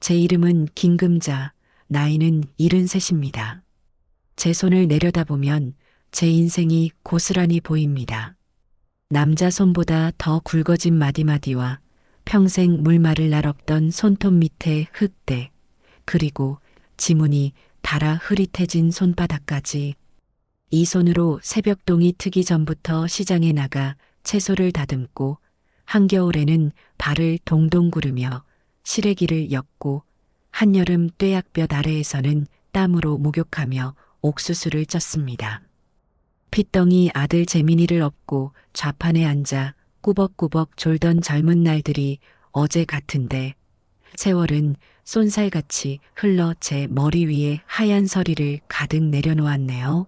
제 이름은 김금자, 나이는 73입니다. 제 손을 내려다보면 제 인생이 고스란히 보입니다. 남자 손보다 더 굵어진 마디마디와 평생 물말을 날 없던 손톱 밑에 흙대, 그리고 지문이 달아 흐릿해진 손바닥까지. 이 손으로 새벽동이 트기 전부터 시장에 나가 채소를 다듬고 한겨울에는 발을 동동 구르며 시래기를 엮고 한여름 뙤약볕 아래에서는 땀으로 목욕하며 옥수수를 쪘습니다. 핏덩이 아들 재민이를 업고 좌판에 앉아 꾸벅꾸벅 졸던 젊은 날들이 어제 같은데 세월은 쏜살같이 흘러 제 머리 위에 하얀 서리를 가득 내려놓았네요.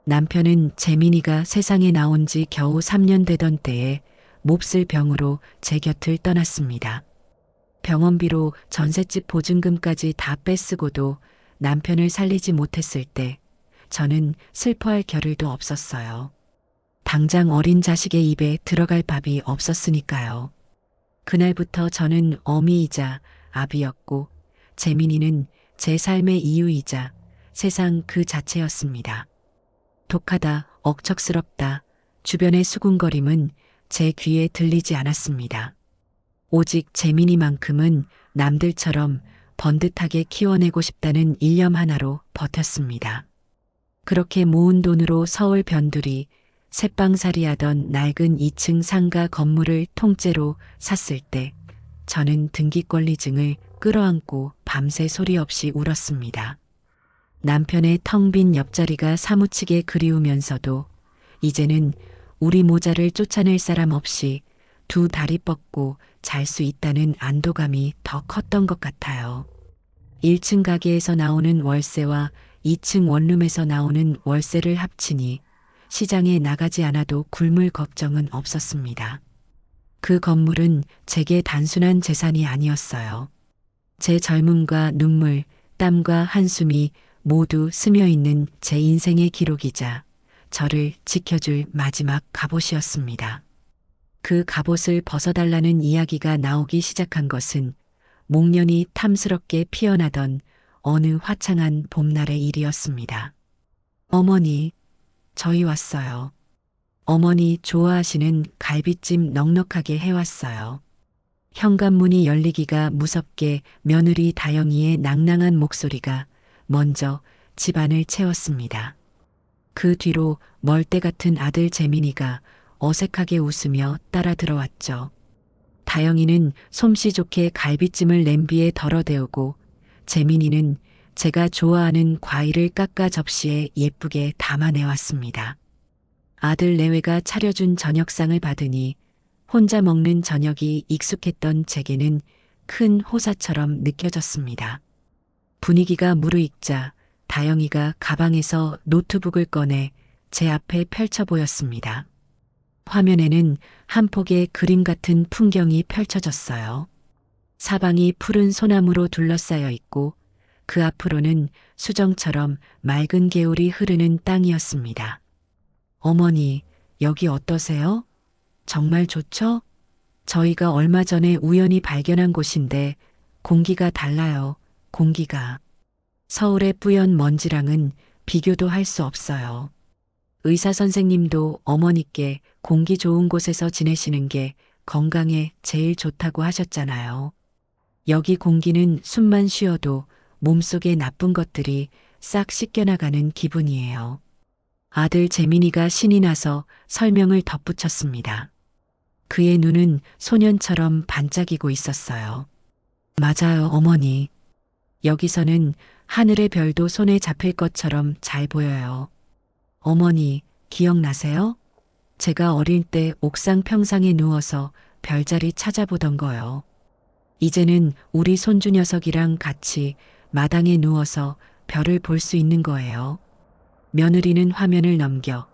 남편은 재민이가 세상에 나온 지 겨우 3년 되던 때에 몹쓸 병으로 제 곁을 떠났습니다. 병원비로 전셋집 보증금까지 다 빼쓰고도 남편을 살리지 못했을 때 저는 슬퍼할 겨를도 없었어요. 당장 어린 자식의 입에 들어갈 밥이 없었으니까요. 그날부터 저는 어미이자 아비였고 재민이는 제 삶의 이유이자 세상 그 자체였습니다. 독하다, 억척스럽다, 주변의 수군거림은 제 귀에 들리지 않았습니다. 오직 재민이만큼은 남들처럼 번듯하게 키워내고 싶다는 일념 하나로 버텼습니다. 그렇게 모은 돈으로 서울 변두리 새빵살이하던 낡은 2층 상가 건물을 통째로 샀을 때 저는 등기권리증을 끌어안고 밤새 소리 없이 울었습니다. 남편의 텅 빈 옆자리가 사무치게 그리우면서도 이제는 우리 모자를 쫓아낼 사람 없이 두 다리 뻗고 잘 수 있다는 안도감이 더 컸던 것 같아요. 1층 가게에서 나오는 월세와 2층 원룸에서 나오는 월세를 합치니 시장에 나가지 않아도 굶을 걱정은 없었습니다. 그 건물은 제게 단순한 재산이 아니었어요. 제 젊음과 눈물, 땀과 한숨이 모두 스며있는 제 인생의 기록이자 저를 지켜줄 마지막 갑옷이었습니다. 그 갑옷을 벗어달라는 이야기가 나오기 시작한 것은 목련이 탐스럽게 피어나던 어느 화창한 봄날의 일이었습니다. 어머니, 저희 왔어요. 어머니 좋아하시는 갈비찜 넉넉하게 해왔어요. 현관문이 열리기가 무섭게 며느리 다영이의 낭낭한 목소리가 먼저 집안을 채웠습니다. 그 뒤로 멀대 같은 아들 재민이가 어색하게 웃으며 따라 들어왔죠. 다영이는 솜씨 좋게 갈비찜을 냄비에 덜어대우고 재민이는 제가 좋아하는 과일을 깎아 접시에 예쁘게 담아내왔습니다. 아들 내외가 차려준 저녁상을 받으니 혼자 먹는 저녁이 익숙했던 제게는 큰 호사처럼 느껴졌습니다. 분위기가 무르익자 다영이가 가방에서 노트북을 꺼내 제 앞에 펼쳐 보였습니다. 화면에는 한 폭의 그림 같은 풍경이 펼쳐졌어요. 사방이 푸른 소나무로 둘러싸여 있고 그 앞으로는 수정처럼 맑은 개울이 흐르는 땅이었습니다. 어머니, 여기 어떠세요? 정말 좋죠? 저희가 얼마 전에 우연히 발견한 곳인데 공기가 달라요. 공기가. 서울의 뿌연 먼지랑은 비교도 할 수 없어요. 의사 선생님도 어머니께 공기 좋은 곳에서 지내시는 게 건강에 제일 좋다고 하셨잖아요. 여기 공기는 숨만 쉬어도 몸속의 나쁜 것들이 싹 씻겨나가는 기분이에요. 아들 재민이가 신이 나서 설명을 덧붙였습니다. 그의 눈은 소년처럼 반짝이고 있었어요. 맞아요, 어머니. 여기서는 하늘의 별도 손에 잡힐 것처럼 잘 보여요. 어머니, 기억나세요? 제가 어릴 때 옥상 평상에 누워서 별자리 찾아보던 거요. 이제는 우리 손주 녀석이랑 같이 마당에 누워서 별을 볼 수 있는 거예요. 며느리는 화면을 넘겨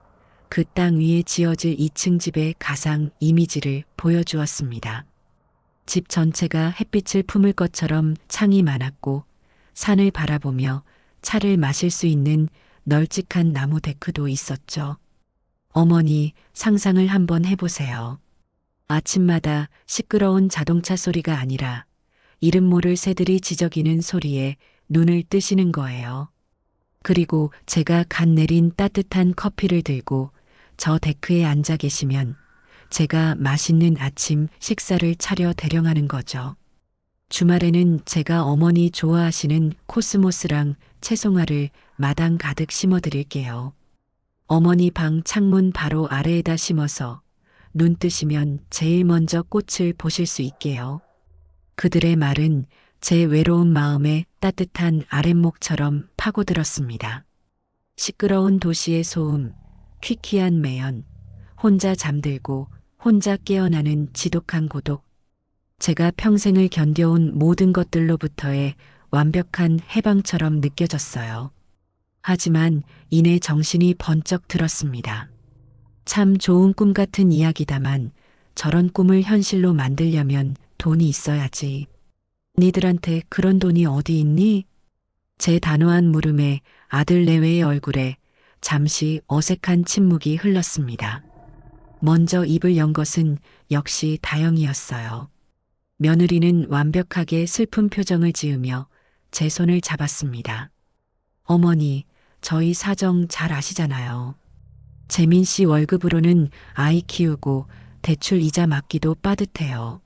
그 땅 위에 지어질 2층 집의 가상 이미지를 보여주었습니다. 집 전체가 햇빛을 품을 것처럼 창이 많았고 산을 바라보며 차를 마실 수 있는 널찍한 나무 데크도 있었죠. 어머니, 상상을 한번 해보세요. 아침마다 시끄러운 자동차 소리가 아니라 이름 모를 새들이 지저귀는 소리에 눈을 뜨시는 거예요. 그리고 제가 갓 내린 따뜻한 커피를 들고 저 데크에 앉아 계시면 제가 맛있는 아침 식사를 차려 대령하는 거죠. 주말에는 제가 어머니 좋아하시는 코스모스랑 채송화를 마당 가득 심어 드릴게요. 어머니 방 창문 바로 아래에다 심어서 눈 뜨시면 제일 먼저 꽃을 보실 수 있게요. 그들의 말은 제 외로운 마음에 따뜻한 아랫목처럼 파고들었습니다. 시끄러운 도시의 소음, 퀴퀴한 매연, 혼자 잠들고 혼자 깨어나는 지독한 고독. 제가 평생을 견뎌온 모든 것들로부터의 완벽한 해방처럼 느껴졌어요. 하지만 이내 정신이 번쩍 들었습니다. 참 좋은 꿈 같은 이야기다만 저런 꿈을 현실로 만들려면 돈이 있어야지. 니들한테 그런 돈이 어디 있니? 제 단호한 물음에 아들 내외의 얼굴에 잠시 어색한 침묵이 흘렀습니다. 먼저 입을 연 것은 역시 다영이었어요. 며느리는 완벽하게 슬픈 표정을 지으며 제 손을 잡았습니다. 어머니, 저희 사정 잘 아시잖아요. 재민 씨 월급으로는 아이 키우고 대출 이자 막기도 빠듯해요.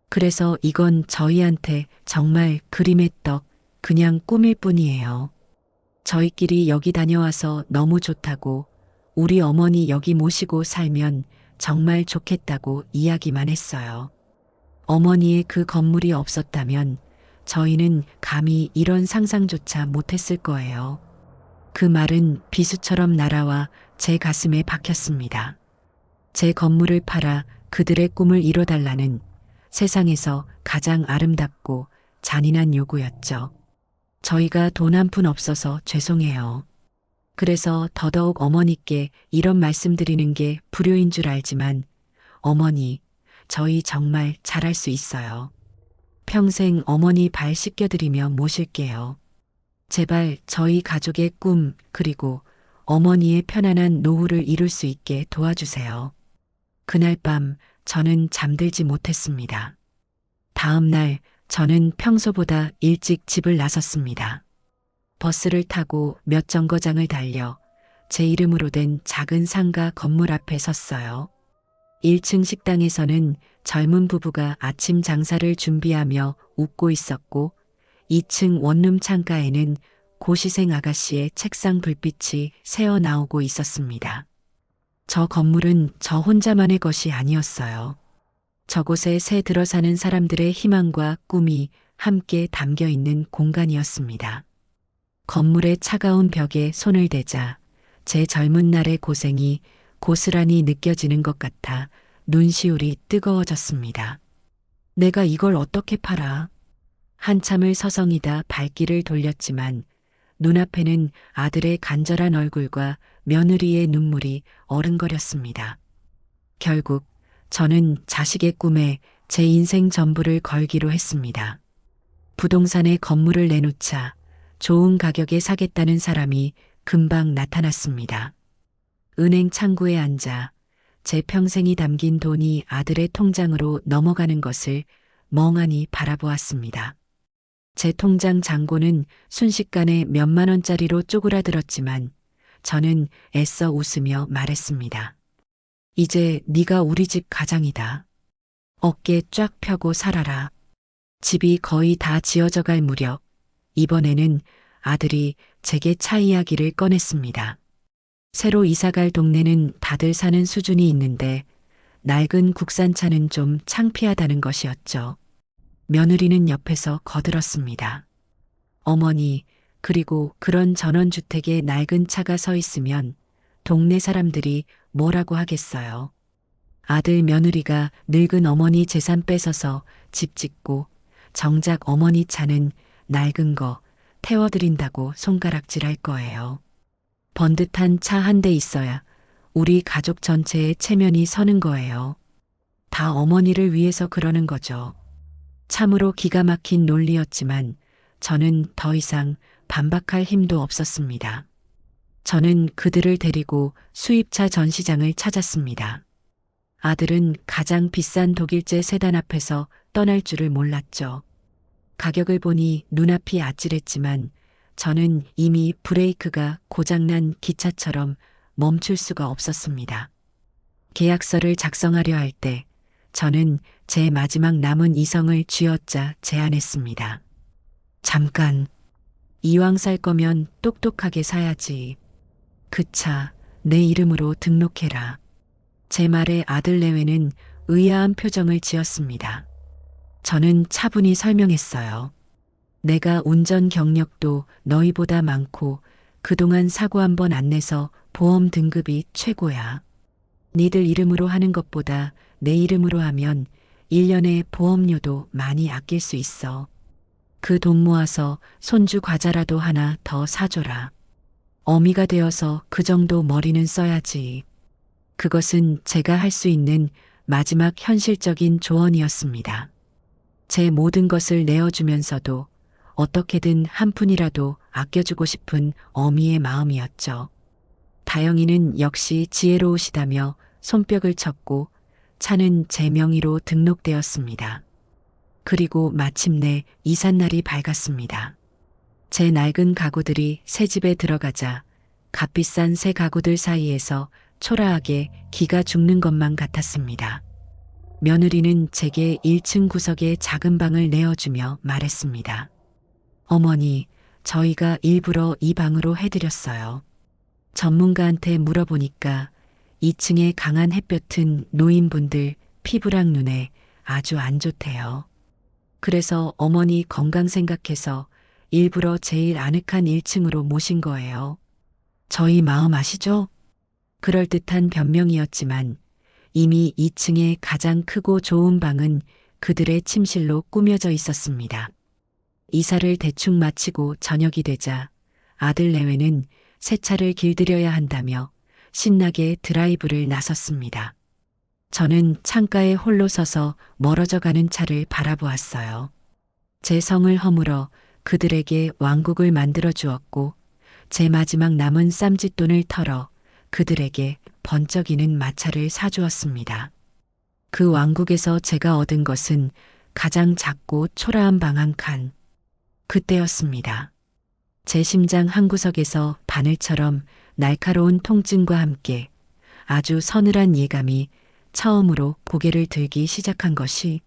그래서 이건 저희한테 정말 그림의 떡, 그냥 꿈일 뿐이에요. 저희끼리 여기 다녀와서 너무 좋다고, 우리 어머니 여기 모시고 살면 정말 좋겠다고 이야기만 했어요. 어머니의 그 건물이 없었다면 저희는 감히 이런 상상조차 못했을 거예요. 그 말은 비수처럼 날아와 제 가슴에 박혔습니다. 제 건물을 팔아 그들의 꿈을 이뤄달라는 세상에서 가장 아름답고 잔인한 요구였죠. 저희가 돈 한 푼 없어서 죄송해요. 그래서 더더욱 어머니께 이런 말씀드리는 게 불효인 줄 알지만 어머니, 저희 정말 잘할 수 있어요. 평생 어머니 발 씻겨드리며 모실게요. 제발 저희 가족의 꿈 그리고 어머니의 편안한 노후를 이룰 수 있게 도와주세요. 그날 밤 저는 잠들지 못했습니다. 다음 날 저는 평소보다 일찍 집을 나섰습니다. 버스를 타고 몇 정거장을 달려 제 이름으로 된 작은 상가 건물 앞에 섰어요. 1층 식당에서는 젊은 부부가 아침 장사를 준비하며 웃고 있었고 2층 원룸 창가에는 고시생 아가씨의 책상 불빛이 새어 나오고 있었습니다. 저 건물은 저 혼자만의 것이 아니었어요. 저곳에 새 들어 사는 사람들의 희망과 꿈이 함께 담겨 있는 공간이었습니다. 건물의 차가운 벽에 손을 대자 제 젊은 날의 고생이 고스란히 느껴지는 것 같아 눈시울이 뜨거워졌습니다. 내가 이걸 어떻게 팔아? 한참을 서성이다 발길을 돌렸지만 눈앞에는 아들의 간절한 얼굴과 며느리의 눈물이 어른거렸습니다. 결국 저는 자식의 꿈에 제 인생 전부를 걸기로 했습니다. 부동산에 건물을 내놓자 좋은 가격에 사겠다는 사람이 금방 나타났습니다. 은행 창구에 앉아 제 평생이 담긴 돈이 아들의 통장으로 넘어가는 것을 멍하니 바라보았습니다. 제 통장 잔고는 순식간에 몇만 원짜리로 쪼그라들었지만 저는 애써 웃으며 말했습니다. 이제 네가 우리 집 가장이다. 어깨 쫙 펴고 살아라. 집이 거의 다 지어져 갈 무렵 이번에는 아들이 제게 차 이야기를 꺼냈습니다. 새로 이사갈 동네는 다들 사는 수준이 있는데 낡은 국산차는 좀 창피하다는 것이었죠. 며느리는 옆에서 거들었습니다. 어머니, 그리고 그런 전원주택에 낡은 차가 서 있으면 동네 사람들이 뭐라고 하겠어요. 아들 며느리가 늙은 어머니 재산 뺏어서 집 짓고 정작 어머니 차는 낡은 거 태워드린다고 손가락질할 거예요. 번듯한 차 한 대 있어야 우리 가족 전체의 체면이 서는 거예요. 다 어머니를 위해서 그러는 거죠. 참으로 기가 막힌 논리였지만 저는 더 이상 반박할 힘도 없었습니다. 저는 그들을 데리고 수입차 전시장을 찾았습니다. 아들은 가장 비싼 독일제 세단 앞에서 떠날 줄을 몰랐죠. 가격을 보니 눈앞이 아찔했지만 저는 이미 브레이크가 고장난 기차처럼 멈출 수가 없었습니다. 계약서를 작성하려 할 때 저는 제 마지막 남은 이성을 쥐어짜 제안했습니다. 잠깐, 이왕 살 거면 똑똑하게 사야지. 그 차 내 이름으로 등록해라. 제 말에 아들 내외는 의아한 표정을 지었습니다. 저는 차분히 설명했어요. 내가 운전 경력도 너희보다 많고 그동안 사고 한 번 안 내서 보험 등급이 최고야. 니들 이름으로 하는 것보다 내 이름으로 하면 1년에 보험료도 많이 아낄 수 있어. 그 돈 모아서 손주 과자라도 하나 더 사줘라. 어미가 되어서 그 정도 머리는 써야지. 그것은 제가 할 수 있는 마지막 현실적인 조언이었습니다. 제 모든 것을 내어주면서도 어떻게든 한 푼이라도 아껴주고 싶은 어미의 마음이었죠. 다영이는 역시 지혜로우시다며 손뼉을 쳤고 차는 제 명의로 등록되었습니다. 그리고 마침내 이삿날이 밝았습니다. 제 낡은 가구들이 새 집에 들어가자 값비싼 새 가구들 사이에서 초라하게 기가 죽는 것만 같았습니다. 며느리는 제게 1층 구석에 작은 방을 내어주며 말했습니다. 어머니, 저희가 일부러 이 방으로 해드렸어요. 전문가한테 물어보니까 2층에 강한 햇볕은 노인분들 피부랑 눈에 아주 안 좋대요. 그래서 어머니 건강 생각해서 일부러 제일 아늑한 1층으로 모신 거예요. 저희 마음 아시죠? 그럴듯한 변명이었지만 이미 2층의 가장 크고 좋은 방은 그들의 침실로 꾸며져 있었습니다. 이사를 대충 마치고 저녁이 되자 아들 내외는 새 차를 길들여야 한다며 신나게 드라이브를 나섰습니다. 저는 창가에 홀로 서서 멀어져 가는 차를 바라보았어요. 제 성을 허물어 그들에게 왕국을 만들어 주었고 제 마지막 남은 쌈짓돈을 털어 그들에게 번쩍이는 마차를 사주었습니다. 그 왕국에서 제가 얻은 것은 가장 작고 초라한 방 한 칸. 그때였습니다. 제 심장 한구석에서 바늘처럼 날카로운 통증과 함께 아주 서늘한 예감이 처음으로 고개를 들기 시작한 것이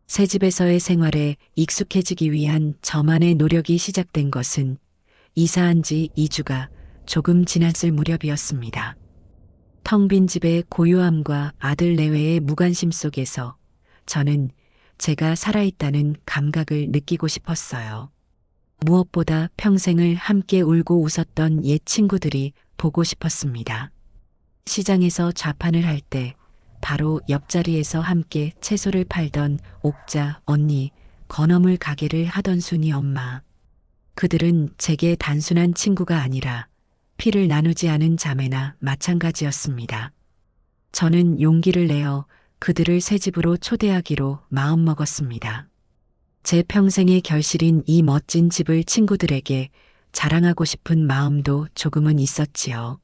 새 집에서의 생활에 익숙해지기 위한 저만의 노력이 시작된 것은 이사한 지 2주가 조금 지났을 무렵이었습니다. 텅 빈 집의 고요함과 아들 내외의 무관심 속에서 저는 제가 살아있다는 감각을 느끼고 싶었어요. 무엇보다 평생을 함께 울고 웃었던 옛 친구들이 보고 싶었습니다. 시장에서 좌판을 할 때 바로 옆자리에서 함께 채소를 팔던 옥자, 언니, 건어물 가게를 하던 순이 엄마. 그들은 제게 단순한 친구가 아니라 피를 나누지 않은 자매나 마찬가지였습니다. 저는 용기를 내어 그들을 새 집으로 초대하기로 마음먹었습니다. 제 평생의 결실인 이 멋진 집을 친구들에게 자랑하고 싶은 마음도 조금은 있었지요.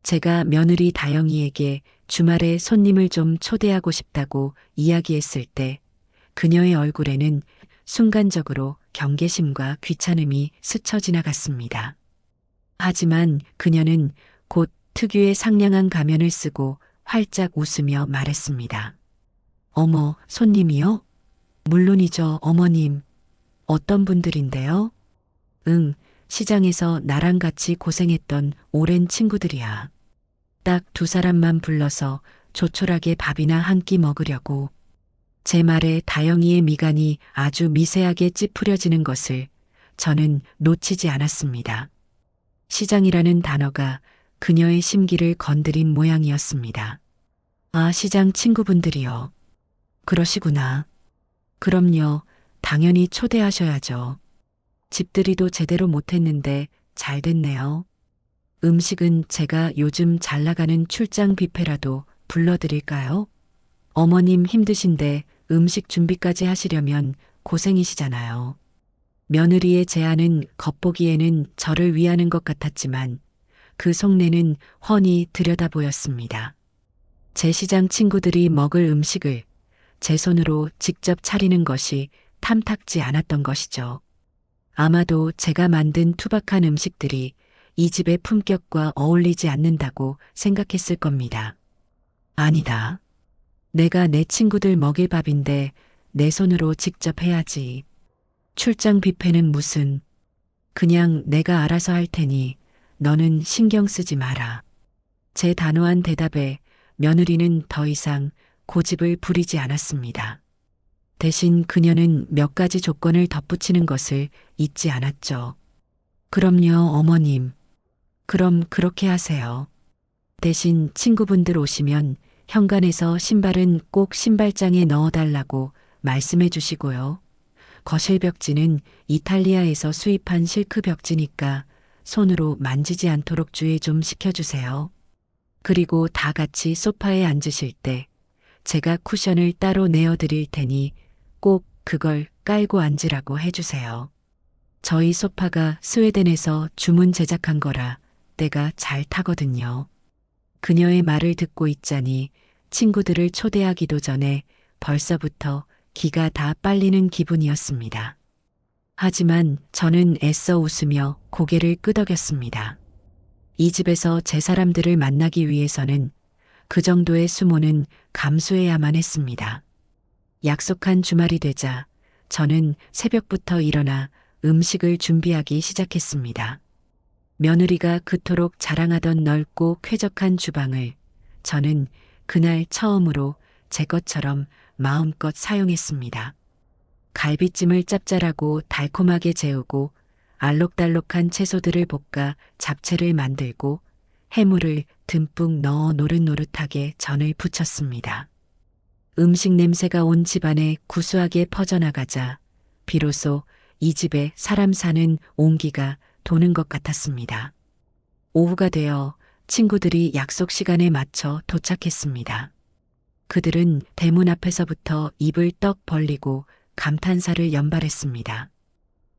제가 며느리 다영이에게 주말에 손님을 좀 초대하고 싶다고 이야기했을 때 그녀의 얼굴에는 순간적으로 경계심과 귀찮음이 스쳐 지나갔습니다. 하지만 그녀는 곧 특유의 상냥한 가면을 쓰고 활짝 웃으며 말했습니다. 어머, 손님이요? 물론이죠, 어머님. 어떤 분들인데요? 응, 시장에서 나랑 같이 고생했던 오랜 친구들이야. 딱 2사람만 불러서 조촐하게 밥이나 한 끼 먹으려고. 제 말에 다영이의 미간이 아주 미세하게 찌푸려지는 것을 저는 놓치지 않았습니다. 시장이라는 단어가 그녀의 심기를 건드린 모양이었습니다. 아, 시장 친구분들이요. 그러시구나. 그럼요, 당연히 초대하셔야죠. 집들이도 제대로 못했는데 잘 됐네요. 음식은 제가 요즘 잘 나가는 출장 뷔페라도 불러드릴까요? 어머님 힘드신데 음식 준비까지 하시려면 고생이시잖아요. 며느리의 제안은 겉보기에는 저를 위하는 것 같았지만 그 속내는 훤히 들여다 보였습니다. 제 시장 친구들이 먹을 음식을 제 손으로 직접 차리는 것이 탐탁지 않았던 것이죠. 아마도 제가 만든 투박한 음식들이 이 집의 품격과 어울리지 않는다고 생각했을 겁니다. 아니다. 내가 내 친구들 먹일 밥인데 내 손으로 직접 해야지. 출장 뷔페는 무슨. 그냥 내가 알아서 할 테니 너는 신경 쓰지 마라. 제 단호한 대답에 며느리는 더 이상 고집을 부리지 않았습니다. 대신 그녀는 몇 가지 조건을 덧붙이는 것을 잊지 않았죠. 그럼요, 어머님. 그럼 그렇게 하세요. 대신 친구분들 오시면 현관에서 신발은 꼭 신발장에 넣어달라고 말씀해 주시고요. 거실 벽지는 이탈리아에서 수입한 실크 벽지니까 손으로 만지지 않도록 주의 좀 시켜주세요. 그리고 다 같이 소파에 앉으실 때 제가 쿠션을 따로 내어드릴 테니 꼭 그걸 깔고 앉으라고 해주세요. 저희 소파가 스웨덴에서 주문 제작한 거라 때가 잘 타거든요. 그녀의 말을 듣고 있자니 친구들을 초대하기도 전에 벌써부터 기가 다 빨리는 기분이었습니다. 하지만 저는 애써 웃으며 고개를 끄덕였습니다. 이 집에서 제 사람들을 만나기 위해서는 그 정도의 수모는 감수해야만 했습니다. 약속한 주말이 되자 저는 새벽부터 일어나 음식을 준비하기 시작했습니다. 며느리가 그토록 자랑하던 넓고 쾌적한 주방을 저는 그날 처음으로 제 것처럼 마음껏 사용했습니다. 갈비찜을 짭짤하고 달콤하게 재우고 알록달록한 채소들을 볶아 잡채를 만들고 해물을 듬뿍 넣어 노릇노릇하게 전을 부쳤습니다. 음식 냄새가 온 집안에 구수하게 퍼져나가자 비로소 이 집에 사람 사는 온기가 도는 것 같았습니다. 오후가 되어 친구들이 약속 시간에 맞춰 도착했습니다. 그들은 대문 앞에서부터 입을 떡 벌리고 감탄사를 연발했습니다.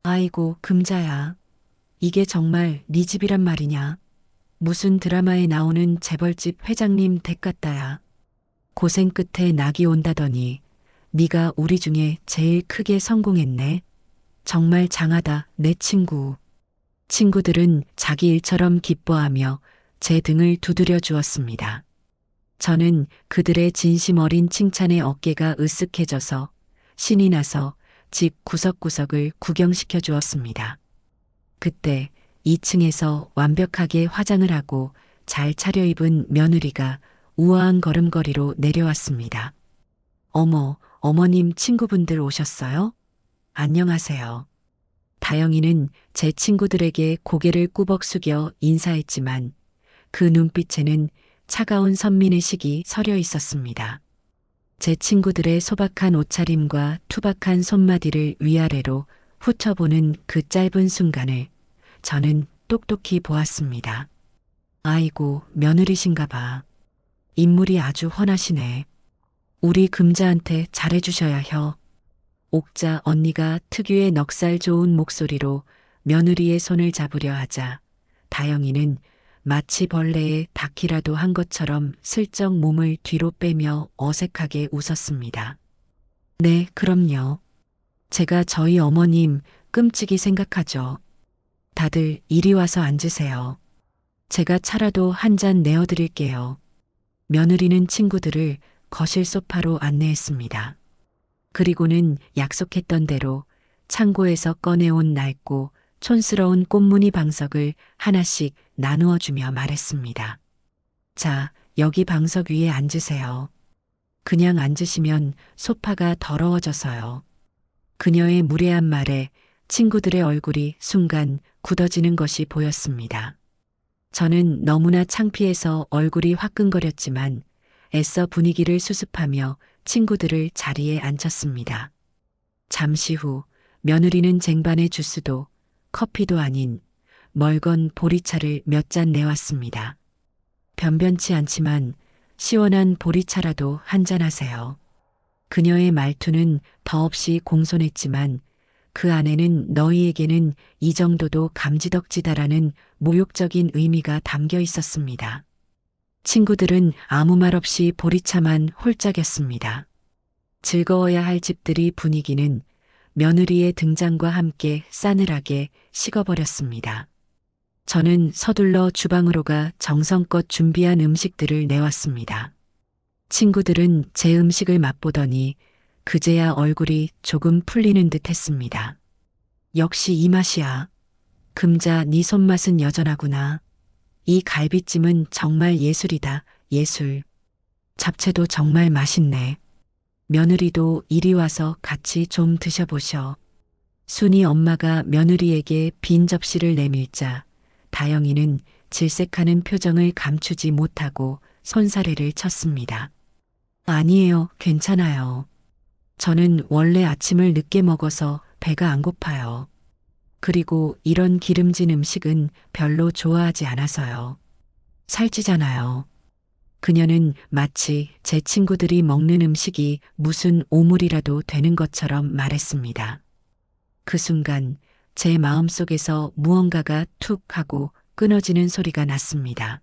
아이고, 금자야. 이게 정말 네 집이란 말이냐? 무슨 드라마에 나오는 재벌집 회장님 댁 같다야. 고생 끝에 낙이 온다더니 네가 우리 중에 제일 크게 성공했네. 정말 장하다, 내 친구. 친구들은 자기 일처럼 기뻐하며 제 등을 두드려 주었습니다. 저는 그들의 진심 어린 칭찬에 어깨가 으쓱해져서 신이 나서 집 구석구석을 구경시켜 주었습니다. 그때 2층에서 완벽하게 화장을 하고 잘 차려입은 며느리가 우아한 걸음걸이로 내려왔습니다. 어머, 어머님 친구분들 오셨어요? 안녕하세요. 다영이는 제 친구들에게 고개를 꾸벅 숙여 인사했지만 그 눈빛에는 차가운 선민의식이 서려 있었습니다. 제 친구들의 소박한 옷차림과 투박한 손마디를 위아래로 훑어보는 그 짧은 순간을 저는 똑똑히 보았습니다. 아이고, 며느리신가 봐. 인물이 아주 훤하시네. 우리 금자한테 잘해주셔야 혀. 옥자 언니가 특유의 넉살 좋은 목소리로 며느리의 손을 잡으려 하자 다영이는 마치 벌레에 닿기라도 한 것처럼 슬쩍 몸을 뒤로 빼며 어색하게 웃었습니다. 네, 그럼요. 제가 저희 어머님 끔찍이 생각하죠. 다들 이리 와서 앉으세요. 제가 차라도 한 잔 내어드릴게요. 며느리는 친구들을 거실 소파로 안내했습니다. 그리고는 약속했던 대로 창고에서 꺼내온 낡고 촌스러운 꽃무늬 방석을 하나씩 나누어 주며 말했습니다. 자, 여기 방석 위에 앉으세요. 그냥 앉으시면 소파가 더러워져서요. 그녀의 무례한 말에 친구들의 얼굴이 순간 굳어지는 것이 보였습니다. 저는 너무나 창피해서 얼굴이 화끈거렸지만 애써 분위기를 수습하며 친구들을 자리에 앉혔습니다. 잠시 후 며느리는 쟁반에 주스도 커피도 아닌 멀건 보리차를 몇 잔 내왔습니다. 변변치 않지만 시원한 보리차라도 한 잔 하세요. 그녀의 말투는 더없이 공손했지만 그 안에는 너희에게는 이 정도도 감지덕지다라는 모욕적인 의미가 담겨 있었습니다. 친구들은 아무 말 없이 보리차만 홀짝였습니다. 즐거워야 할 집들이 분위기는 며느리의 등장과 함께 싸늘하게 식어버렸습니다. 저는 서둘러 주방으로 가 정성껏 준비한 음식들을 내왔습니다. 친구들은 제 음식을 맛보더니 그제야 얼굴이 조금 풀리는 듯 했습니다. 역시 이 맛이야. 금자, 네 손맛은 여전하구나. 이 갈비찜은 정말 예술이다, 예술. 잡채도 정말 맛있네. 며느리도 이리 와서 같이 좀 드셔보셔. 순이 엄마가 며느리에게 빈 접시를 내밀자 다영이는 질색하는 표정을 감추지 못하고 손사래를 쳤습니다. 아니에요, 괜찮아요. 저는 원래 아침을 늦게 먹어서 배가 안 고파요. 그리고 이런 기름진 음식은 별로 좋아하지 않아서요. 살찌잖아요. 그녀는 마치 제 친구들이 먹는 음식이 무슨 오물이라도 되는 것처럼 말했습니다. 그 순간 제 마음속에서 무언가가 툭 하고 끊어지는 소리가 났습니다.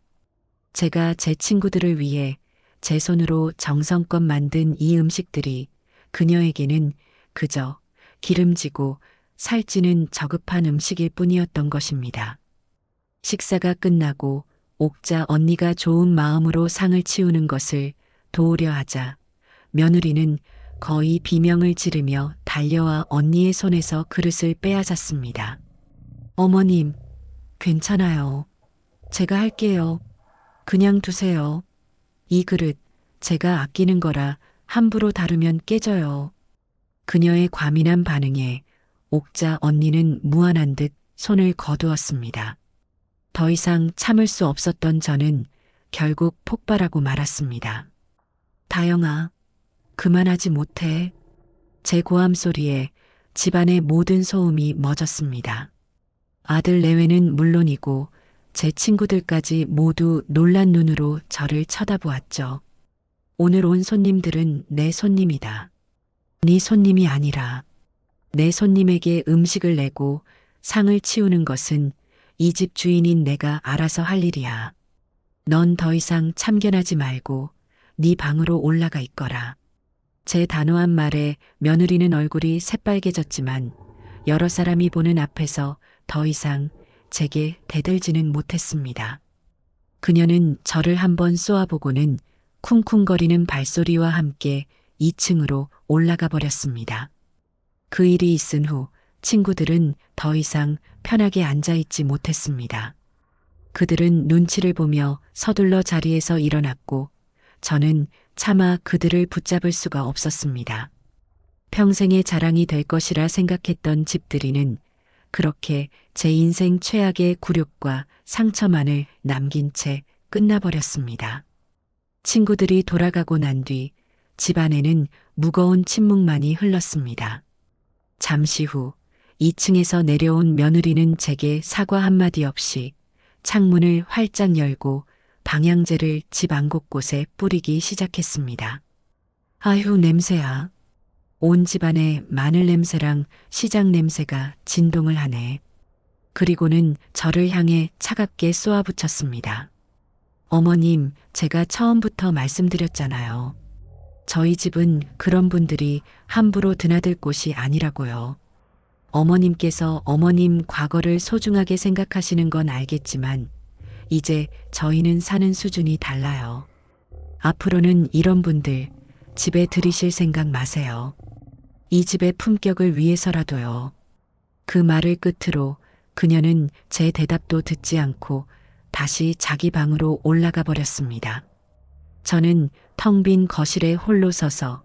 제가 제 친구들을 위해 제 손으로 정성껏 만든 이 음식들이 그녀에게는 그저 기름지고 살찌는 저급한 음식일 뿐이었던 것입니다. 식사가 끝나고 옥자 언니가 좋은 마음으로 상을 치우는 것을 도우려 하자 며느리는 거의 비명을 지르며 달려와 언니의 손에서 그릇을 빼앗았습니다. 어머님, 괜찮아요. 제가 할게요. 그냥 두세요. 이 그릇 제가 아끼는 거라 함부로 다루면 깨져요. 그녀의 과민한 반응에 옥자 언니는 무안한 듯 손을 거두었습니다. 더 이상 참을 수 없었던 저는 결국 폭발하고 말았습니다. 다영아, 그만하지 못해. 제 고함 소리에 집안의 모든 소음이 멎었습니다. 아들 내외는 물론이고 제 친구들까지 모두 놀란 눈으로 저를 쳐다보았죠. 오늘 온 손님들은 내 손님이다. 네 손님이 아니라 내 손님에게 음식을 내고 상을 치우는 것은 이 집 주인인 내가 알아서 할 일이야. 넌 더 이상 참견하지 말고 네 방으로 올라가 있거라. 제 단호한 말에 며느리는 얼굴이 새빨개졌지만 여러 사람이 보는 앞에서 더 이상 제게 대들지는 못했습니다. 그녀는 저를 한번 쏘아보고는 쿵쿵거리는 발소리와 함께 2층으로 올라가 버렸습니다. 그 일이 있은 후 친구들은 더 이상 편하게 앉아있지 못했습니다. 그들은 눈치를 보며 서둘러 자리에서 일어났고 저는 차마 그들을 붙잡을 수가 없었습니다. 평생의 자랑이 될 것이라 생각했던 집들이는 그렇게 제 인생 최악의 굴욕과 상처만을 남긴 채 끝나버렸습니다. 친구들이 돌아가고 난 뒤 집안에는 무거운 침묵만이 흘렀습니다. 잠시 후 2층에서 내려온 며느리는 제게 사과 한마디 없이 창문을 활짝 열고 방향제를 집 안 곳곳에 뿌리기 시작했습니다. 아휴, 냄새야. 온 집안에 마늘 냄새랑 시장 냄새가 진동을 하네. 그리고는 저를 향해 차갑게 쏘아붙였습니다. 어머님, 제가 처음부터 말씀드렸잖아요. 저희 집은 그런 분들이 함부로 드나들 곳이 아니라고요. 어머님께서 어머님 과거를 소중하게 생각하시는 건 알겠지만 이제 저희는 사는 수준이 달라요. 앞으로는 이런 분들 집에 들이실 생각 마세요. 이 집의 품격을 위해서라도요. 그 말을 끝으로 그녀는 제 대답도 듣지 않고 다시 자기 방으로 올라가 버렸습니다. 저는 텅 빈 거실에 홀로 서서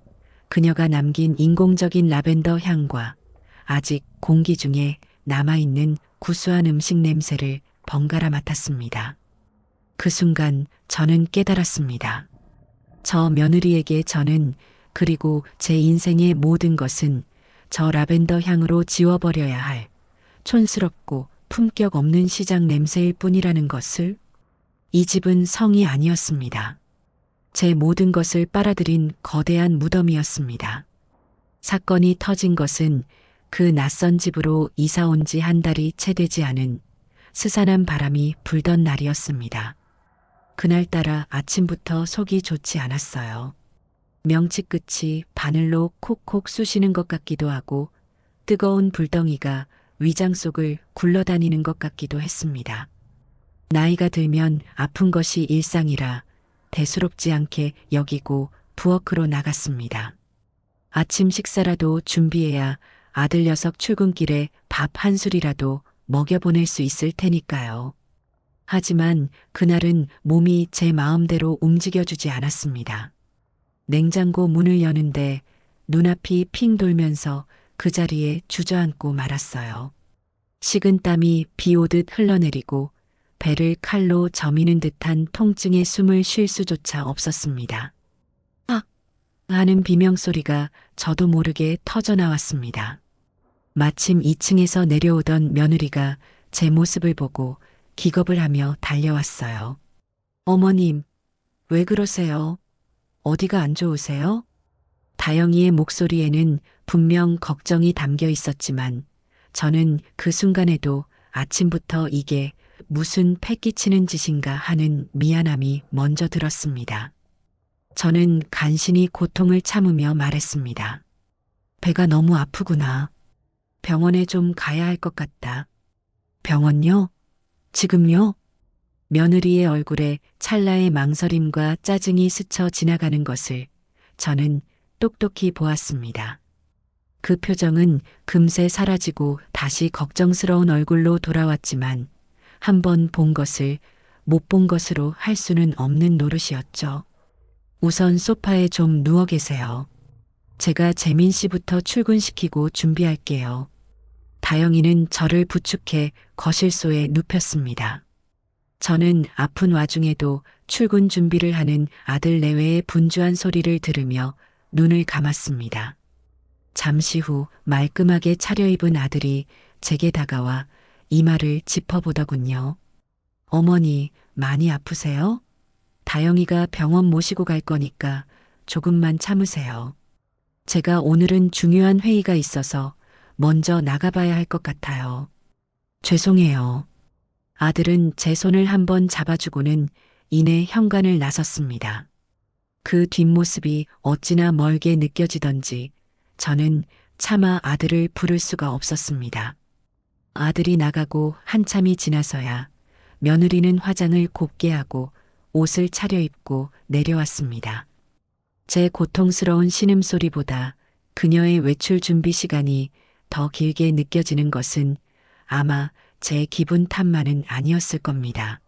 그녀가 남긴 인공적인 라벤더 향과 아직 공기 중에 남아있는 구수한 음식 냄새를 번갈아 맡았습니다. 그 순간 저는 깨달았습니다. 저 며느리에게 저는 그리고 제 인생의 모든 것은 저 라벤더 향으로 지워버려야 할 촌스럽고 품격 없는 시장 냄새일 뿐이라는 것을. 이 집은 성이 아니었습니다. 제 모든 것을 빨아들인 거대한 무덤이었습니다. 사건이 터진 것은 그 낯선 집으로 이사 온 지 한 달이 채 되지 않은 스산한 바람이 불던 날이었습니다. 그날따라 아침부터 속이 좋지 않았어요. 명치 끝이 바늘로 콕콕 쑤시는 것 같기도 하고 뜨거운 불덩이가 위장 속을 굴러다니는 것 같기도 했습니다. 나이가 들면 아픈 것이 일상이라 대수롭지 않게 여기고 부엌으로 나갔습니다. 아침 식사라도 준비해야 아들 녀석 출근길에 밥 한 술이라도 먹여보낼 수 있을 테니까요. 하지만 그날은 몸이 제 마음대로 움직여주지 않았습니다. 냉장고 문을 여는데 눈앞이 핑 돌면서 그 자리에 주저앉고 말았어요. 식은 땀이 비 오듯 흘러내리고 배를 칼로 저미는 듯한 통증에 숨을 쉴 수조차 없었습니다. 아! 하는 비명소리가 저도 모르게 터져나왔습니다. 마침 2층에서 내려오던 며느리가 제 모습을 보고 기겁을 하며 달려왔어요. 어머님, 왜 그러세요? 어디가 안 좋으세요? 다영이의 목소리에는 분명 걱정이 담겨 있었지만 저는 그 순간에도 아침부터 이게 무슨 패기치는 짓인가 하는 미안함이 먼저 들었습니다. 저는 간신히 고통을 참으며 말했습니다. 배가 너무 아프구나. 병원에 좀 가야 할 것 같다. 병원요? 지금요? 며느리의 얼굴에 찰나의 망설임과 짜증이 스쳐 지나가는 것을 저는 똑똑히 보았습니다. 그 표정은 금세 사라지고 다시 걱정스러운 얼굴로 돌아왔지만 한 번 본 것을 못 본 것으로 할 수는 없는 노릇이었죠. 우선 소파에 좀 누워 계세요. 제가 재민 씨부터 출근시키고 준비할게요. 다영이는 저를 부축해 거실소에 눕혔습니다. 저는 아픈 와중에도 출근 준비를 하는 아들 내외의 분주한 소리를 들으며 눈을 감았습니다. 잠시 후 말끔하게 차려입은 아들이 제게 다가와 이마를 짚어보더군요. 어머니, 많이 아프세요? 다영이가 병원 모시고 갈 거니까 조금만 참으세요. 제가 오늘은 중요한 회의가 있어서 먼저 나가봐야 할 것 같아요. 죄송해요. 아들은 제 손을 한번 잡아주고는 이내 현관을 나섰습니다. 그 뒷모습이 어찌나 멀게 느껴지던지 저는 차마 아들을 부를 수가 없었습니다. 아들이 나가고 한참이 지나서야 며느리는 화장을 곱게 하고 옷을 차려입고 내려왔습니다. 제 고통스러운 신음소리보다 그녀의 외출 준비 시간이 더 길게 느껴지는 것은 아마 제 기분 탓만은 아니었을 겁니다.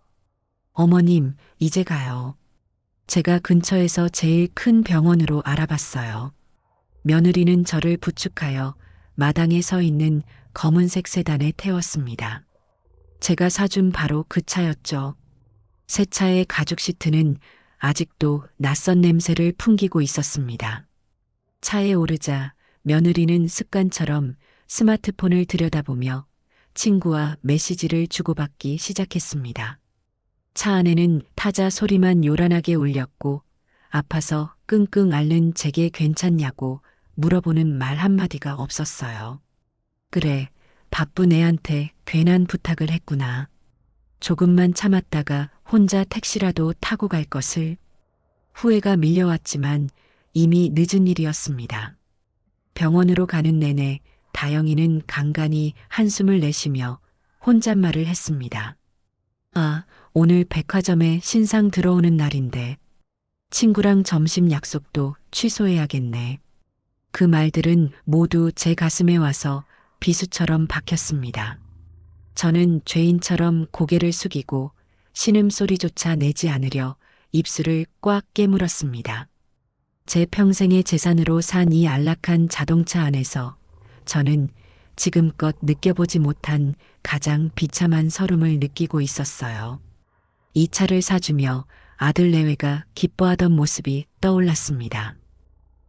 어머님, 이제 가요. 제가 근처에서 제일 큰 병원으로 알아봤어요. 며느리는 저를 부축하여 마당에 서 있는 검은색 세단에 태웠습니다. 제가 사준 바로 그 차였죠. 새 차의 가죽 시트는 아직도 낯선 냄새를 풍기고 있었습니다. 차에 오르자 며느리는 습관처럼 스마트폰을 들여다보며 친구와 메시지를 주고받기 시작했습니다. 차 안에는 타자 소리만 요란하게 울렸고 아파서 끙끙 앓는 제게 괜찮냐고 물어보는 말 한마디가 없었어요. 그래, 바쁜 애한테 괜한 부탁을 했구나. 조금만 참았다가 혼자 택시라도 타고 갈 것을. 후회가 밀려왔지만 이미 늦은 일이었습니다. 병원으로 가는 내내 다영이는 간간히 한숨을 내쉬며 혼잣말을 했습니다. 아, 오늘 백화점에 신상 들어오는 날인데 친구랑 점심 약속도 취소해야겠네. 그 말들은 모두 제 가슴에 와서 비수처럼 박혔습니다. 저는 죄인처럼 고개를 숙이고 신음소리조차 내지 않으려 입술을 꽉 깨물었습니다. 제 평생의 재산으로 산 이 안락한 자동차 안에서 저는 지금껏 느껴보지 못한 가장 비참한 서름을 느끼고 있었어요. 이 차를 사주며 아들 내외가 기뻐하던 모습이 떠올랐습니다.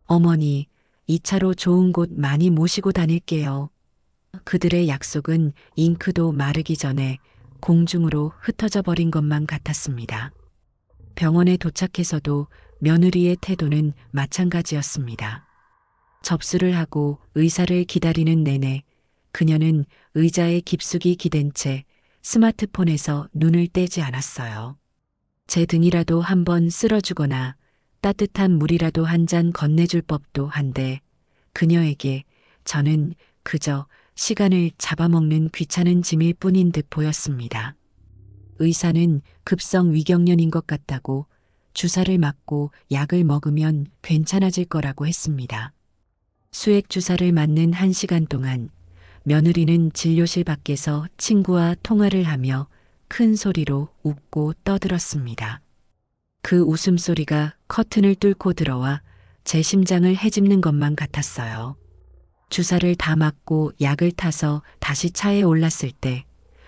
어머니, 이 차로 좋은 곳 많이 모시고 다닐게요. 그들의 약속은 잉크도 마르기 전에 공중으로 흩어져 버린 것만 같았습니다. 병원에 도착해서도 며느리의 태도는 마찬가지였습니다. 접수를 하고 의사를 기다리는 내내 그녀는 의자에 깊숙이 기댄 채 스마트폰에서 눈을 떼지 않았어요. 제 등이라도 한번 쓸어주거나 따뜻한 물이라도 한 잔 건네줄 법도 한데 그녀에게 저는 그저 시간을 잡아먹는 귀찮은 짐일 뿐인 듯 보였습니다. 의사는 급성 위경련인 것 같다고 주사를 맞고 약을 먹으면 괜찮아질 거라고 했습니다. 수액 주사를 맞는 1시간 동안 며느리는 진료실 밖에서 친구와 통화를 하며 큰 소리로 웃고 떠들었습니다. 그 웃음소리가 커튼을 뚫고 들어와 제 심장을 헤집는 것만 같았어요. 주사를 다 맞고 약을 타서 다시 차에 올랐을 때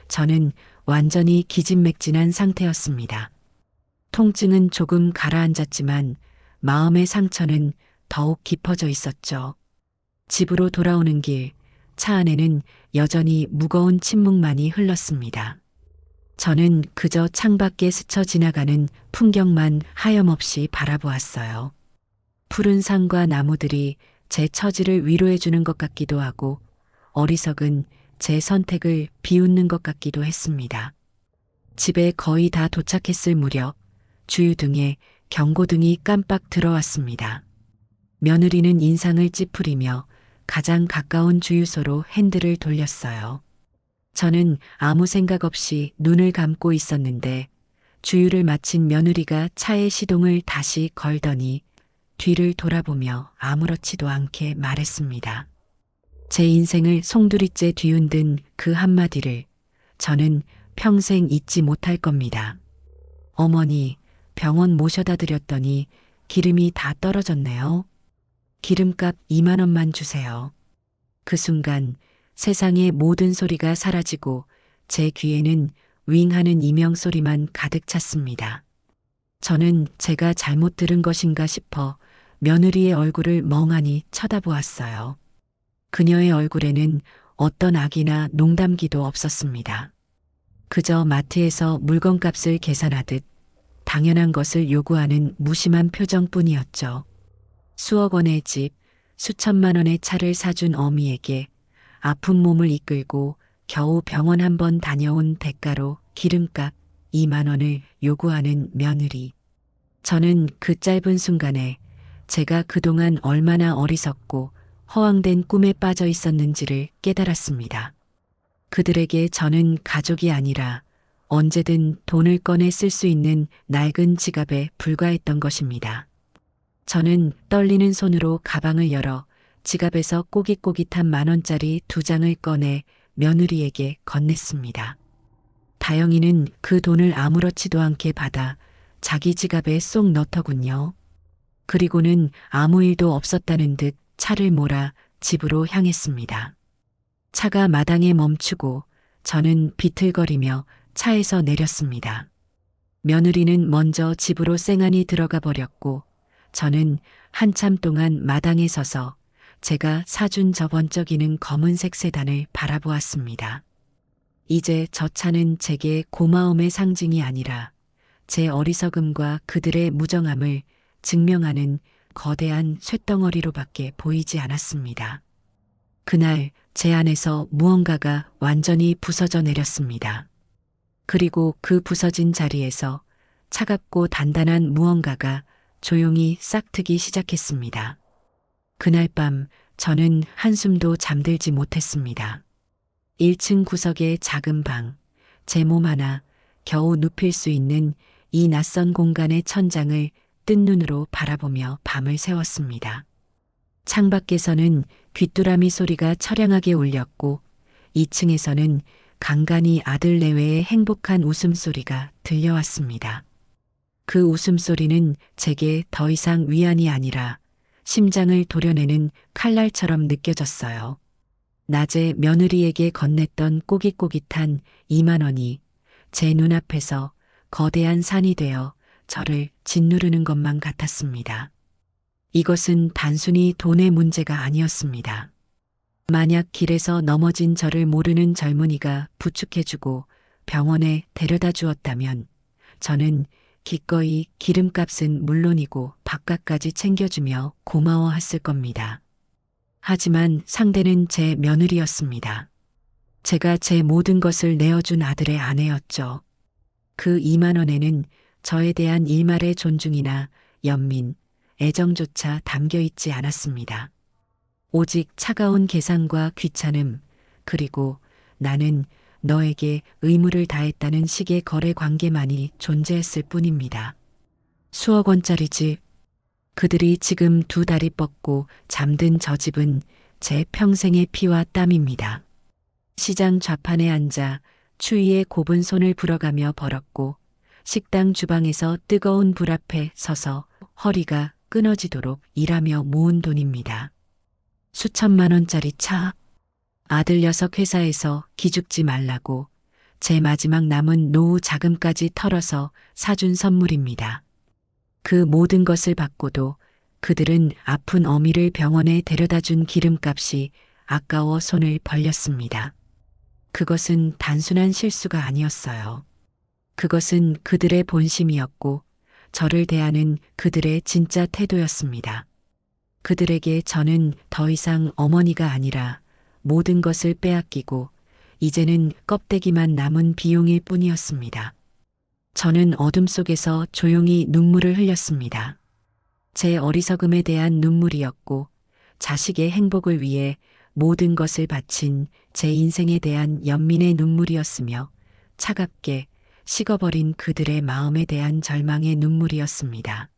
저는 완전히 기진맥진한 상태였습니다. 통증은 조금 가라앉았지만 마음의 상처는 더욱 깊어져 있었죠. 집으로 돌아오는 길, 차 안에는 여전히 무거운 침묵만이 흘렀습니다. 저는 그저 창밖에 스쳐 지나가는 풍경만 하염없이 바라보았어요. 푸른 산과 나무들이 제 처지를 위로해 주는 것 같기도 하고 어리석은 제 선택을 비웃는 것 같기도 했습니다. 집에 거의 다 도착했을 무렵 주유등에 경고등이 깜빡 들어왔습니다. 며느리는 인상을 찌푸리며 가장 가까운 주유소로 핸들을 돌렸어요. 저는 아무 생각 없이 눈을 감고 있었는데 주유를 마친 며느리가 차의 시동을 다시 걸더니 뒤를 돌아보며 아무렇지도 않게 말했습니다. 제 인생을 송두리째 뒤흔든 그 한마디를 저는 평생 잊지 못할 겁니다. 어머니, 병원 모셔다 드렸더니 기름이 다 떨어졌네요. 기름값 2만 원만 주세요. 그 순간 세상의 모든 소리가 사라지고 제 귀에는 윙하는 이명 소리만 가득 찼습니다. 저는 제가 잘못 들은 것인가 싶어 며느리의 얼굴을 멍하니 쳐다보았어요. 그녀의 얼굴에는 어떤 악이나 농담기도 없었습니다. 그저 마트에서 물건값을 계산하듯 당연한 것을 요구하는 무심한 표정뿐이었죠. 수억 원의 집, 수천만 원의 차를 사준 어미에게 아픈 몸을 이끌고 겨우 병원 한 번 다녀온 대가로 기름값 2만 원을 요구하는 며느리. 저는 그 짧은 순간에 제가 그동안 얼마나 어리석고 허황된 꿈에 빠져 있었는지를 깨달았습니다. 그들에게 저는 가족이 아니라 언제든 돈을 꺼내 쓸 수 있는 낡은 지갑에 불과했던 것입니다. 저는 떨리는 손으로 가방을 열어 지갑에서 꼬깃꼬깃한 10,000원짜리 2장을 꺼내 며느리에게 건넸습니다. 다영이는 그 돈을 아무렇지도 않게 받아 자기 지갑에 쏙 넣더군요. 그리고는 아무 일도 없었다는 듯 차를 몰아 집으로 향했습니다. 차가 마당에 멈추고 저는 비틀거리며 차에서 내렸습니다. 며느리는 먼저 집으로 쌩안이 들어가 버렸고 저는 한참 동안 마당에 서서 제가 사준 저 번쩍이는 검은색 세단을 바라보았습니다. 이제 저 차는 제게 고마움의 상징이 아니라 제 어리석음과 그들의 무정함을 증명하는 거대한 쇳덩어리로밖에 보이지 않았습니다. 그날 제 안에서 무언가가 완전히 부서져 내렸습니다. 그리고 그 부서진 자리에서 차갑고 단단한 무언가가 조용히 싹트기 시작했습니다. 그날 밤 저는 한숨도 잠들지 못했습니다. 1층 구석의 작은 방, 제 몸 하나 겨우 눕힐 수 있는 이 낯선 공간의 천장을 뜬 눈으로 바라보며 밤을 새웠습니다. 창밖에서는 귀뚜라미 소리가 처량하게 울렸고 2층에서는 간간히 아들 내외의 행복한 웃음소리가 들려왔습니다. 그 웃음소리는 제게 더 이상 위안이 아니라 심장을 도려내는 칼날처럼 느껴졌어요. 낮에 며느리에게 건넸던 꼬깃꼬깃한 2만 원이 제 눈앞에서 거대한 산이 되어 저를 짓누르는 것만 같았습니다. 이것은 단순히 돈의 문제가 아니었습니다. 만약 길에서 넘어진 저를 모르는 젊은이가 부축해주고 병원에 데려다 주었다면 저는 기꺼이 기름값은 물론이고 밥값까지 챙겨주며 고마워했을 겁니다. 하지만 상대는 제 며느리였습니다. 제가 제 모든 것을 내어준 아들의 아내였죠. 그 2만 원에는 저에 대한 일말의 존중이나 연민, 애정조차 담겨 있지 않았습니다. 오직 차가운 계산과 귀찮음, 그리고 나는 너에게 의무를 다했다는 식의 거래 관계만이 존재했을 뿐입니다. 수억 원짜리 집, 그들이 지금 두 다리 뻗고 잠든 저 집은 제 평생의 피와 땀입니다. 시장 좌판에 앉아 추위에 곱은 손을 불어가며 벌었고 식당 주방에서 뜨거운 불 앞에 서서 허리가 끊어지도록 일하며 모은 돈입니다. 수천만 원짜리 차, 아들 녀석 회사에서 기죽지 말라고 제 마지막 남은 노후 자금까지 털어서 사준 선물입니다. 그 모든 것을 받고도 그들은 아픈 어미를 병원에 데려다 준 기름값이 아까워 손을 벌렸습니다. 그것은 단순한 실수가 아니었어요. 그것은 그들의 본심이었고 저를 대하는 그들의 진짜 태도였습니다. 그들에게 저는 더 이상 어머니가 아니라 모든 것을 빼앗기고 이제는 껍데기만 남은 비용일 뿐이었습니다. 저는 어둠 속에서 조용히 눈물을 흘렸습니다. 제 어리석음에 대한 눈물이었고 자식의 행복을 위해 모든 것을 바친 제 인생에 대한 연민의 눈물이었으며 차갑게 식어버린 그들의 마음에 대한 절망의 눈물이었습니다.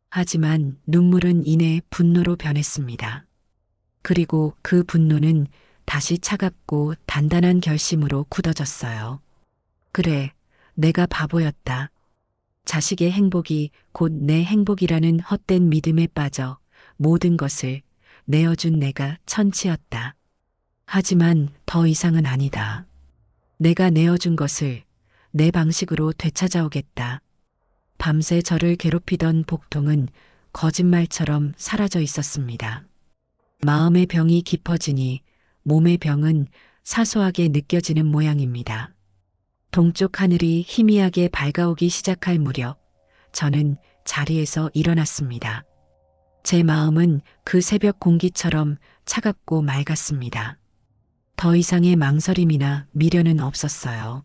하지만 눈물은 이내 분노로 변했습니다. 그리고 그 분노는 다시 차갑고 단단한 결심으로 굳어졌어요. 그래, 내가 바보였다. 자식의 행복이 곧 내 행복이라는 헛된 믿음에 빠져 모든 것을 내어준 내가 천치였다. 하지만 더 이상은 아니다. 내가 내어준 것을 내 방식으로 되찾아오겠다. 밤새 저를 괴롭히던 복통은 거짓말처럼 사라져 있었습니다. 마음의 병이 깊어지니 몸의 병은 사소하게 느껴지는 모양입니다. 동쪽 하늘이 희미하게 밝아오기 시작할 무렵 저는 자리에서 일어났습니다. 제 마음은 그 새벽 공기처럼 차갑고 맑았습니다. 더 이상의 망설임이나 미련은 없었어요.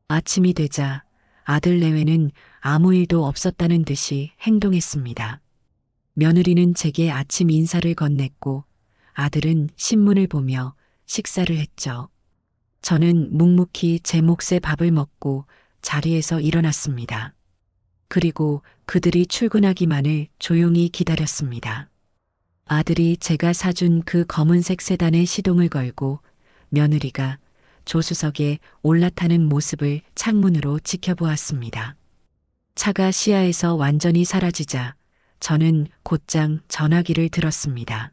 아침이 되자 아들 내외는 아무 일도 없었다는 듯이 행동했습니다. 며느리는 제게 아침 인사를 건넸고 아들은 신문을 보며 식사를 했죠. 저는 묵묵히 제 몫의 밥을 먹고 자리에서 일어났습니다. 그리고 그들이 출근하기만을 조용히 기다렸습니다. 아들이 제가 사준 그 검은색 세단에 시동을 걸고 며느리가 조수석에 올라타는 모습을 창문으로 지켜보았습니다. 차가 시야에서 완전히 사라지자 저는 곧장 전화기를 들었습니다.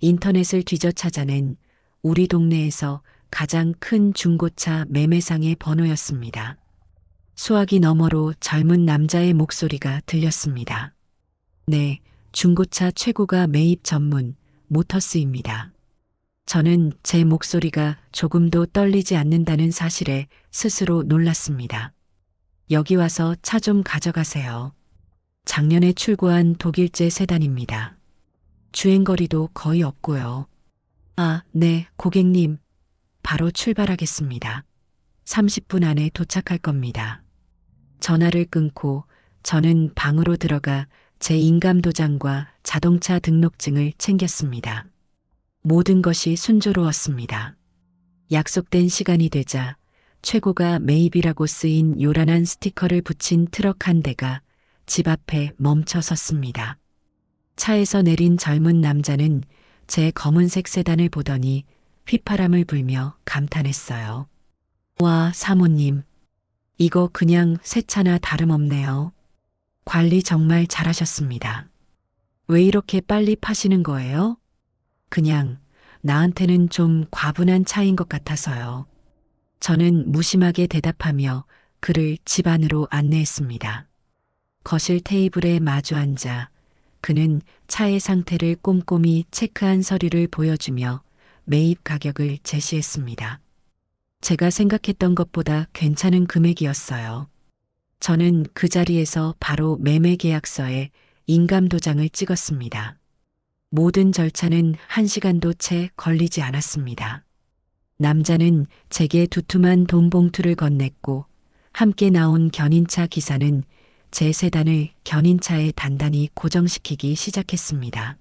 인터넷을 뒤져 찾아낸 우리 동네에서 가장 큰 중고차 매매상의 번호였습니다. 수화기 너머로 젊은 남자의 목소리가 들렸습니다. 네, 중고차 최고가 매입 전문 모터스입니다. 저는 제 목소리가 조금도 떨리지 않는다는 사실에 스스로 놀랐습니다. 여기 와서 차 좀 가져가세요. 작년에 출고한 독일제 세단입니다. 주행거리도 거의 없고요. 아, 네, 고객님. 바로 출발하겠습니다. 30분 안에 도착할 겁니다. 전화를 끊고 저는 방으로 들어가 제 인감도장과 자동차 등록증을 챙겼습니다. 모든 것이 순조로웠습니다. 약속된 시간이 되자 최고가 매입이라고 쓰인 요란한 스티커를 붙인 트럭 한 대가 집 앞에 멈춰 섰습니다. 차에서 내린 젊은 남자는 제 검은색 세단을 보더니 휘파람을 불며 감탄했어요. 와, 사모님. 이거 그냥 새 차나 다름없네요. 관리 정말 잘하셨습니다. 왜 이렇게 빨리 파시는 거예요? 그냥 나한테는 좀 과분한 차인 것 같아서요. 저는 무심하게 대답하며 그를 집 안으로 안내했습니다. 거실 테이블에 마주 앉아 그는 차의 상태를 꼼꼼히 체크한 서류를 보여주며 매입 가격을 제시했습니다. 제가 생각했던 것보다 괜찮은 금액이었어요. 저는 그 자리에서 바로 매매 계약서에 인감도장을 찍었습니다. 모든 절차는 1시간도 채 걸리지 않았습니다. 남자는 제게 두툼한 돈 봉투를 건넸고 함께 나온 견인차 기사는 제 세단을 견인차에 단단히 고정시키기 시작했습니다.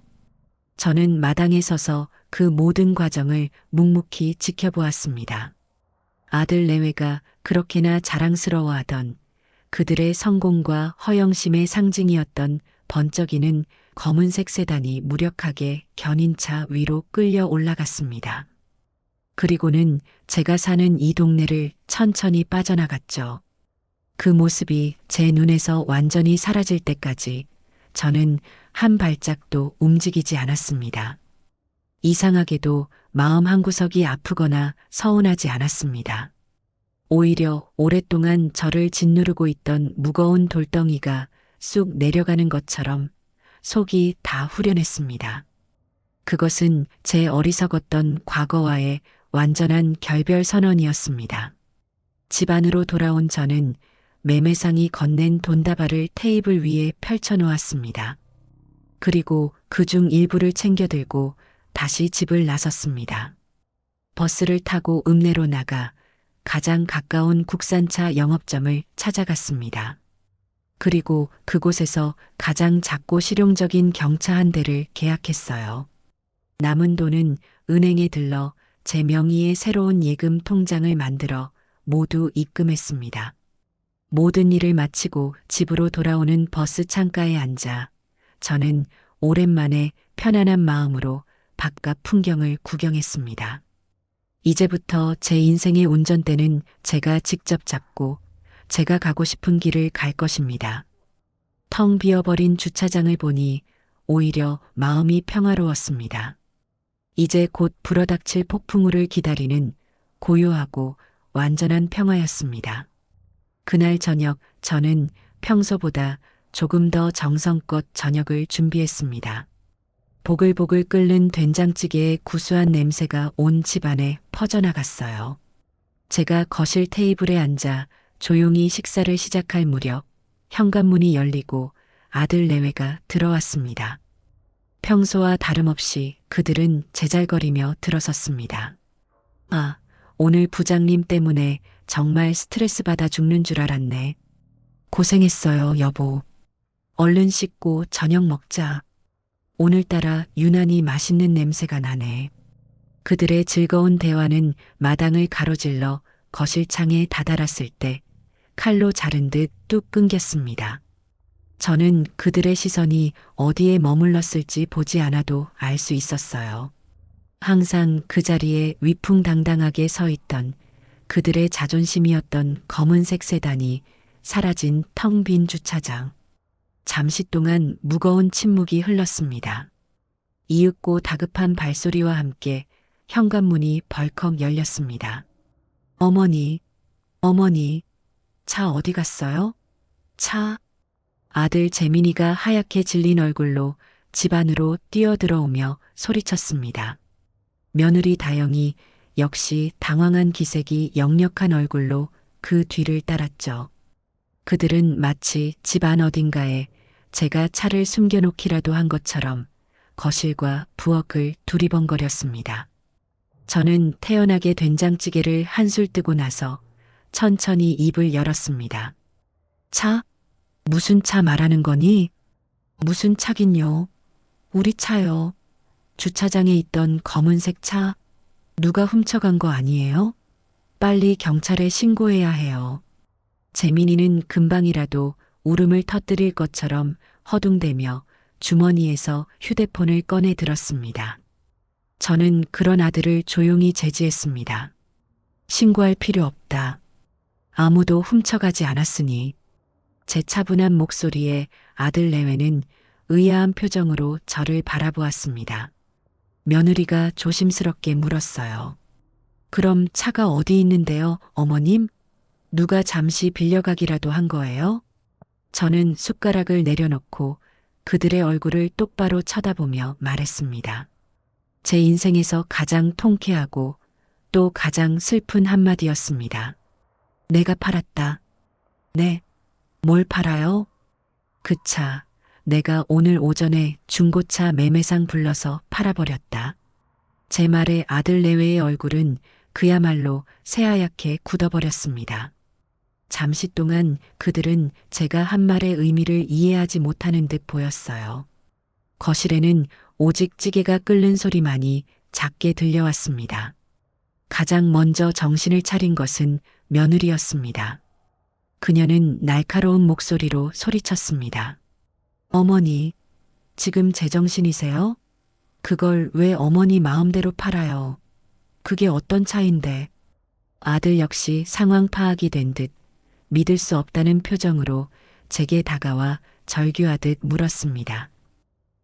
저는 마당에 서서 그 모든 과정을 묵묵히 지켜보았습니다. 아들 내외가 그렇게나 자랑스러워하던 그들의 성공과 허영심의 상징이었던 번쩍이는 검은색 세단이 무력하게 견인차 위로 끌려 올라갔습니다. 그리고는 제가 사는 이 동네를 천천히 빠져나갔죠. 그 모습이 제 눈에서 완전히 사라질 때까지 저는 한 발짝도 움직이지 않았습니다. 이상하게도 마음 한구석이 아프거나 서운하지 않았습니다. 오히려 오랫동안 저를 짓누르고 있던 무거운 돌덩이가 쑥 내려가는 것처럼 속이 다 후련했습니다. 그것은 제 어리석었던 과거와의 완전한 결별 선언이었습니다. 집 안으로 돌아온 저는 매매상이 건넨 돈다발을 테이블 위에 펼쳐놓았습니다. 그리고 그중 일부를 챙겨 들고 다시 집을 나섰습니다. 버스를 타고 읍내로 나가 가장 가까운 국산차 영업점을 찾아갔습니다. 그리고 그곳에서 가장 작고 실용적인 경차 한 대를 계약했어요. 남은 돈은 은행에 들러 제 명의의 새로운 예금 통장을 만들어 모두 입금했습니다. 모든 일을 마치고 집으로 돌아오는 버스 창가에 앉아 저는 오랜만에 편안한 마음으로 바깥 풍경을 구경했습니다. 이제부터 제 인생의 운전대는 제가 직접 잡고 제가 가고 싶은 길을 갈 것입니다. 텅 비어버린 주차장을 보니 오히려 마음이 평화로웠습니다. 이제 곧 불어닥칠 폭풍우를 기다리는 고요하고 완전한 평화였습니다. 그날 저녁 저는 평소보다 조금 더 정성껏 저녁을 준비했습니다. 보글보글 끓는 된장찌개의 구수한 냄새가 온 집안에 퍼져나갔어요. 제가 거실 테이블에 앉아 조용히 식사를 시작할 무렵 현관문이 열리고 아들 내외가 들어왔습니다. 평소와 다름없이 그들은 제잘거리며 들어섰습니다. 아, 오늘 부장님 때문에 정말 스트레스 받아 죽는 줄 알았네. 고생했어요, 여보. 얼른 씻고 저녁 먹자. 오늘따라 유난히 맛있는 냄새가 나네. 그들의 즐거운 대화는 마당을 가로질러 거실 창에 다다랐을 때 칼로 자른 듯 뚝 끊겼습니다. 저는 그들의 시선이 어디에 머물렀을지 보지 않아도 알 수 있었어요. 항상 그 자리에 위풍당당하게 서 있던 그들의 자존심이었던 검은색 세단이 사라진 텅 빈 주차장. 잠시 동안 무거운 침묵이 흘렀습니다. 이윽고 다급한 발소리와 함께 현관문이 벌컥 열렸습니다. 어머니, 어머니, 차 어디 갔어요? 차? 아들 재민이가 하얗게 질린 얼굴로 집 안으로 뛰어들어오며 소리쳤습니다. 며느리 다영이 역시 당황한 기색이 역력한 얼굴로 그 뒤를 따랐죠. 그들은 마치 집 안 어딘가에 제가 차를 숨겨놓기라도 한 것처럼 거실과 부엌을 두리번거렸습니다. 저는 태연하게 된장찌개를 한술 뜨고 나서 천천히 입을 열었습니다. 차? 무슨 차 말하는 거니? 무슨 차긴요? 우리 차요. 주차장에 있던 검은색 차. 누가 훔쳐간 거 아니에요? 빨리 경찰에 신고해야 해요. 재민이는 금방이라도 울음을 터뜨릴 것처럼 허둥대며 주머니에서 휴대폰을 꺼내 들었습니다. 저는 그런 아들을 조용히 제지했습니다. 신고할 필요 없다. 아무도 훔쳐가지 않았으니. 제 차분한 목소리에 아들 내외는 의아한 표정으로 저를 바라보았습니다. 며느리가 조심스럽게 물었어요. 그럼 차가 어디 있는데요, 어머님? 누가 잠시 빌려가기라도 한 거예요? 저는 숟가락을 내려놓고 그들의 얼굴을 똑바로 쳐다보며 말했습니다. 제 인생에서 가장 통쾌하고 또 가장 슬픈 한마디였습니다. 내가 팔았다. 네. 뭘 팔아요? 그 차, 내가 오늘 오전에 중고차 매매상 불러서 팔아버렸다. 제 말에 아들 내외의 얼굴은 그야말로 새하얗게 굳어버렸습니다. 잠시 동안 그들은 제가 한 말의 의미를 이해하지 못하는 듯 보였어요. 거실에는 오직 찌개가 끓는 소리만이 작게 들려왔습니다. 가장 먼저 정신을 차린 것은 며느리였습니다. 그녀는 날카로운 목소리로 소리쳤습니다. 어머니, 지금 제정신이세요? 그걸 왜 어머니 마음대로 팔아요? 그게 어떤 차인데? 아들 역시 상황 파악이 된 듯 믿을 수 없다는 표정으로 제게 다가와 절규하듯 물었습니다.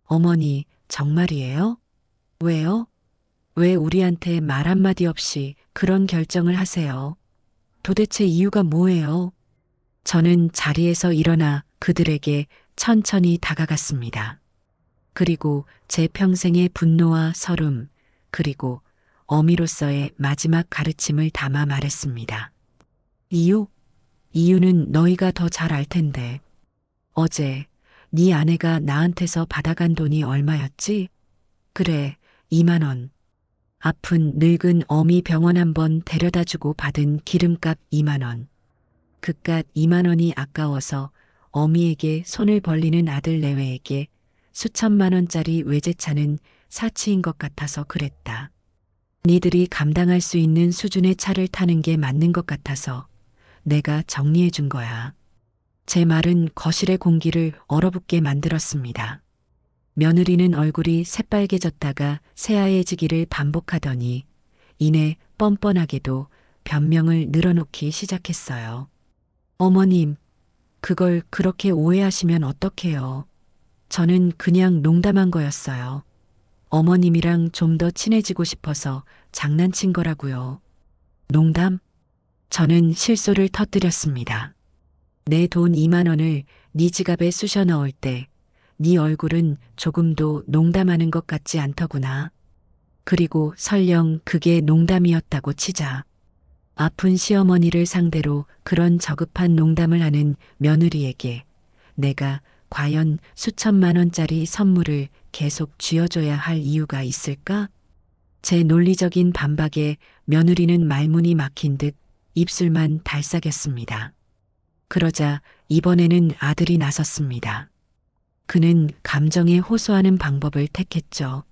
어머니, 정말이에요? 왜요? 왜 우리한테 말 한마디 없이 그런 결정을 하세요? 도대체 이유가 뭐예요? 저는 자리에서 일어나 그들에게 천천히 다가갔습니다. 그리고 제 평생의 분노와 서름, 그리고 어미로서의 마지막 가르침을 담아 말했습니다. 이유? 이유는 너희가 더 잘 알 텐데. 어제 네 아내가 나한테서 받아간 돈이 얼마였지? 그래, 2만 원. 아픈 늙은 어미 병원 한번 데려다 주고 받은 기름값 2만 원. 그깟 2만 원이 아까워서 어미에게 손을 벌리는 아들 내외에게 수천만 원짜리 외제차는 사치인 것 같아서 그랬다. 니들이 감당할 수 있는 수준의 차를 타는 게 맞는 것 같아서 내가 정리해 준 거야. 제 말은 거실의 공기를 얼어붙게 만들었습니다. 며느리는 얼굴이 새빨개졌다가 새하얘지기를 반복하더니 이내 뻔뻔하게도 변명을 늘어놓기 시작했어요. 어머님, 그걸 그렇게 오해하시면 어떡해요. 저는 그냥 농담한 거였어요. 어머님이랑 좀 더 친해지고 싶어서 장난친 거라고요. 농담? 저는 실소를 터뜨렸습니다. 내 돈 2만 원을 네 지갑에 쑤셔 넣을 때 네 얼굴은 조금도 농담하는 것 같지 않더구나. 그리고 설령 그게 농담이었다고 치자. 아픈 시어머니를 상대로 그런 저급한 농담을 하는 며느리에게 내가 과연 수천만 원짜리 선물을 계속 쥐어줘야 할 이유가 있을까? 제 논리적인 반박에 며느리는 말문이 막힌 듯 입술만 달싹였습니다. 그러자 이번에는 아들이 나섰습니다. 그는 감정에 호소하는 방법을 택했죠.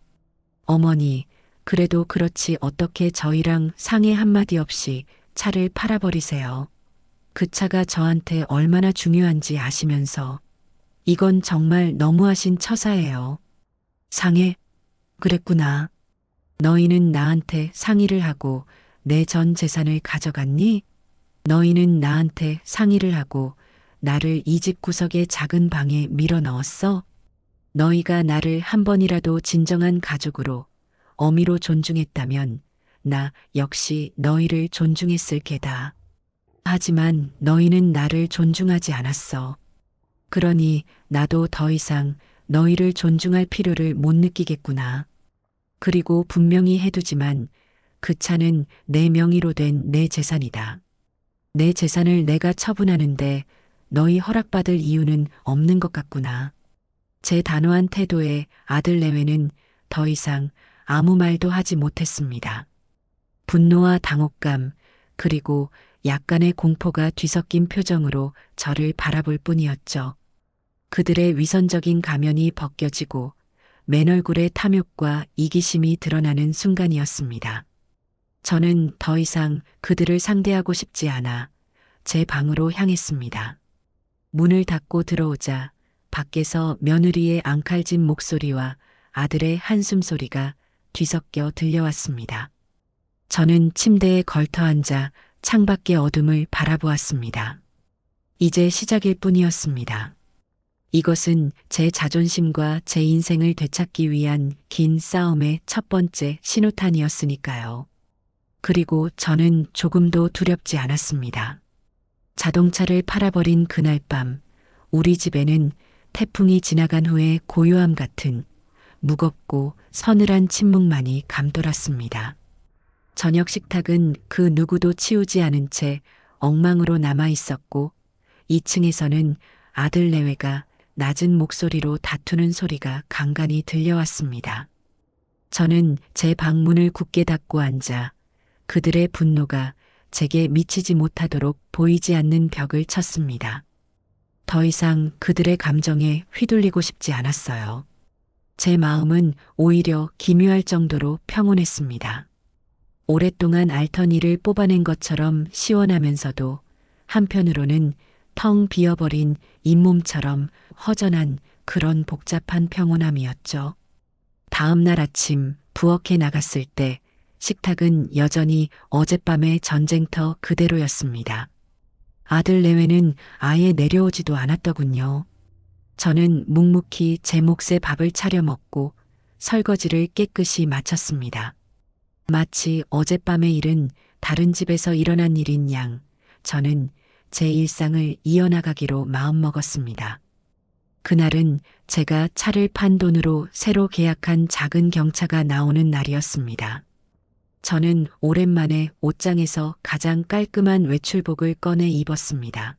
어머니, 그래도 그렇지 어떻게 저희랑 상의 한마디 없이 차를 팔아버리세요. 그 차가 저한테 얼마나 중요한지 아시면서 이건 정말 너무하신 처사예요. 상해? 그랬구나. 너희는 나한테 상의를 하고 내 전 재산을 가져갔니? 너희는 나한테 상의를 하고 나를 이 집 구석의 작은 방에 밀어 넣었어? 너희가 나를 한 번이라도 진정한 가족으로 어미로 존중했다면 나 역시 너희를 존중했을 게다. 하지만 너희는 나를 존중하지 않았어. 그러니 나도 더 이상 너희를 존중할 필요를 못 느끼겠구나. 그리고 분명히 해두지만 그 차는 내 명의로 된 내 재산이다. 내 재산을 내가 처분하는데 너희 허락받을 이유는 없는 것 같구나. 제 단호한 태도에 아들 내외는 더 이상 아무 말도 하지 못했습니다. 분노와 당혹감, 그리고 약간의 공포가 뒤섞인 표정으로 저를 바라볼 뿐이었죠. 그들의 위선적인 가면이 벗겨지고 맨 얼굴에 탐욕과 이기심이 드러나는 순간이었습니다. 저는 더 이상 그들을 상대하고 싶지 않아 제 방으로 향했습니다. 문을 닫고 들어오자 밖에서 며느리의 앙칼진 목소리와 아들의 한숨 소리가 뒤섞여 들려왔습니다. 저는 침대에 걸터앉아 창밖의 어둠을 바라보았습니다. 이제 시작일 뿐이었습니다. 이것은 제 자존심과 제 인생을 되찾기 위한 긴 싸움의 첫 번째 신호탄이었으니까요. 그리고 저는 조금도 두렵지 않았습니다. 자동차를 팔아버린 그날 밤, 우리 집에는 태풍이 지나간 후에 고요함 같은 무겁고 서늘한 침묵만이 감돌았습니다. 저녁 식탁은 그 누구도 치우지 않은 채 엉망으로 남아 있었고 2층에서는 아들 내외가 낮은 목소리로 다투는 소리가 간간히 들려왔습니다. 저는 제 방문을 굳게 닫고 앉아 그들의 분노가 제게 미치지 못하도록 보이지 않는 벽을 쳤습니다. 더 이상 그들의 감정에 휘둘리고 싶지 않았어요. 제 마음은 오히려 기묘할 정도로 평온했습니다. 오랫동안 앓던 일을 뽑아낸 것처럼 시원하면서도 한편으로는 텅 비어버린 잇몸처럼 허전한 그런 복잡한 평온함이었죠. 다음 날 아침 부엌에 나갔을 때 식탁은 여전히 어젯밤의 전쟁터 그대로였습니다. 아들 내외는 아예 내려오지도 않았더군요. 저는 묵묵히 제 몫의 밥을 차려 먹고 설거지를 깨끗이 마쳤습니다. 마치 어젯밤의 일은 다른 집에서 일어난 일인 양 저는 제 일상을 이어나가기로 마음먹었습니다. 그날은 제가 차를 판 돈으로 새로 계약한 작은 경차가 나오는 날이었습니다. 저는 오랜만에 옷장에서 가장 깔끔한 외출복을 꺼내 입었습니다.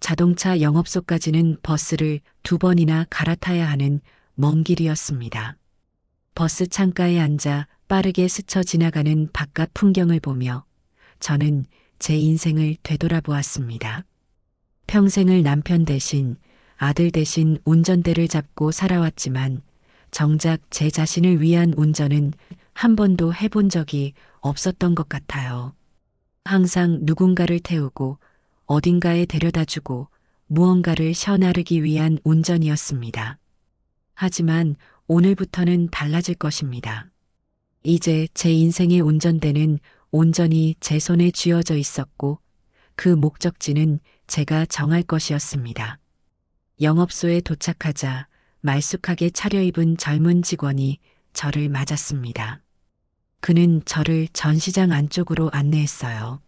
자동차 영업소까지는 버스를 2번이나 갈아타야 하는 먼 길이었습니다. 버스 창가에 앉아 빠르게 스쳐 지나가는 바깥 풍경을 보며 저는 제 인생을 되돌아보았습니다. 평생을 남편 대신 아들 대신 운전대를 잡고 살아왔지만 정작 제 자신을 위한 운전은 한 번도 해본 적이 없었던 것 같아요. 항상 누군가를 태우고 어딘가에 데려다주고 무언가를 셔나르기 위한 운전이었습니다. 하지만 오늘부터는 달라질 것입니다. 이제 제 인생의 운전대는 온전히 제 손에 쥐어져 있었고 그 목적지는 제가 정할 것이었습니다. 영업소에 도착하자 말쑥하게 차려입은 젊은 직원이 저를 맞았습니다. 그는 저를 전시장 안쪽으로 안내했어요.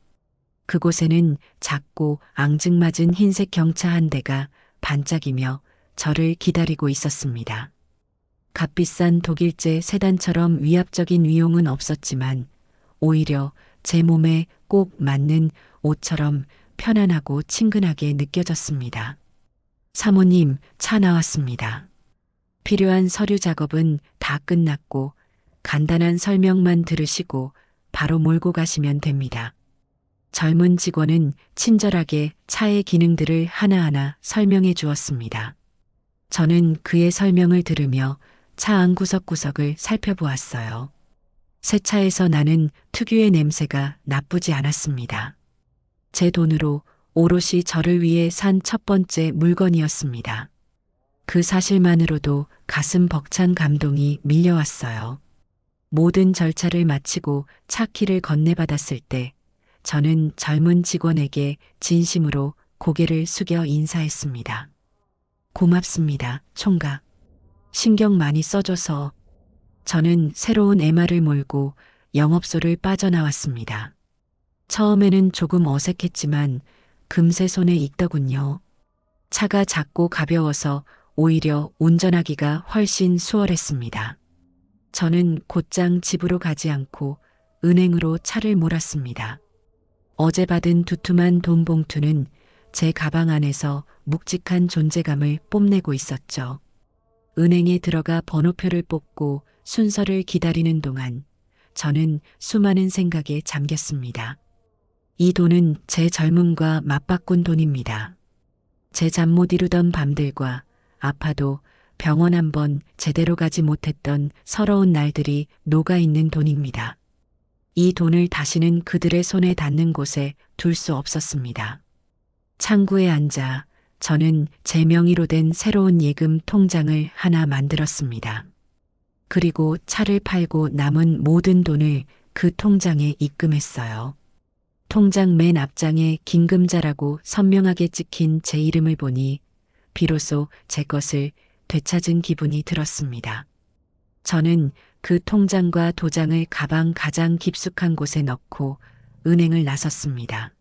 그곳에는 작고 앙증맞은 흰색 경차 한 대가 반짝이며 저를 기다리고 있었습니다. 값비싼 독일제 세단처럼 위압적인 위용은 없었지만 오히려 제 몸에 꼭 맞는 옷처럼 편안하고 친근하게 느껴졌습니다. 사모님, 차 나왔습니다. 필요한 서류 작업은 다 끝났고 간단한 설명만 들으시고 바로 몰고 가시면 됩니다. 젊은 직원은 친절하게 차의 기능들을 하나하나 설명해 주었습니다. 저는 그의 설명을 들으며 차 안 구석구석을 살펴보았어요. 새 차에서 나는 특유의 냄새가 나쁘지 않았습니다. 제 돈으로 오롯이 저를 위해 산 첫 번째 물건이었습니다. 그 사실만으로도 가슴 벅찬 감동이 밀려왔어요. 모든 절차를 마치고 차 키를 건네받았을 때 저는 젊은 직원에게 진심으로 고개를 숙여 인사했습니다. 고맙습니다, 총각. 신경 많이 써줘서. 저는 새로운 MR을 몰고 영업소를 빠져나왔습니다. 처음에는 조금 어색했지만 금세 손에 익더군요. 차가 작고 가벼워서 오히려 운전하기가 훨씬 수월했습니다. 저는 곧장 집으로 가지 않고 은행으로 차를 몰았습니다. 어제 받은 두툼한 돈 봉투는 제 가방 안에서 묵직한 존재감을 뽐내고 있었죠. 은행에 들어가 번호표를 뽑고 순서를 기다리는 동안 저는 수많은 생각에 잠겼습니다. 이 돈은 제 젊음과 맞바꾼 돈입니다. 제 잠 못 이루던 밤들과 아파도 병원 한 번 제대로 가지 못했던 서러운 날들이 녹아있는 돈입니다. 이 돈을 다시는 그들의 손에 닿는 곳에 둘 수 없었습니다. 창구에 앉아 저는 제 명의로 된 새로운 예금 통장을 하나 만들었습니다. 그리고 차를 팔고 남은 모든 돈을 그 통장에 입금했어요. 통장 맨 앞장에 긴금자라고 선명하게 찍힌 제 이름을 보니 비로소 제 것을 되찾은 기분이 들었습니다. 저는 그 통장과 도장을 가방 가장 깊숙한 곳에 넣고 은행을 나섰습니다.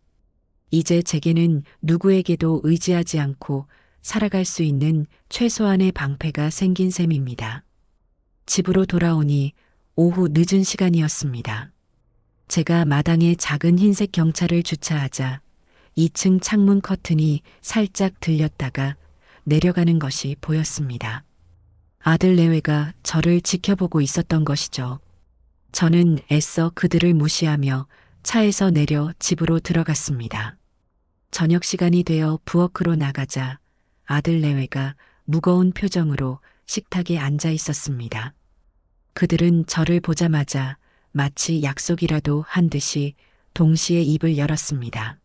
이제 제게는 누구에게도 의지하지 않고 살아갈 수 있는 최소한의 방패가 생긴 셈입니다. 집으로 돌아오니 오후 늦은 시간이었습니다. 제가 마당에 작은 흰색 경차를 주차하자 2층 창문 커튼이 살짝 들렸다가 내려가는 것이 보였습니다. 아들 내외가 저를 지켜보고 있었던 것이죠. 저는 애써 그들을 무시하며 차에서 내려 집으로 들어갔습니다. 저녁 시간이 되어 부엌으로 나가자 아들 내외가 무거운 표정으로 식탁에 앉아 있었습니다. 그들은 저를 보자마자 마치 약속이라도 한 듯이 동시에 입을 열었습니다.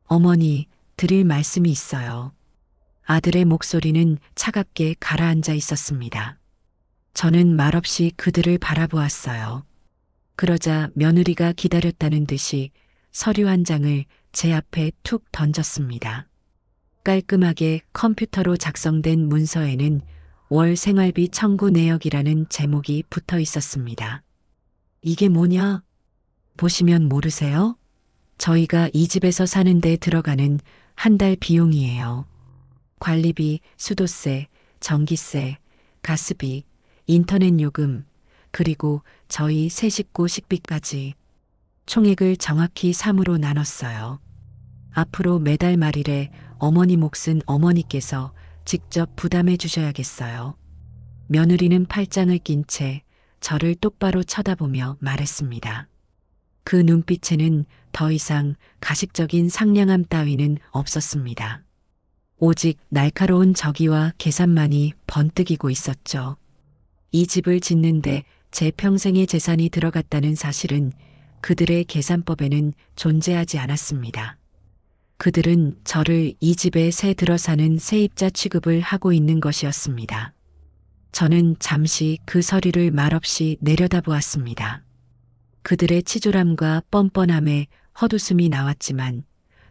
어머니, 드릴 말씀이 있어요. 아들의 목소리는 차갑게 가라앉아 있었습니다. 저는 말없이 그들을 바라보았어요. 그러자 며느리가 기다렸다는 듯이 서류 한 장을 제 앞에 툭 던졌습니다. 깔끔하게 컴퓨터로 작성된 문서에는 월 생활비 청구 내역이라는 제목이 붙어 있었습니다. 이게 뭐냐? 보시면 모르세요? 저희가 이 집에서 사는데 들어가는 한 달 비용이에요. 관리비, 수도세, 전기세, 가스비, 인터넷 요금, 그리고 저희 세 식구 식비까지 총액을 정확히 3으로 나눴어요. 앞으로 매달 말일에 어머니 몫은 어머니께서 직접 부담해 주셔야겠어요. 며느리는 팔짱을 낀 채 저를 똑바로 쳐다보며 말했습니다. 그 눈빛에는 더 이상 가식적인 상냥함 따위는 없었습니다. 오직 날카로운 저기와 계산만이 번뜩이고 있었죠. 이 집을 짓는데 제 평생의 재산이 들어갔다는 사실은 그들의 계산법에는 존재하지 않았습니다. 그들은 저를 이 집에 새 들어 사는 세입자 취급을 하고 있는 것이었습니다. 저는 잠시 그 서류를 말없이 내려다보았습니다. 그들의 치졸함과 뻔뻔함에 헛웃음이 나왔지만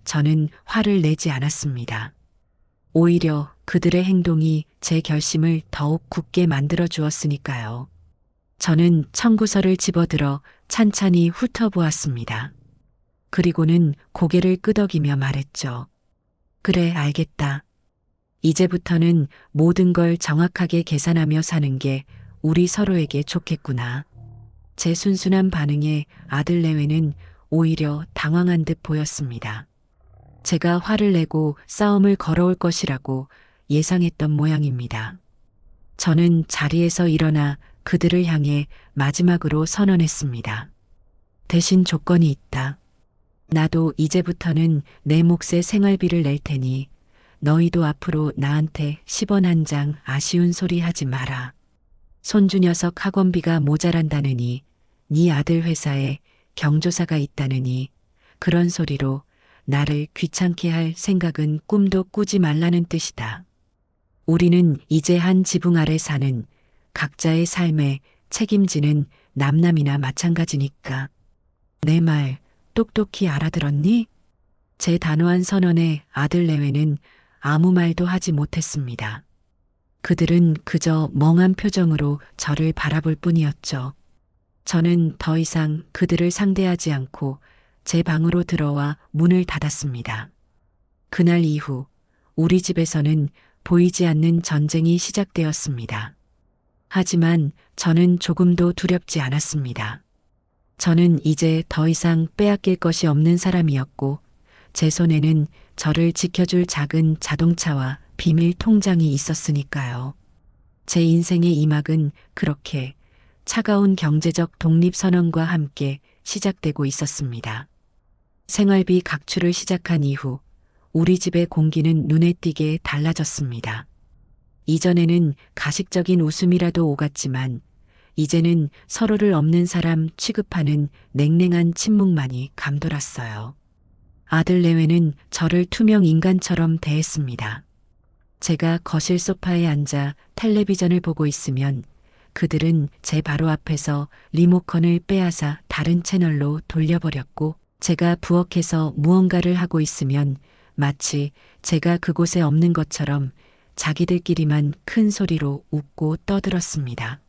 저는 화를 내지 않았습니다. 오히려 그들의 행동이 제 결심을 더욱 굳게 만들어 주었으니까요. 저는 청구서를 집어들어 찬찬히 훑어보았습니다. 그리고는 고개를 끄덕이며 말했죠. 그래, 알겠다. 이제부터는 모든 걸 정확하게 계산하며 사는 게 우리 서로에게 좋겠구나. 제 순순한 반응에 아들 내외는 오히려 당황한 듯 보였습니다. 제가 화를 내고 싸움을 걸어올 것이라고 예상했던 모양입니다. 저는 자리에서 일어나 그들을 향해 마지막으로 선언했습니다. 대신 조건이 있다. 나도 이제부터는 내 몫의 생활비를 낼 테니 너희도 앞으로 나한테 10원 한 장 아쉬운 소리 하지 마라. 손주 녀석 학원비가 모자란다느니 네 아들 회사에 경조사가 있다느니 그런 소리로 나를 귀찮게 할 생각은 꿈도 꾸지 말라는 뜻이다. 우리는 이제 한 지붕 아래 사는 각자의 삶에 책임지는 남남이나 마찬가지니까. 내 말 똑똑히 알아들었니? 제 단호한 선언에 아들 내외는 아무 말도 하지 못했습니다. 그들은 그저 멍한 표정으로 저를 바라볼 뿐이었죠. 저는 더 이상 그들을 상대하지 않고 제 방으로 들어와 문을 닫았습니다. 그날 이후 우리 집에서는 보이지 않는 전쟁이 시작되었습니다. 하지만 저는 조금도 두렵지 않았습니다. 저는 이제 더 이상 빼앗길 것이 없는 사람이었고 제 손에는 저를 지켜줄 작은 자동차와 비밀 통장이 있었으니까요. 제 인생의 이막은 그렇게 차가운 경제적 독립선언과 함께 시작되고 있었습니다. 생활비 각출을 시작한 이후 우리 집의 공기는 눈에 띄게 달라졌습니다. 이전에는 가식적인 웃음이라도 오갔지만 이제는 서로를 없는 사람 취급하는 냉랭한 침묵만이 감돌았어요. 아들 내외는 저를 투명 인간처럼 대했습니다. 제가 거실 소파에 앉아 텔레비전을 보고 있으면 그들은 제 바로 앞에서 리모컨을 빼앗아 다른 채널로 돌려버렸고 제가 부엌에서 무언가를 하고 있으면 마치 제가 그곳에 없는 것처럼 자기들끼리만 큰 소리로 웃고 떠들었습니다.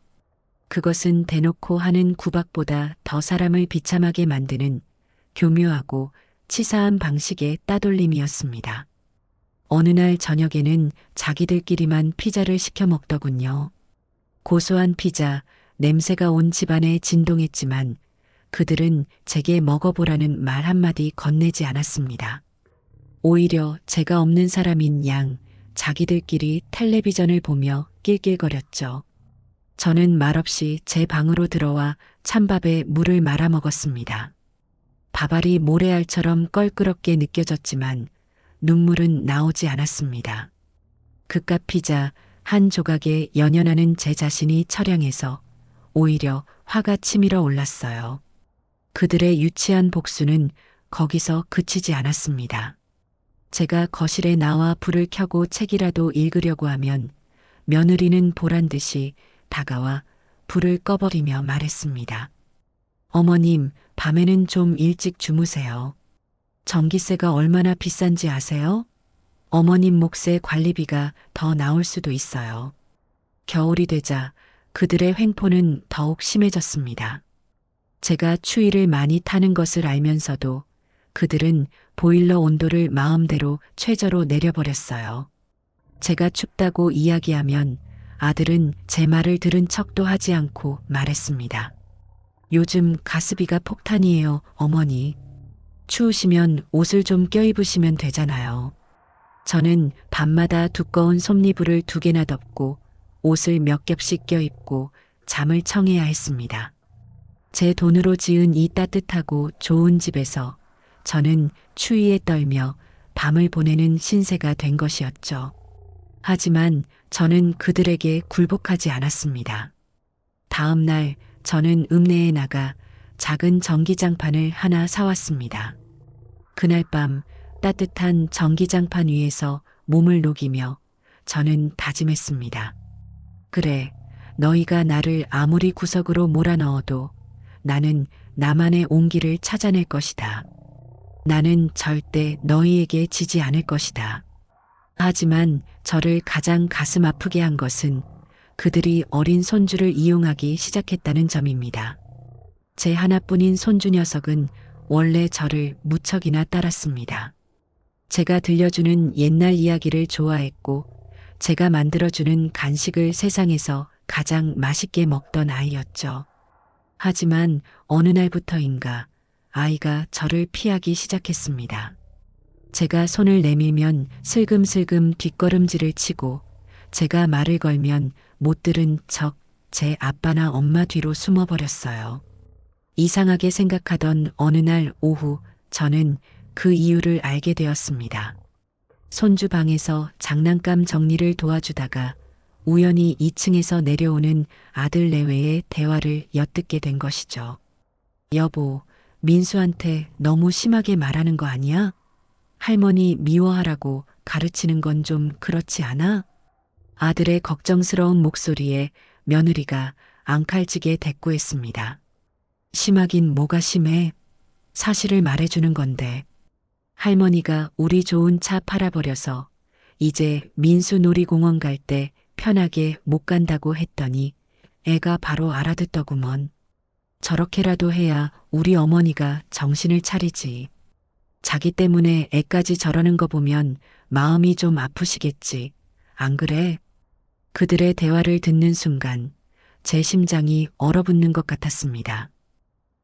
그것은 대놓고 하는 구박보다 더 사람을 비참하게 만드는 교묘하고 치사한 방식의 따돌림이었습니다. 어느 날 저녁에는 자기들끼리만 피자를 시켜 먹더군요. 고소한 피자, 냄새가 온 집안에 진동했지만 그들은 제게 먹어보라는 말 한마디 건네지 않았습니다. 오히려 제가 없는 사람인 양 자기들끼리 텔레비전을 보며 낄낄거렸죠. 저는 말없이 제 방으로 들어와 찬밥에 물을 말아 먹었습니다. 밥알이 모래알처럼 껄끄럽게 느껴졌지만 눈물은 나오지 않았습니다. 그깟 피자 한 조각에 연연하는 제 자신이 처량해서 오히려 화가 치밀어 올랐어요. 그들의 유치한 복수는 거기서 그치지 않았습니다. 제가 거실에 나와 불을 켜고 책이라도 읽으려고 하면 며느리는 보란 듯이 다가와 불을 꺼버리며 말했습니다. 어머님, 밤에는 좀 일찍 주무세요. 전기세가 얼마나 비싼지 아세요? 어머님 몫의 관리비가 더 나올 수도 있어요. 겨울이 되자 그들의 횡포는 더욱 심해졌습니다. 제가 추위를 많이 타는 것을 알면서도 그들은 보일러 온도를 마음대로 최저로 내려버렸어요. 제가 춥다고 이야기하면 아들은 제 말을 들은 척도 하지 않고 말했습니다. 요즘 가스비가 폭탄이에요, 어머니. 추우시면 옷을 좀 껴입으시면 되잖아요. 저는 밤마다 두꺼운 솜니부를 2개나 덮고 옷을 몇 겹씩 껴입고 잠을 청해야 했습니다. 제 돈으로 지은 이 따뜻하고 좋은 집에서 저는 추위에 떨며 밤을 보내는 신세가 된 것이었죠. 하지만 저는 그들에게 굴복하지 않았습니다. 다음 날 저는 읍내에 나가 작은 전기장판을 하나 사왔습니다. 그날 밤 따뜻한 전기장판 위에서 몸을 녹이며 저는 다짐했습니다. 그래, 너희가 나를 아무리 구석으로 몰아넣어도 나는 나만의 온기를 찾아낼 것이다. 나는 절대 너희에게 지지 않을 것이다. 하지만 저를 가장 가슴 아프게 한 것은 그들이 어린 손주를 이용하기 시작했다는 점입니다. 제 하나뿐인 손주 녀석은 원래 저를 무척이나 따랐습니다. 제가 들려주는 옛날 이야기를 좋아했고 제가 만들어주는 간식을 세상에서 가장 맛있게 먹던 아이였죠. 하지만 어느 날부터인가 아이가 저를 피하기 시작했습니다. 제가 손을 내밀면 슬금슬금 뒷걸음질을 치고 제가 말을 걸면 못 들은 척 제 아빠나 엄마 뒤로 숨어버렸어요. 이상하게 생각하던 어느 날 오후 저는 그 이유를 알게 되었습니다. 손주 방에서 장난감 정리를 도와주다가 우연히 2층에서 내려오는 아들 내외의 대화를 엿듣게 된 것이죠. 여보, 민수한테 너무 심하게 말하는 거 아니야? 할머니 미워하라고 가르치는 건 좀 그렇지 않아? 아들의 걱정스러운 목소리에 며느리가 앙칼지게 대꾸했습니다. 심하긴 뭐가 심해? 사실을 말해주는 건데. 할머니가 우리 좋은 차 팔아버려서 이제 민수 놀이공원 갈 때 편하게 못 간다고 했더니 애가 바로 알아듣더구먼. 저렇게라도 해야 우리 어머니가 정신을 차리지. 자기 때문에 애까지 저러는 거 보면 마음이 좀 아프시겠지. 안 그래? 그들의 대화를 듣는 순간 제 심장이 얼어붙는 것 같았습니다.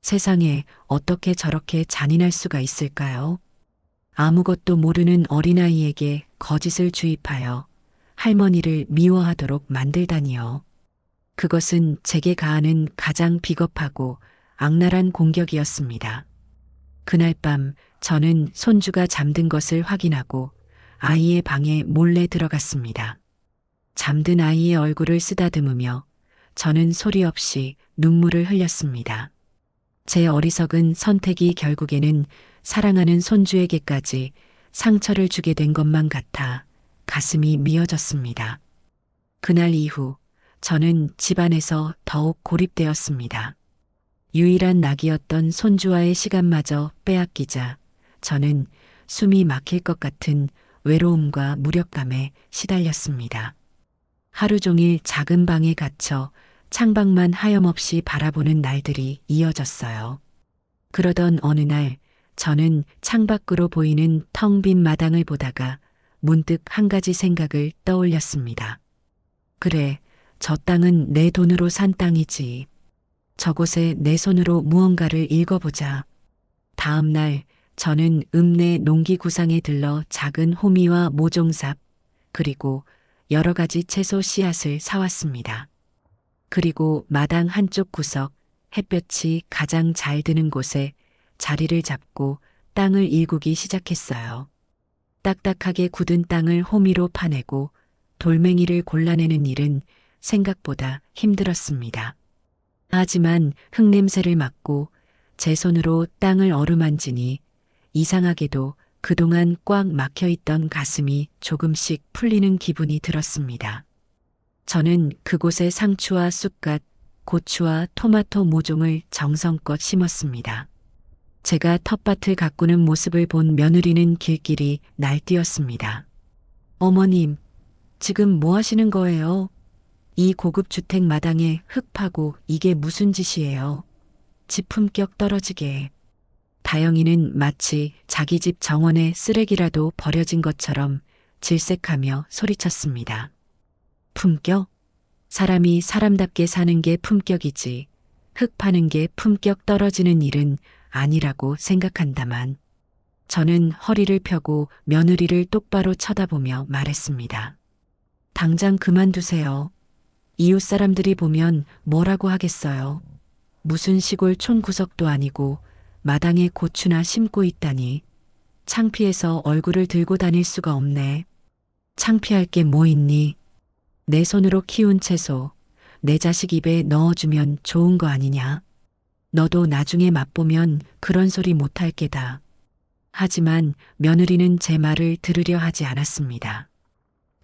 세상에 어떻게 저렇게 잔인할 수가 있을까요? 아무것도 모르는 어린아이에게 거짓을 주입하여 할머니를 미워하도록 만들다니요. 그것은 제게 가하는 가장 비겁하고 악랄한 공격이었습니다. 그날 밤 저는 손주가 잠든 것을 확인하고 아이의 방에 몰래 들어갔습니다. 잠든 아이의 얼굴을 쓰다듬으며 저는 소리 없이 눈물을 흘렸습니다. 제 어리석은 선택이 결국에는 사랑하는 손주에게까지 상처를 주게 된 것만 같아 가슴이 미어졌습니다. 그날 이후 저는 집안에서 더욱 고립되었습니다. 유일한 낙이었던 손주와의 시간마저 빼앗기자 저는 숨이 막힐 것 같은 외로움과 무력감에 시달렸습니다. 하루 종일 작은 방에 갇혀 창밖만 하염없이 바라보는 날들이 이어졌어요. 그러던 어느 날 저는 창밖으로 보이는 텅 빈 마당을 보다가 문득 한 가지 생각을 떠올렸습니다. 그래, 저 땅은 내 돈으로 산 땅이지. 저곳에 내 손으로 무언가를 읽어보자. 다음 날 저는 읍내 농기구상에 들러 작은 호미와 모종삽 그리고 여러 가지 채소 씨앗을 사왔습니다. 그리고 마당 한쪽 구석 햇볕이 가장 잘 드는 곳에 자리를 잡고 땅을 일구기 시작했어요. 딱딱하게 굳은 땅을 호미로 파내고 돌멩이를 골라내는 일은 생각보다 힘들었습니다. 하지만 흙냄새를 맡고 제 손으로 땅을 어루만지니 이상하게도 그동안 꽉 막혀있던 가슴이 조금씩 풀리는 기분이 들었습니다. 저는 그곳에 상추와 쑥갓, 고추와 토마토 모종을 정성껏 심었습니다. 제가 텃밭을 가꾸는 모습을 본 며느리는 길길이 날뛰었습니다. 어머님, 지금 뭐 하시는 거예요? 이 고급 주택 마당에 흙 파고 이게 무슨 짓이에요? 집 품격 떨어지게. 다영이는 마치 자기 집 정원에 쓰레기라도 버려진 것처럼 질색하며 소리쳤습니다. 품격? 사람이 사람답게 사는 게 품격이지 흙 파는 게 품격 떨어지는 일은 아니라고 생각한다만. 저는 허리를 펴고 며느리를 똑바로 쳐다보며 말했습니다. 당장 그만두세요. 이웃 사람들이 보면 뭐라고 하겠어요. 무슨 시골 촌구석도 아니고 마당에 고추나 심고 있다니. 창피해서 얼굴을 들고 다닐 수가 없네. 창피할 게 뭐 있니? 내 손으로 키운 채소, 내 자식 입에 넣어주면 좋은 거 아니냐? 너도 나중에 맛보면 그런 소리 못할 게다. 하지만 며느리는 제 말을 들으려 하지 않았습니다.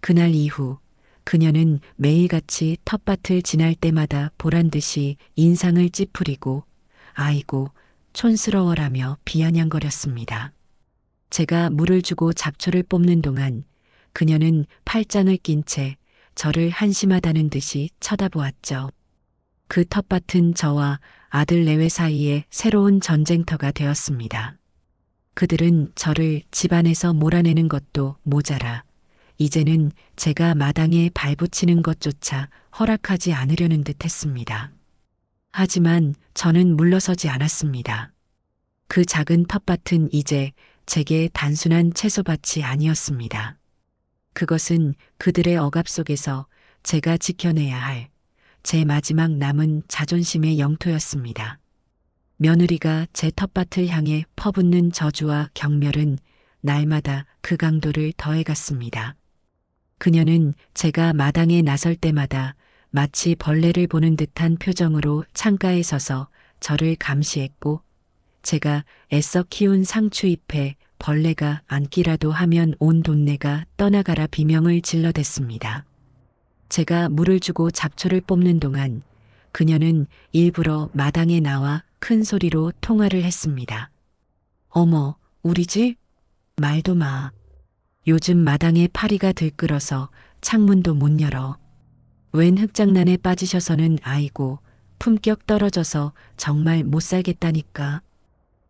그날 이후 그녀는 매일같이 텃밭을 지날 때마다 보란듯이 인상을 찌푸리고 아이고 촌스러워라며 비아냥거렸습니다. 제가 물을 주고 잡초를 뽑는 동안 그녀는 팔짱을 낀 채 저를 한심하다는 듯이 쳐다보았죠. 그 텃밭은 저와 아들 내외 사이에 새로운 전쟁터가 되었습니다. 그들은 저를 집안에서 몰아내는 것도 모자라 이제는 제가 마당에 발붙이는 것조차 허락하지 않으려는 듯 했습니다. 하지만 저는 물러서지 않았습니다. 그 작은 텃밭은 이제 제게 단순한 채소밭이 아니었습니다. 그것은 그들의 억압 속에서 제가 지켜내야 할 제 마지막 남은 자존심의 영토였습니다. 며느리가 제 텃밭을 향해 퍼붓는 저주와 경멸은 날마다 그 강도를 더해갔습니다. 그녀는 제가 마당에 나설 때마다 마치 벌레를 보는 듯한 표정으로 창가에 서서 저를 감시했고 제가 애써 키운 상추잎에 벌레가 앉기라도 하면 온 동네가 떠나가라 비명을 질러댔습니다. 제가 물을 주고 잡초를 뽑는 동안 그녀는 일부러 마당에 나와 큰 소리로 통화를 했습니다. 어머, 우리 집? 말도 마. 요즘 마당에 파리가 들끓어서 창문도 못 열어. 웬 흙장난에 빠지셔서는 아이고 품격 떨어져서 정말 못 살겠다니까.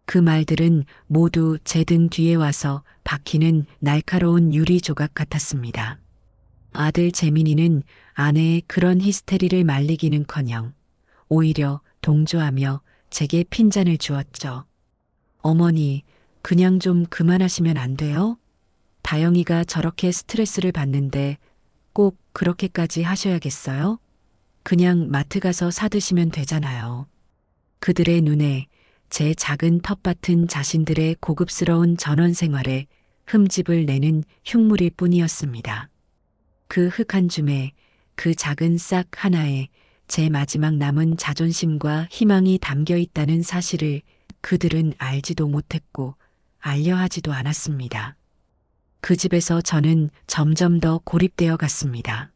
그 말들은 모두 제 등 뒤에 와서 박히는 날카로운 유리 조각 같았습니다. 아들 재민이는 아내의 그런 히스테리를 말리기는커녕 오히려 동조하며 제게 핀잔을 주었죠. 어머니, 그냥 좀 그만하시면 안 돼요? 다영이가 저렇게 스트레스를 받는데 꼭 그렇게까지 하셔야겠어요? 그냥 마트 가서 사드시면 되잖아요. 그들의 눈에 제 작은 텃밭은 자신들의 고급스러운 전원 생활에 흠집을 내는 흉물일 뿐이었습니다. 그 흙 한 줌에 그 작은 싹 하나에 제 마지막 남은 자존심과 희망이 담겨 있다는 사실을 그들은 알지도 못했고 알려하지도 않았습니다. 그 집에서 저는 점점 더 고립되어 갔습니다.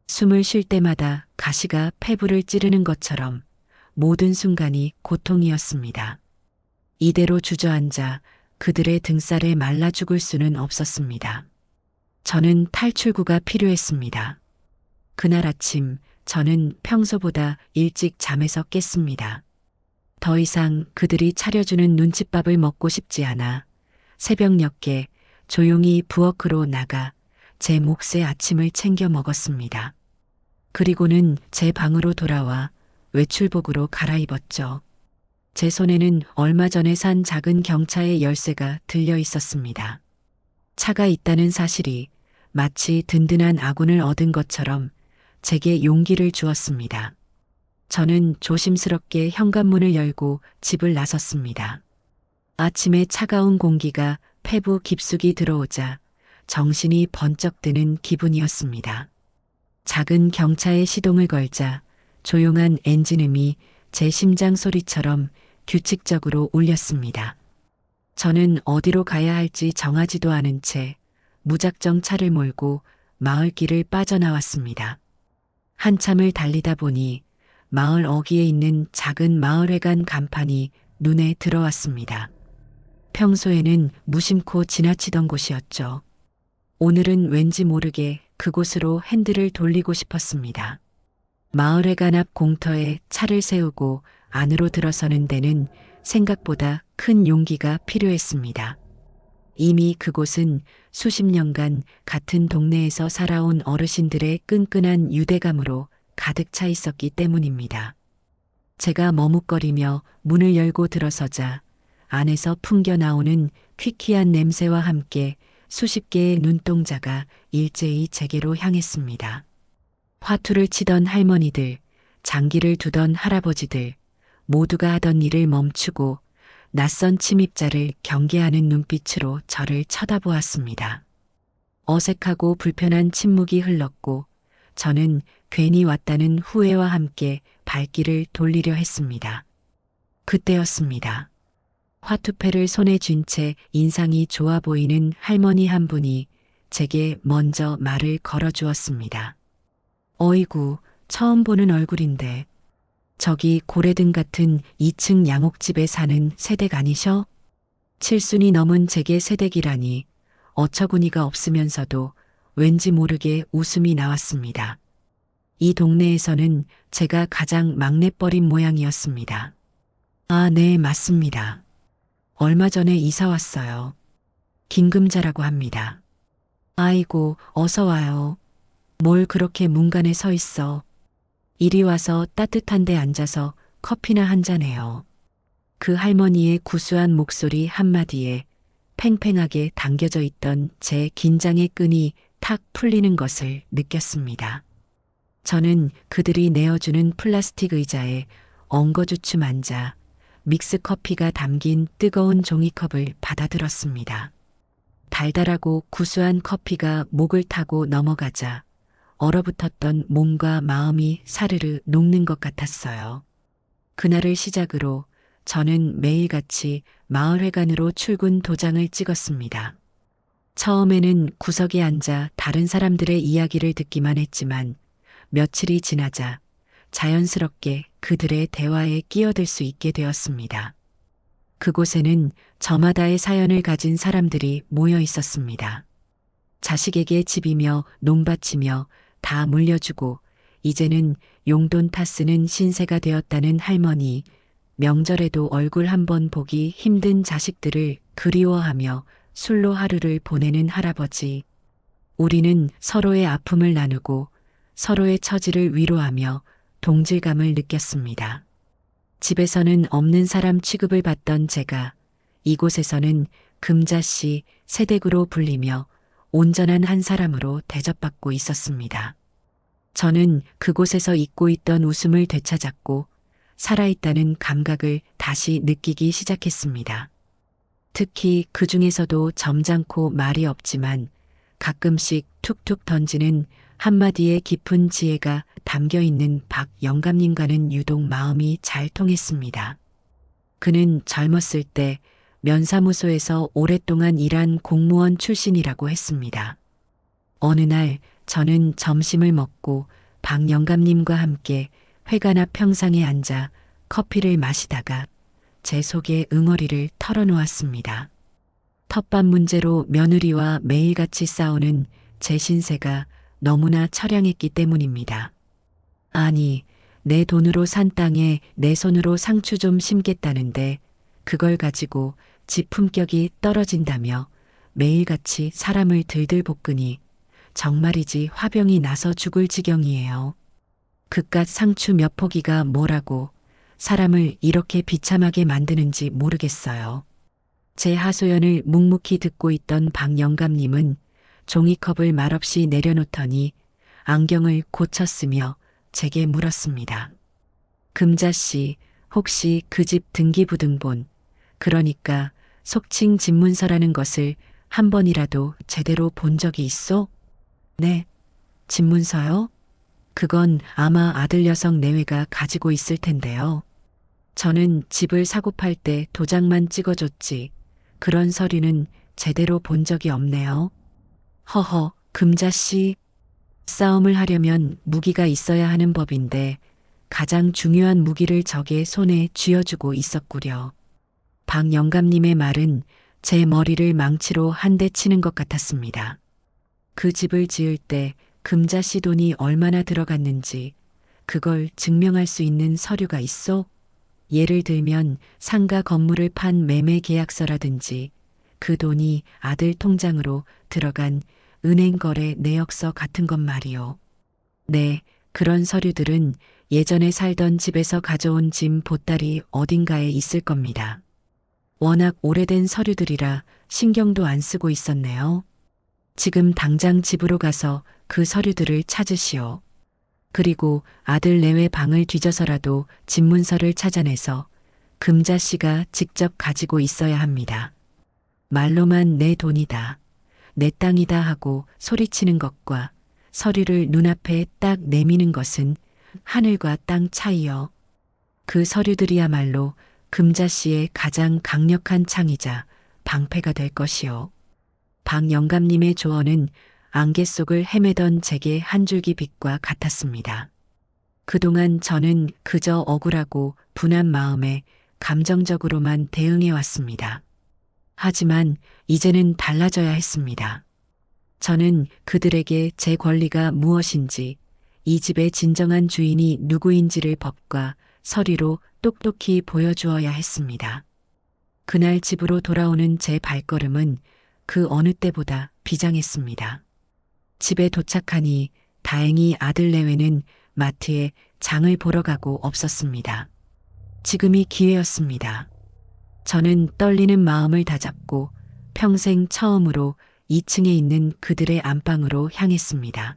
숨을 쉴 때마다 가시가 폐부를 찌르는 것처럼 모든 순간이 고통이었습니다. 이대로 주저앉아 그들의 등살에 말라 죽을 수는 없었습니다. 저는 탈출구가 필요했습니다. 그날 아침 저는 평소보다 일찍 잠에서 깼습니다. 더 이상 그들이 차려주는 눈칫밥을 먹고 싶지 않아 새벽녘에 조용히 부엌으로 나가 제 몫의 아침을 챙겨 먹었습니다. 그리고는 제 방으로 돌아와 외출복으로 갈아입었죠. 제 손에는 얼마 전에 산 작은 경차의 열쇠가 들려 있었습니다. 차가 있다는 사실이 마치 든든한 아군을 얻은 것처럼 제게 용기를 주었습니다. 저는 조심스럽게 현관문을 열고 집을 나섰습니다. 아침에 차가운 공기가 폐부 깊숙이 들어오자 정신이 번쩍 드는 기분이었습니다. 작은 경차에 시동을 걸자 조용한 엔진음이 제 심장 소리처럼 규칙적으로 울렸습니다. 저는 어디로 가야 할지 정하지도 않은 채 무작정 차를 몰고 마을길을 빠져나왔습니다. 한참을 달리다 보니 마을 어귀에 있는 작은 마을회관 간판이 눈에 들어왔습니다. 평소에는 무심코 지나치던 곳이었죠. 오늘은 왠지 모르게 그곳으로 핸들을 돌리고 싶었습니다. 마을회관 앞 공터에 차를 세우고 안으로 들어서는 데는 생각보다 큰 용기가 필요했습니다. 이미 그곳은 수십 년간 같은 동네에서 살아온 어르신들의 끈끈한 유대감으로 가득 차 있었기 때문입니다. 제가 머뭇거리며 문을 열고 들어서자 안에서 풍겨 나오는 퀴퀴한 냄새와 함께 수십 개의 눈동자가 일제히 제게로 향했습니다. 화투를 치던 할머니들, 장기를 두던 할아버지들, 모두가 하던 일을 멈추고 낯선 침입자를 경계하는 눈빛으로 저를 쳐다보았습니다. 어색하고 불편한 침묵이 흘렀고 저는 괜히 왔다는 후회와 함께 발길을 돌리려 했습니다. 그때였습니다. 화투패를 손에 쥔 채 인상이 좋아 보이는 할머니 한 분이 제게 먼저 말을 걸어주었습니다. 어이구, 처음 보는 얼굴인데 저기 고래등 같은 2층 양옥집에 사는 새댁 아니셔? 칠순이 넘은 제게 새댁이라니 어처구니가 없으면서도 왠지 모르게 웃음이 나왔습니다. 이 동네에서는 제가 가장 막내뻘인 모양이었습니다. 아, 네, 맞습니다. 얼마 전에 이사 왔어요. 김금자라고 합니다. 아이고, 어서 와요. 뭘 그렇게 문간에 서 있어. 이리 와서 따뜻한 데 앉아서 커피나 한잔 해요. 그 할머니의 구수한 목소리 한마디에 팽팽하게 당겨져 있던 제 긴장의 끈이 탁 풀리는 것을 느꼈습니다. 저는 그들이 내어주는 플라스틱 의자에 엉거주춤 앉아 믹스커피가 담긴 뜨거운 종이컵을 받아들었습니다. 달달하고 구수한 커피가 목을 타고 넘어가자 얼어붙었던 몸과 마음이 사르르 녹는 것 같았어요. 그날을 시작으로 저는 매일같이 마을회관으로 출근 도장을 찍었습니다. 처음에는 구석에 앉아 다른 사람들의 이야기를 듣기만 했지만 며칠이 지나자 자연스럽게 그들의 대화에 끼어들 수 있게 되었습니다. 그곳에는 저마다의 사연을 가진 사람들이 모여 있었습니다. 자식에게 집이며 농밭이며 다 물려주고 이제는 용돈 타 쓰는 신세가 되었다는 할머니, 명절에도 얼굴 한번 보기 힘든 자식들을 그리워하며 술로 하루를 보내는 할아버지. 우리는 서로의 아픔을 나누고 서로의 처지를 위로하며 동질감을 느꼈습니다. 집에서는 없는 사람 취급을 받던 제가 이곳에서는 금자씨 새댁으로 불리며 온전한 한 사람으로 대접받고 있었습니다. 저는 그곳에서 잊고 있던 웃음을 되찾았고 살아있다는 감각을 다시 느끼기 시작했습니다. 특히 그 중에서도 점잖고 말이 없지만 가끔씩 툭툭 던지는 한마디의 깊은 지혜가 담겨 있는 박 영감님과는 유독 마음이 잘 통했습니다. 그는 젊었을 때 면사무소에서 오랫동안 일한 공무원 출신이라고 했습니다. 어느 날 저는 점심을 먹고 박 영감님과 함께 회관 앞 평상에 앉아 커피를 마시다가 제 속의 응어리를 털어놓았습니다. 텃밭 문제로 며느리와 매일같이 싸우는 제 신세가 너무나 처량했기 때문입니다. 아니, 내 돈으로 산 땅에 내 손으로 상추 좀 심겠다는데 그걸 가지고 집 품격이 떨어진다며 매일같이 사람을 들들 볶으니 정말이지 화병이 나서 죽을 지경이에요. 그깟 상추 몇 포기가 뭐라고 사람을 이렇게 비참하게 만드는지 모르겠어요. 제 하소연을 묵묵히 듣고 있던 박 영감님은 종이컵을 말없이 내려놓더니 안경을 고쳤으며 제게 물었습니다. 금자씨, 혹시 그 집 등기부등본, 그러니까 속칭 집문서라는 것을 한 번이라도 제대로 본 적이 있어? 네. 집문서요? 그건 아마 아들 녀석 내외가 가지고 있을 텐데요. 저는 집을 사고 팔 때 도장만 찍어줬지. 그런 서류는 제대로 본 적이 없네요. 허허, 금자씨. 싸움을 하려면 무기가 있어야 하는 법인데 가장 중요한 무기를 적의 손에 쥐어주고 있었구려. 박 영감님의 말은 제 머리를 망치로 한 대 치는 것 같았습니다. 그 집을 지을 때 금자씨 돈이 얼마나 들어갔는지 그걸 증명할 수 있는 서류가 있어? 예를 들면 상가 건물을 판 매매 계약서라든지 그 돈이 아들 통장으로 들어간 은행 거래 내역서 같은 것 말이요. 네, 그런 서류들은 예전에 살던 집에서 가져온 짐 보따리 어딘가에 있을 겁니다. 워낙 오래된 서류들이라 신경도 안 쓰고 있었네요. 지금 당장 집으로 가서 그 서류들을 찾으시오. 그리고 아들 내외 방을 뒤져서라도 집문서를 찾아내서 금자씨가 직접 가지고 있어야 합니다. 말로만 내 돈이다, 내 땅이다 하고 소리치는 것과 서류를 눈앞에 딱 내미는 것은 하늘과 땅 차이요. 그 서류들이야말로 금자씨의 가장 강력한 창이자 방패가 될 것이요. 박 영감님의 조언은 안개 속을 헤매던 제게 한 줄기 빛과 같았습니다. 그동안 저는 그저 억울하고 분한 마음에 감정적으로만 대응해 왔습니다. 하지만 이제는 달라져야 했습니다. 저는 그들에게 제 권리가 무엇인지, 이 집의 진정한 주인이 누구인지를 법과 서류로 똑똑히 보여주어야 했습니다. 그날 집으로 돌아오는 제 발걸음은 그 어느 때보다 비장했습니다. 집에 도착하니 다행히 아들 내외는 마트에 장을 보러 가고 없었습니다. 지금이 기회였습니다. 저는 떨리는 마음을 다잡고 평생 처음으로 2층에 있는 그들의 안방으로 향했습니다.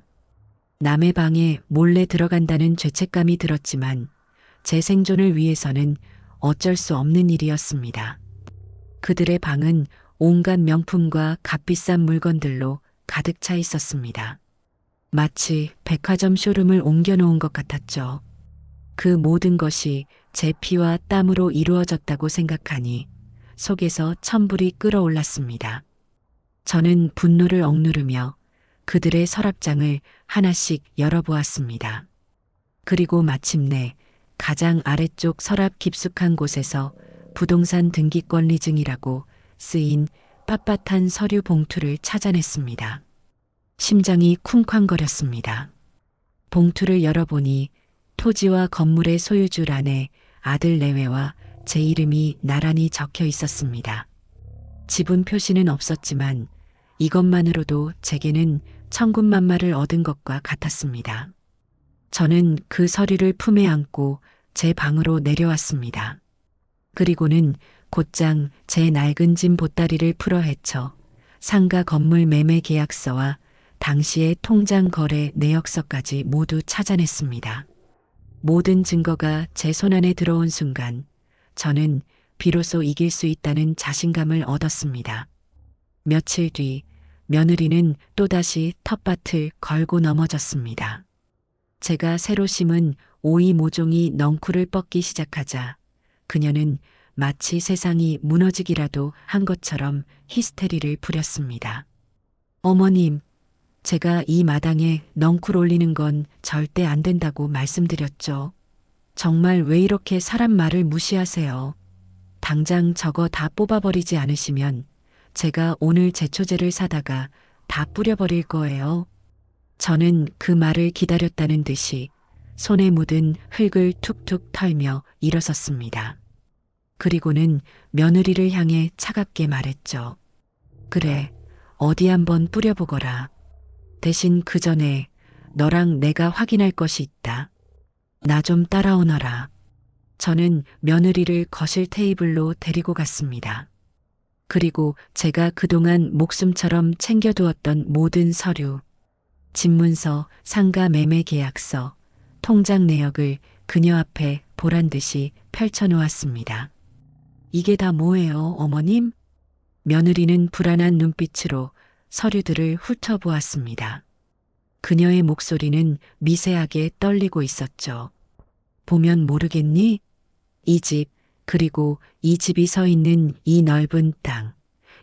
남의 방에 몰래 들어간다는 죄책감이 들었지만 제 생존을 위해서는 어쩔 수 없는 일이었습니다. 그들의 방은 온갖 명품과 값비싼 물건들로 가득 차 있었습니다. 마치 백화점 쇼룸을 옮겨놓은 것 같았죠. 그 모든 것이 제 피와 땀으로 이루어졌다고 생각하니 속에서 천불이 끓어올랐습니다. 저는 분노를 억누르며 그들의 서랍장을 하나씩 열어보았습니다. 그리고 마침내 가장 아래쪽 서랍 깊숙한 곳에서 부동산 등기권리증이라고 쓰인 빳빳한 서류 봉투를 찾아냈습니다. 심장이 쿵쾅거렸습니다. 봉투를 열어보니 토지와 건물의 소유줄 안에 아들 내외와 제 이름이 나란히 적혀 있었습니다. 지분 표시는 없었지만 이것만으로도 제게는 천군만마를 얻은 것과 같았습니다. 저는 그 서류를 품에 안고 제 방으로 내려왔습니다. 그리고는 곧장 제 낡은 짐 보따리를 풀어 헤쳐 상가 건물 매매 계약서와 당시의 통장 거래 내역서까지 모두 찾아냈습니다. 모든 증거가 제 손안에 들어온 순간 저는 비로소 이길 수 있다는 자신감을 얻었습니다. 며칠 뒤 며느리는 또다시 텃밭을 걸고 넘어졌습니다. 제가 새로 심은 오이 모종이 넝쿨을 뻗기 시작하자 그녀는 마치 세상이 무너지기라도 한 것처럼 히스테리를 부렸습니다. 어머님, 제가 이 마당에 넝쿨 올리는 건 절대 안 된다고 말씀드렸죠. 정말 왜 이렇게 사람 말을 무시하세요? 당장 저거 다 뽑아버리지 않으시면 제가 오늘 제초제를 사다가 다 뿌려버릴 거예요. 저는 그 말을 기다렸다는 듯이 손에 묻은 흙을 툭툭 털며 일어섰습니다. 그리고는 며느리를 향해 차갑게 말했죠. 그래, 어디 한번 뿌려보거라. 대신 그 전에 너랑 내가 확인할 것이 있다. 나 좀 따라오너라. 저는 며느리를 거실 테이블로 데리고 갔습니다. 그리고 제가 그동안 목숨처럼 챙겨두었던 모든 서류, 집문서, 상가 매매 계약서, 통장 내역을 그녀 앞에 보란 듯이 펼쳐놓았습니다. 이게 다 뭐예요, 어머님? 며느리는 불안한 눈빛으로 서류들을 훑어보았습니다. 그녀의 목소리는 미세하게 떨리고 있었죠. 보면 모르겠니? 이 집, 그리고 이 집이 서 있는 이 넓은 땅.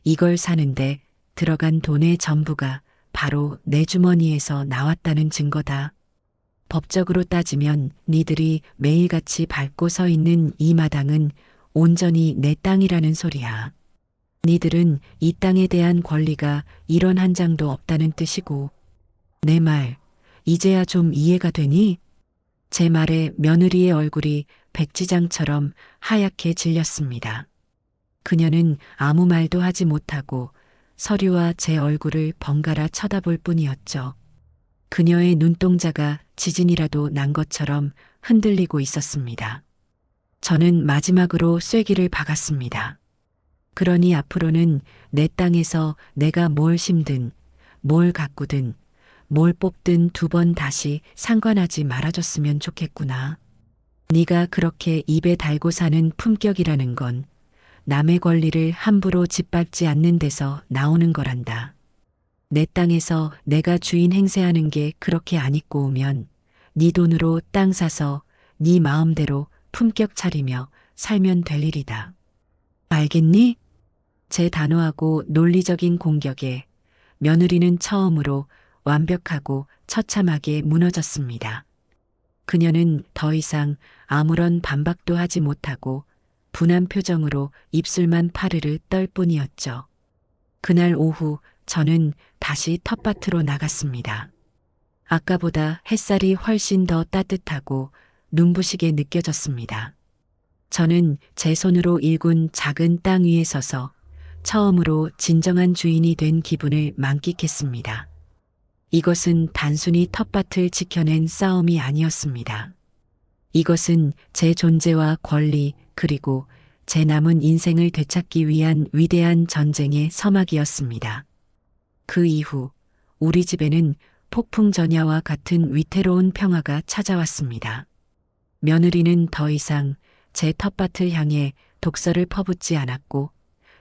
이걸 사는데 들어간 돈의 전부가 바로 내 주머니에서 나왔다는 증거다. 법적으로 따지면 니들이 매일같이 밟고 서 있는 이 마당은 온전히 내 땅이라는 소리야. 니들은 이 땅에 대한 권리가 1원 한 장도 없다는 뜻이고. 내 말, 이제야 좀 이해가 되니? 제 말에 며느리의 얼굴이 백지장처럼 하얗게 질렸습니다. 그녀는 아무 말도 하지 못하고 서류와 제 얼굴을 번갈아 쳐다볼 뿐이었죠. 그녀의 눈동자가 지진이라도 난 것처럼 흔들리고 있었습니다. 저는 마지막으로 쐐기를 박았습니다. 그러니 앞으로는 내 땅에서 내가 뭘 심든, 뭘 가꾸든, 뭘 뽑든 2번 다시 상관하지 말아줬으면 좋겠구나. 네가 그렇게 입에 달고 사는 품격이라는 건 남의 권리를 함부로 짓밟지 않는 데서 나오는 거란다. 내 땅에서 내가 주인 행세하는 게 그렇게 안 입고 오면 네 돈으로 땅 사서 네 마음대로 품격 차리며 살면 될 일이다. 알겠니? 제 단호하고 논리적인 공격에 며느리는 처음으로 완벽하고 처참하게 무너졌습니다. 그녀는 더 이상 아무런 반박도 하지 못하고 분한 표정으로 입술만 파르르 떨 뿐이었죠. 그날 오후 저는 다시 텃밭으로 나갔습니다. 아까보다 햇살이 훨씬 더 따뜻하고 눈부시게 느껴졌습니다. 저는 제 손으로 일군 작은 땅 위에 서서 처음으로 진정한 주인이 된 기분을 만끽했습니다. 이것은 단순히 텃밭을 지켜낸 싸움이 아니었습니다. 이것은 제 존재와 권리 그리고 제 남은 인생을 되찾기 위한 위대한 전쟁의 서막이었습니다. 그 이후 우리 집에는 폭풍 전야와 같은 위태로운 평화가 찾아왔습니다. 며느리는 더 이상 제 텃밭을 향해 독서를 퍼붓지 않았고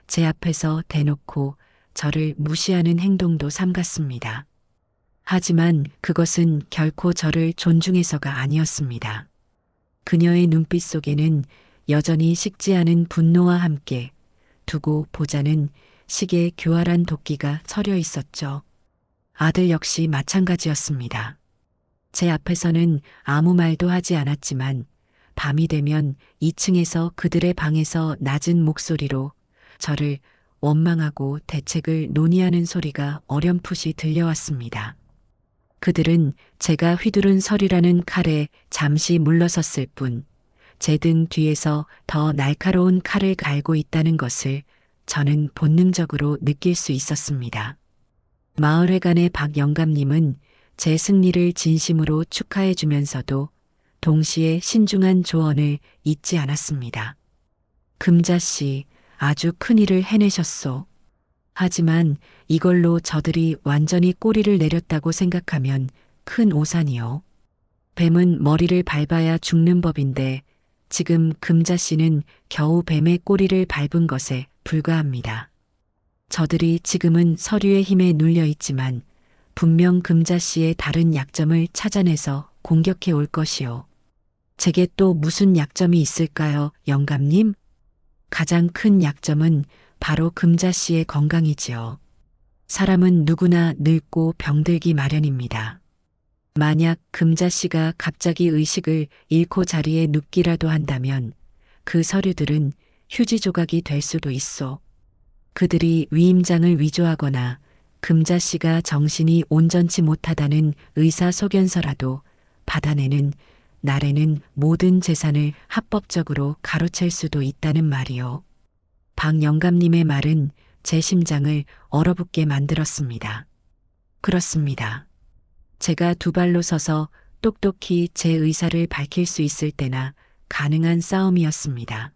제 앞에서 대놓고 저를 무시하는 행동도 삼갔습니다. 하지만 그것은 결코 저를 존중해서가 아니었습니다. 그녀의 눈빛 속에는 여전히 식지 않은 분노와 함께 두고 보자는 식의 교활한 도끼가 서려 있었죠. 아들 역시 마찬가지였습니다. 제 앞에서는 아무 말도 하지 않았지만 밤이 되면 2층에서 그들의 방에서 낮은 목소리로 저를 원망하고 대책을 논의하는 소리가 어렴풋이 들려왔습니다. 그들은 제가 휘두른 서류라는 칼에 잠시 물러섰을 뿐 제 등 뒤에서 더 날카로운 칼을 갈고 있다는 것을 저는 본능적으로 느낄 수 있었습니다. 마을회관의 박 영감님은 제 승리를 진심으로 축하해 주면서도 동시에 신중한 조언을 잊지 않았습니다. 금자씨, 아주 큰일을 해내셨소. 하지만 이걸로 저들이 완전히 꼬리를 내렸다고 생각하면 큰 오산이요. 뱀은 머리를 밟아야 죽는 법인데 지금 금자씨는 겨우 뱀의 꼬리를 밟은 것에 불과합니다. 저들이 지금은 서류의 힘에 눌려 있지만 분명 금자씨의 다른 약점을 찾아내서 공격해 올 것이요. 제게 또 무슨 약점이 있을까요, 영감님? 가장 큰 약점은 바로 금자씨의 건강이지요. 사람은 누구나 늙고 병들기 마련입니다. 만약 금자씨가 갑자기 의식을 잃고 자리에 눕기라도 한다면 그 서류들은 휴지 조각이 될 수도 있어. 그들이 위임장을 위조하거나 금자씨가 정신이 온전치 못하다는 의사소견서라도 받아내는 날에는 모든 재산을 합법적으로 가로챌 수도 있다는 말이요. 박 영감님의 말은 제 심장을 얼어붙게 만들었습니다. 그렇습니다. 제가 2발로 서서 똑똑히 제 의사를 밝힐 수 있을 때나 가능한 싸움이었습니다.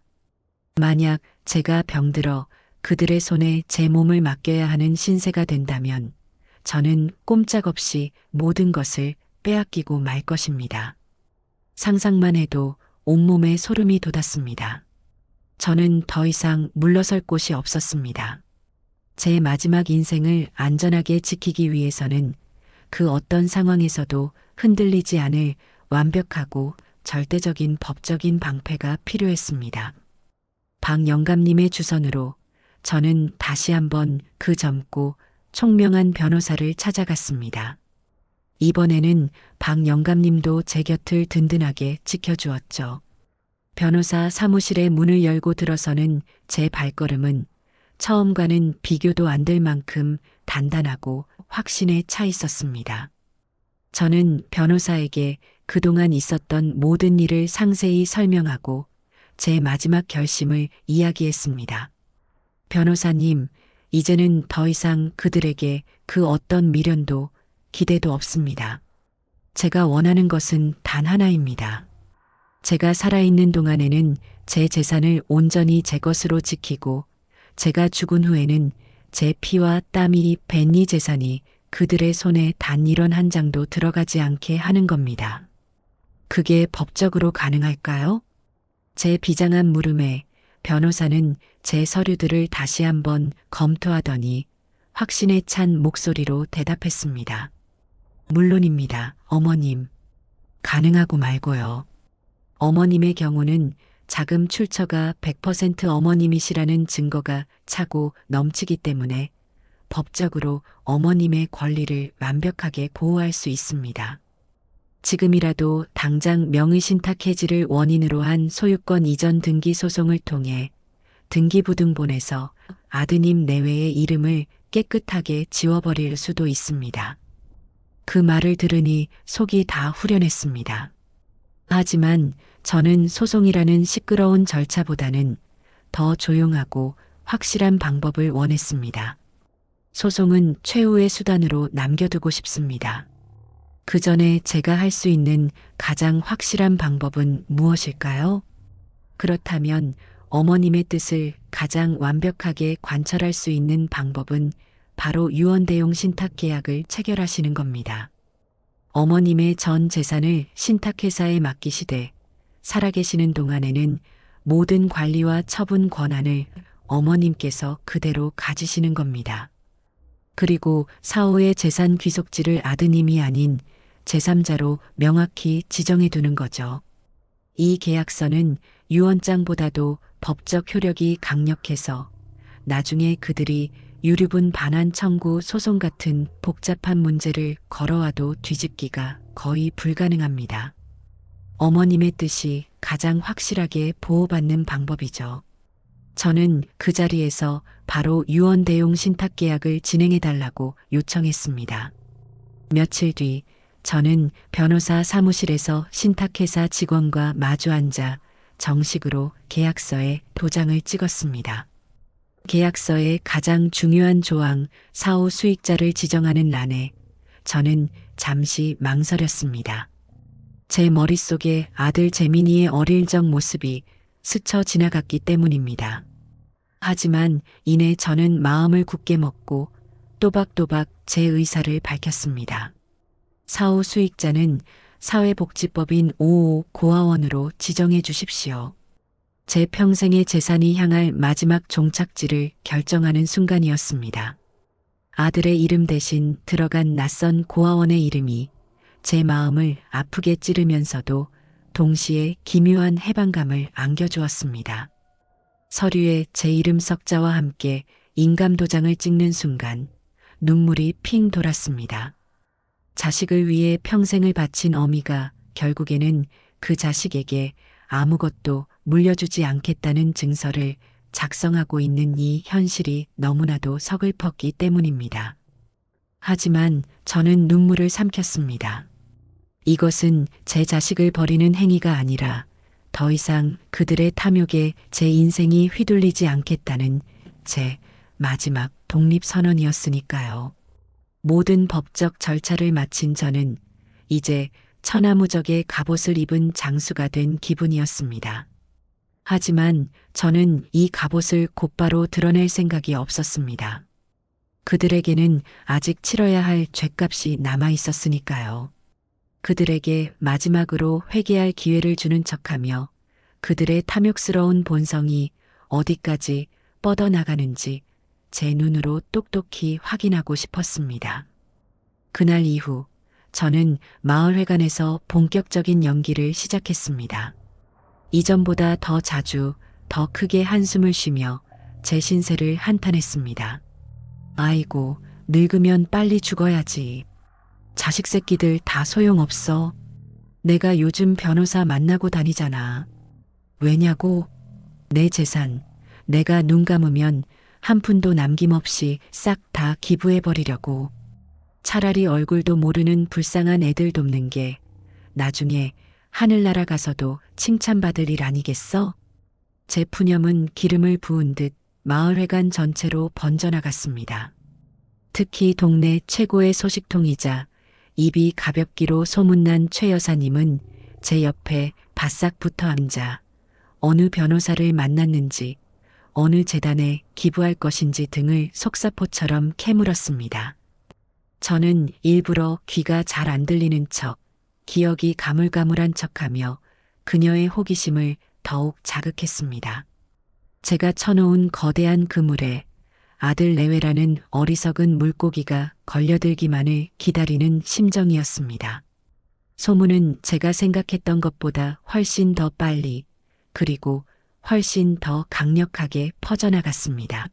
만약 제가 병들어 그들의 손에 제 몸을 맡겨야 하는 신세가 된다면 저는 꼼짝없이 모든 것을 빼앗기고 말 것입니다. 상상만 해도 온몸에 소름이 돋았습니다. 저는 더 이상 물러설 곳이 없었습니다. 제 마지막 인생을 안전하게 지키기 위해서는 그 어떤 상황에서도 흔들리지 않을 완벽하고 절대적인 법적인 방패가 필요했습니다. 박 영감님의 주선으로 저는 다시 한번 그 젊고 총명한 변호사를 찾아갔습니다. 이번에는 박 영감님도 제 곁을 든든하게 지켜주었죠. 변호사 사무실의 문을 열고 들어서는 제 발걸음은 처음과는 비교도 안 될 만큼 단단하고 확신에 차 있었습니다. 저는 변호사에게 그동안 있었던 모든 일을 상세히 설명하고 제 마지막 결심을 이야기했습니다. 변호사님, 이제는 더 이상 그들에게 그 어떤 미련도 기대도 없습니다. 제가 원하는 것은 단 하나입니다. 제가 살아있는 동안에는 제 재산을 온전히 제 것으로 지키고 제가 죽은 후에는 제 피와 땀이 밴 이 재산이 그들의 손에 단 1원 한 장도 들어가지 않게 하는 겁니다. 그게 법적으로 가능할까요? 제 비장한 물음에 변호사는 제 서류들을 다시 한번 검토하더니 확신에 찬 목소리로 대답했습니다. 물론입니다, 어머님. 가능하고 말고요. 어머님의 경우는 자금 출처가 100% 어머님이시라는 증거가 차고 넘치기 때문에 법적으로 어머님의 권리를 완벽하게 보호할 수 있습니다. 지금이라도 당장 명의신탁 해지를 원인으로 한 소유권 이전 등기 소송을 통해 등기부등본에서 아드님 내외의 이름을 깨끗하게 지워버릴 수도 있습니다. 그 말을 들으니 속이 다 후련했습니다. 하지만 저는 소송이라는 시끄러운 절차보다는 더 조용하고 확실한 방법을 원했습니다. 소송은 최후의 수단으로 남겨두고 싶습니다. 그 전에 제가 할 수 있는 가장 확실한 방법은 무엇일까요? 그렇다면 어머님의 뜻을 가장 완벽하게 관철할 수 있는 방법은 바로 유언대용 신탁계약을 체결하시는 겁니다. 어머님의 전 재산을 신탁회사에 맡기시되 살아계시는 동안에는 모든 관리와 처분 권한을 어머님께서 그대로 가지시는 겁니다. 그리고 사후의 재산 귀속지를 아드님이 아닌 제3자로 명확히 지정해 두는 거죠. 이 계약서는 유언장보다도 법적 효력이 강력해서 나중에 그들이 유류분 반환 청구 소송 같은 복잡한 문제를 걸어와도 뒤집기가 거의 불가능합니다. 어머님의 뜻이 가장 확실하게 보호받는 방법이죠. 저는 그 자리에서 바로 유언대용 신탁계약을 진행해달라고 요청했습니다. 며칠 뒤 저는 변호사 사무실에서 신탁회사 직원과 마주 앉아 정식으로 계약서에 도장을 찍었습니다. 계약서의 가장 중요한 조항 사후 수익자를 지정하는 란에 저는 잠시 망설였습니다. 제 머릿속에 아들 재민이의 어릴 적 모습이 스쳐 지나갔기 때문입니다. 하지만 이내 저는 마음을 굳게 먹고 또박또박 제 의사를 밝혔습니다. 사후 수익자는 사회복지법인 5호 고아원으로 지정해 주십시오. 제 평생의 재산이 향할 마지막 종착지를 결정하는 순간이었습니다. 아들의 이름 대신 들어간 낯선 고아원의 이름이 제 마음을 아프게 찌르면서도 동시에 기묘한 해방감을 안겨주었습니다. 서류에 제 이름 석자와 함께 인감도장을 찍는 순간 눈물이 핑 돌았습니다. 자식을 위해 평생을 바친 어미가 결국에는 그 자식에게 아무것도 물려주지 않겠다는 증서를 작성하고 있는 이 현실이 너무나도 서글펐기 때문입니다. 하지만 저는 눈물을 삼켰습니다. 이것은 제 자식을 버리는 행위가 아니라 더 이상 그들의 탐욕에 제 인생이 휘둘리지 않겠다는 제 마지막 독립선언이었으니까요. 모든 법적 절차를 마친 저는 이제 천하무적의 갑옷을 입은 장수가 된 기분이었습니다. 하지만 저는 이 갑옷을 곧바로 드러낼 생각이 없었습니다. 그들에게는 아직 치러야 할 죗값이 남아 있었으니까요. 그들에게 마지막으로 회개할 기회를 주는 척하며 그들의 탐욕스러운 본성이 어디까지 뻗어나가는지 제 눈으로 똑똑히 확인하고 싶었습니다. 그날 이후 저는 마을회관에서 본격적인 연기를 시작했습니다. 이전보다 더 자주, 더 크게 한숨을 쉬며 제 신세를 한탄했습니다. 아이고, 늙으면 빨리 죽어야지. 자식 새끼들 다 소용없어. 내가 요즘 변호사 만나고 다니잖아. 왜냐고? 내 재산, 내가 눈 감으면 한 푼도 남김없이 싹 다 기부해버리려고. 차라리 얼굴도 모르는 불쌍한 애들 돕는 게 나중에 하늘나라 가서도 칭찬받을 일 아니겠어? 제 푸념은 기름을 부은 듯 마을회관 전체로 번져나갔습니다. 특히 동네 최고의 소식통이자 입이 가볍기로 소문난 최 여사님은 제 옆에 바싹 붙어 앉아 어느 변호사를 만났는지 어느 재단에 기부할 것인지 등을 속사포처럼 캐물었습니다. 저는 일부러 귀가 잘 안 들리는 척, 기억이 가물가물한 척하며 그녀의 호기심을 더욱 자극했습니다. 제가 쳐놓은 거대한 그물에 아들 내외라는 어리석은 물고기가 걸려들기만을 기다리는 심정이었습니다. 소문은 제가 생각했던 것보다 훨씬 더 빨리 그리고 훨씬 더 강력하게 퍼져나갔습니다.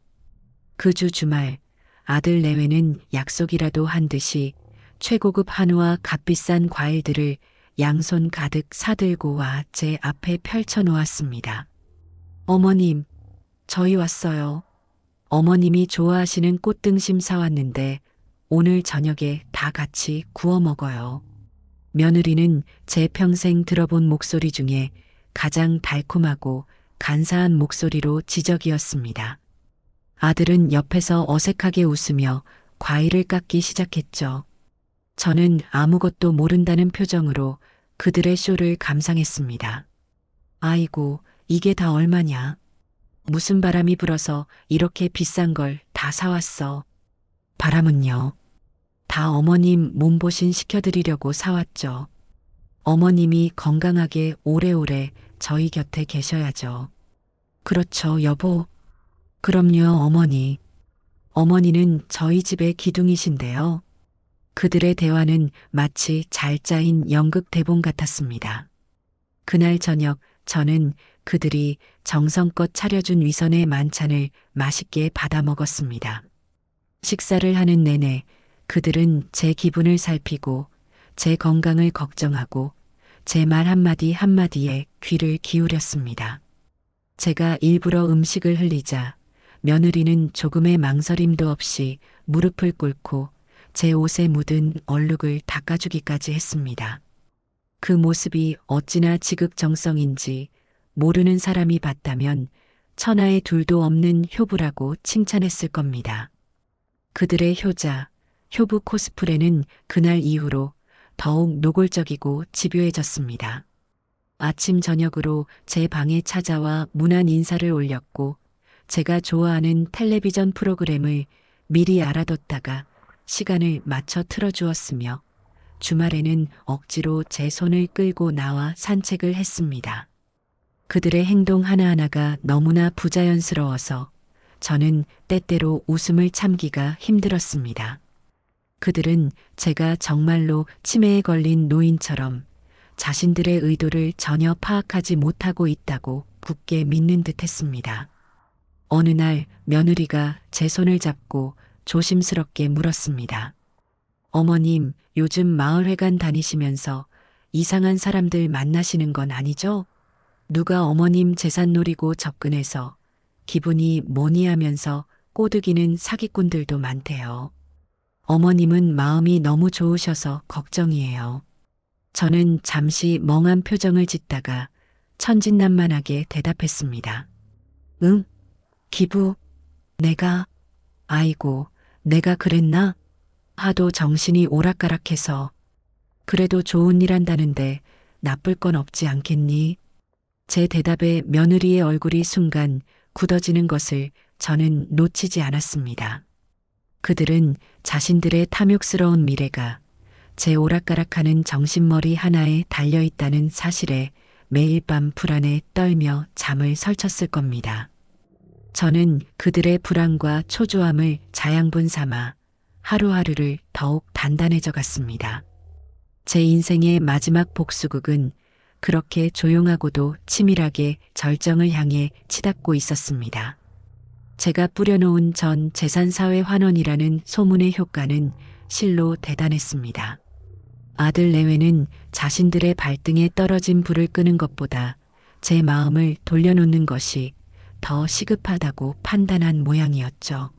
그 주 주말 아들 내외는 약속이라도 한 듯이 최고급 한우와 값비싼 과일들을 양손 가득 사들고 와 제 앞에 펼쳐놓았습니다. 어머님, 저희 왔어요. 어머님이 좋아하시는 꽃등심 사왔는데 오늘 저녁에 다 같이 구워 먹어요. 며느리는 제 평생 들어본 목소리 중에 가장 달콤하고 간사한 목소리로 지적이었습니다. 아들은 옆에서 어색하게 웃으며 과일을 깎기 시작했죠. 저는 아무것도 모른다는 표정으로 그들의 쇼를 감상했습니다. 아이고, 이게 다 얼마냐? 무슨 바람이 불어서 이렇게 비싼 걸 다 사왔어. 바람은요? 다 어머님 몸보신 시켜드리려고 사왔죠. 어머님이 건강하게 오래오래 저희 곁에 계셔야죠. 그렇죠, 여보. 그럼요, 어머니. 어머니는 저희 집의 기둥이신데요. 그들의 대화는 마치 잘 짜인 연극 대본 같았습니다. 그날 저녁 저는 그들이 정성껏 차려준 위선의 만찬을 맛있게 받아 먹었습니다. 식사를 하는 내내 그들은 제 기분을 살피고 제 건강을 걱정하고 제 말 한마디 한마디에 귀를 기울였습니다. 제가 일부러 음식을 흘리자 며느리는 조금의 망설임도 없이 무릎을 꿇고 제 옷에 묻은 얼룩을 닦아주기까지 했습니다. 그 모습이 어찌나 지극정성인지 모르는 사람이 봤다면 천하에 둘도 없는 효부라고 칭찬했을 겁니다. 그들의 효자, 효부 코스프레는 그날 이후로 더욱 노골적이고 집요해졌습니다. 아침 저녁으로 제 방에 찾아와 문안 인사를 올렸고 제가 좋아하는 텔레비전 프로그램을 미리 알아뒀다가 시간을 맞춰 틀어주었으며 주말에는 억지로 제 손을 끌고 나와 산책을 했습니다. 그들의 행동 하나하나가 너무나 부자연스러워서 저는 때때로 웃음을 참기가 힘들었습니다. 그들은 제가 정말로 치매에 걸린 노인처럼 자신들의 의도를 전혀 파악하지 못하고 있다고 굳게 믿는 듯 했습니다. 어느 날 며느리가 제 손을 잡고 조심스럽게 물었습니다. 어머님, 요즘 마을회관 다니시면서 이상한 사람들 만나시는 건 아니죠? 누가 어머님 재산 노리고 접근해서 기분이 뭐니 하면서 꼬드기는 사기꾼들도 많대요. 어머님은 마음이 너무 좋으셔서 걱정이에요. 저는 잠시 멍한 표정을 짓다가 천진난만하게 대답했습니다. 응? 기부? 아이고, 내가 그랬나? 하도 정신이 오락가락해서. 그래도 좋은 일 한다는데 나쁠 건 없지 않겠니? 제 대답에 며느리의 얼굴이 순간 굳어지는 것을 저는 놓치지 않았습니다. 그들은 자신들의 탐욕스러운 미래가 제 오락가락하는 정신머리 하나에 달려있다는 사실에 매일 밤 불안에 떨며 잠을 설쳤을 겁니다. 저는 그들의 불안과 초조함을 자양분 삼아 하루하루를 더욱 단단해져 갔습니다. 제 인생의 마지막 복수극은 그렇게 조용하고도 치밀하게 절정을 향해 치닫고 있었습니다. 제가 뿌려놓은 전 재산사회 환원이라는 소문의 효과는 실로 대단했습니다. 아들 내외는 자신들의 발등에 떨어진 불을 끄는 것보다 제 마음을 돌려놓는 것이 더 시급하다고 판단한 모양이었죠.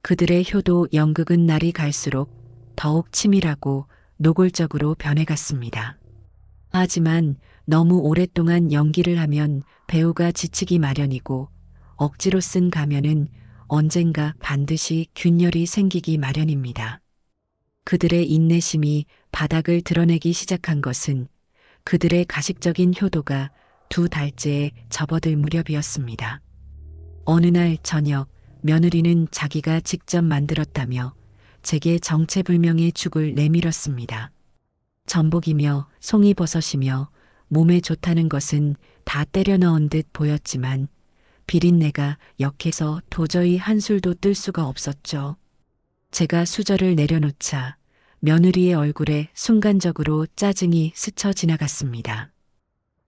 그들의 효도 연극은 날이 갈수록 더욱 치밀하고 노골적으로 변해갔습니다. 하지만 너무 오랫동안 연기를 하면 배우가 지치기 마련이고 억지로 쓴 가면은 언젠가 반드시 균열이 생기기 마련입니다. 그들의 인내심이 바닥을 드러내기 시작한 것은 그들의 가식적인 효도가 2달째에 접어들 무렵이었습니다. 어느 날 저녁 며느리는 자기가 직접 만들었다며 제게 정체불명의 죽을 내밀었습니다. 전복이며 송이버섯이며 몸에 좋다는 것은 다 때려 넣은 듯 보였지만 비린내가 역해서 도저히 한술도 뜰 수가 없었죠. 제가 수저를 내려놓자 며느리의 얼굴에 순간적으로 짜증이 스쳐 지나갔습니다.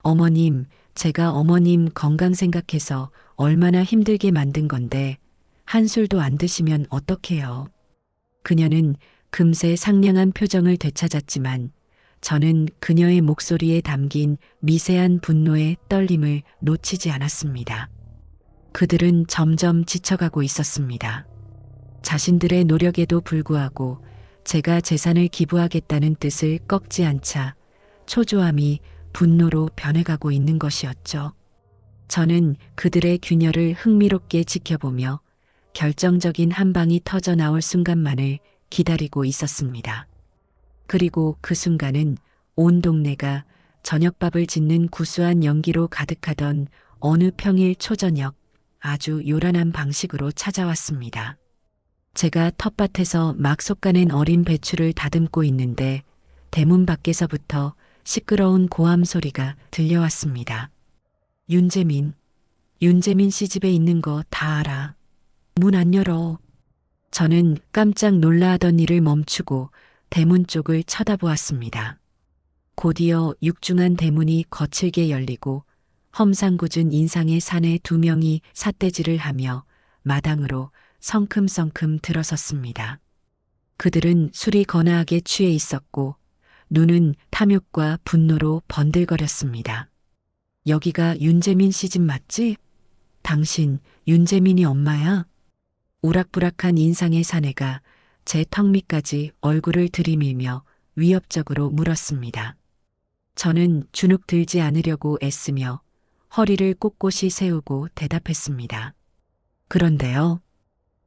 어머님, 제가 어머님 건강 생각해서 얼마나 힘들게 만든 건데 한술도 안 드시면 어떡해요. 그녀는 금세 상냥한 표정을 되찾았지만 저는 그녀의 목소리에 담긴 미세한 분노의 떨림을 놓치지 않았습니다. 그들은 점점 지쳐가고 있었습니다. 자신들의 노력에도 불구하고 제가 재산을 기부하겠다는 뜻을 꺾지 않자 초조함이 분노로 변해가고 있는 것이었죠. 저는 그들의 균열을 흥미롭게 지켜보며 결정적인 한 방이 터져 나올 순간만을 기다리고 있었습니다. 그리고 그 순간은 온 동네가 저녁밥을 짓는 구수한 연기로 가득하던 어느 평일 초저녁 아주 요란한 방식으로 찾아왔습니다. 제가 텃밭에서 막 솎아낸 어린 배추를 다듬고 있는데 대문 밖에서부터 시끄러운 고함 소리가 들려왔습니다. 윤재민 씨 집에 있는 거 다 알아. 문 안 열어. 저는 깜짝 놀라하던 일을 멈추고 대문 쪽을 쳐다보았습니다. 곧이어 육중한 대문이 거칠게 열리고 험상궂은 인상의 사내 2명이 삿대질을 하며 마당으로 성큼성큼 들어섰습니다. 그들은 술이 거나하게 취해 있었고 눈은 탐욕과 분노로 번들거렸습니다. 여기가 윤재민 씨 집 맞지? 당신 윤재민이 엄마야? 우락부락한 인상의 사내가 제 턱 밑까지 얼굴을 들이밀며 위협적으로 물었습니다. 저는 주눅 들지 않으려고 애쓰며 허리를 꼿꼿이 세우고 대답했습니다. 그런데요.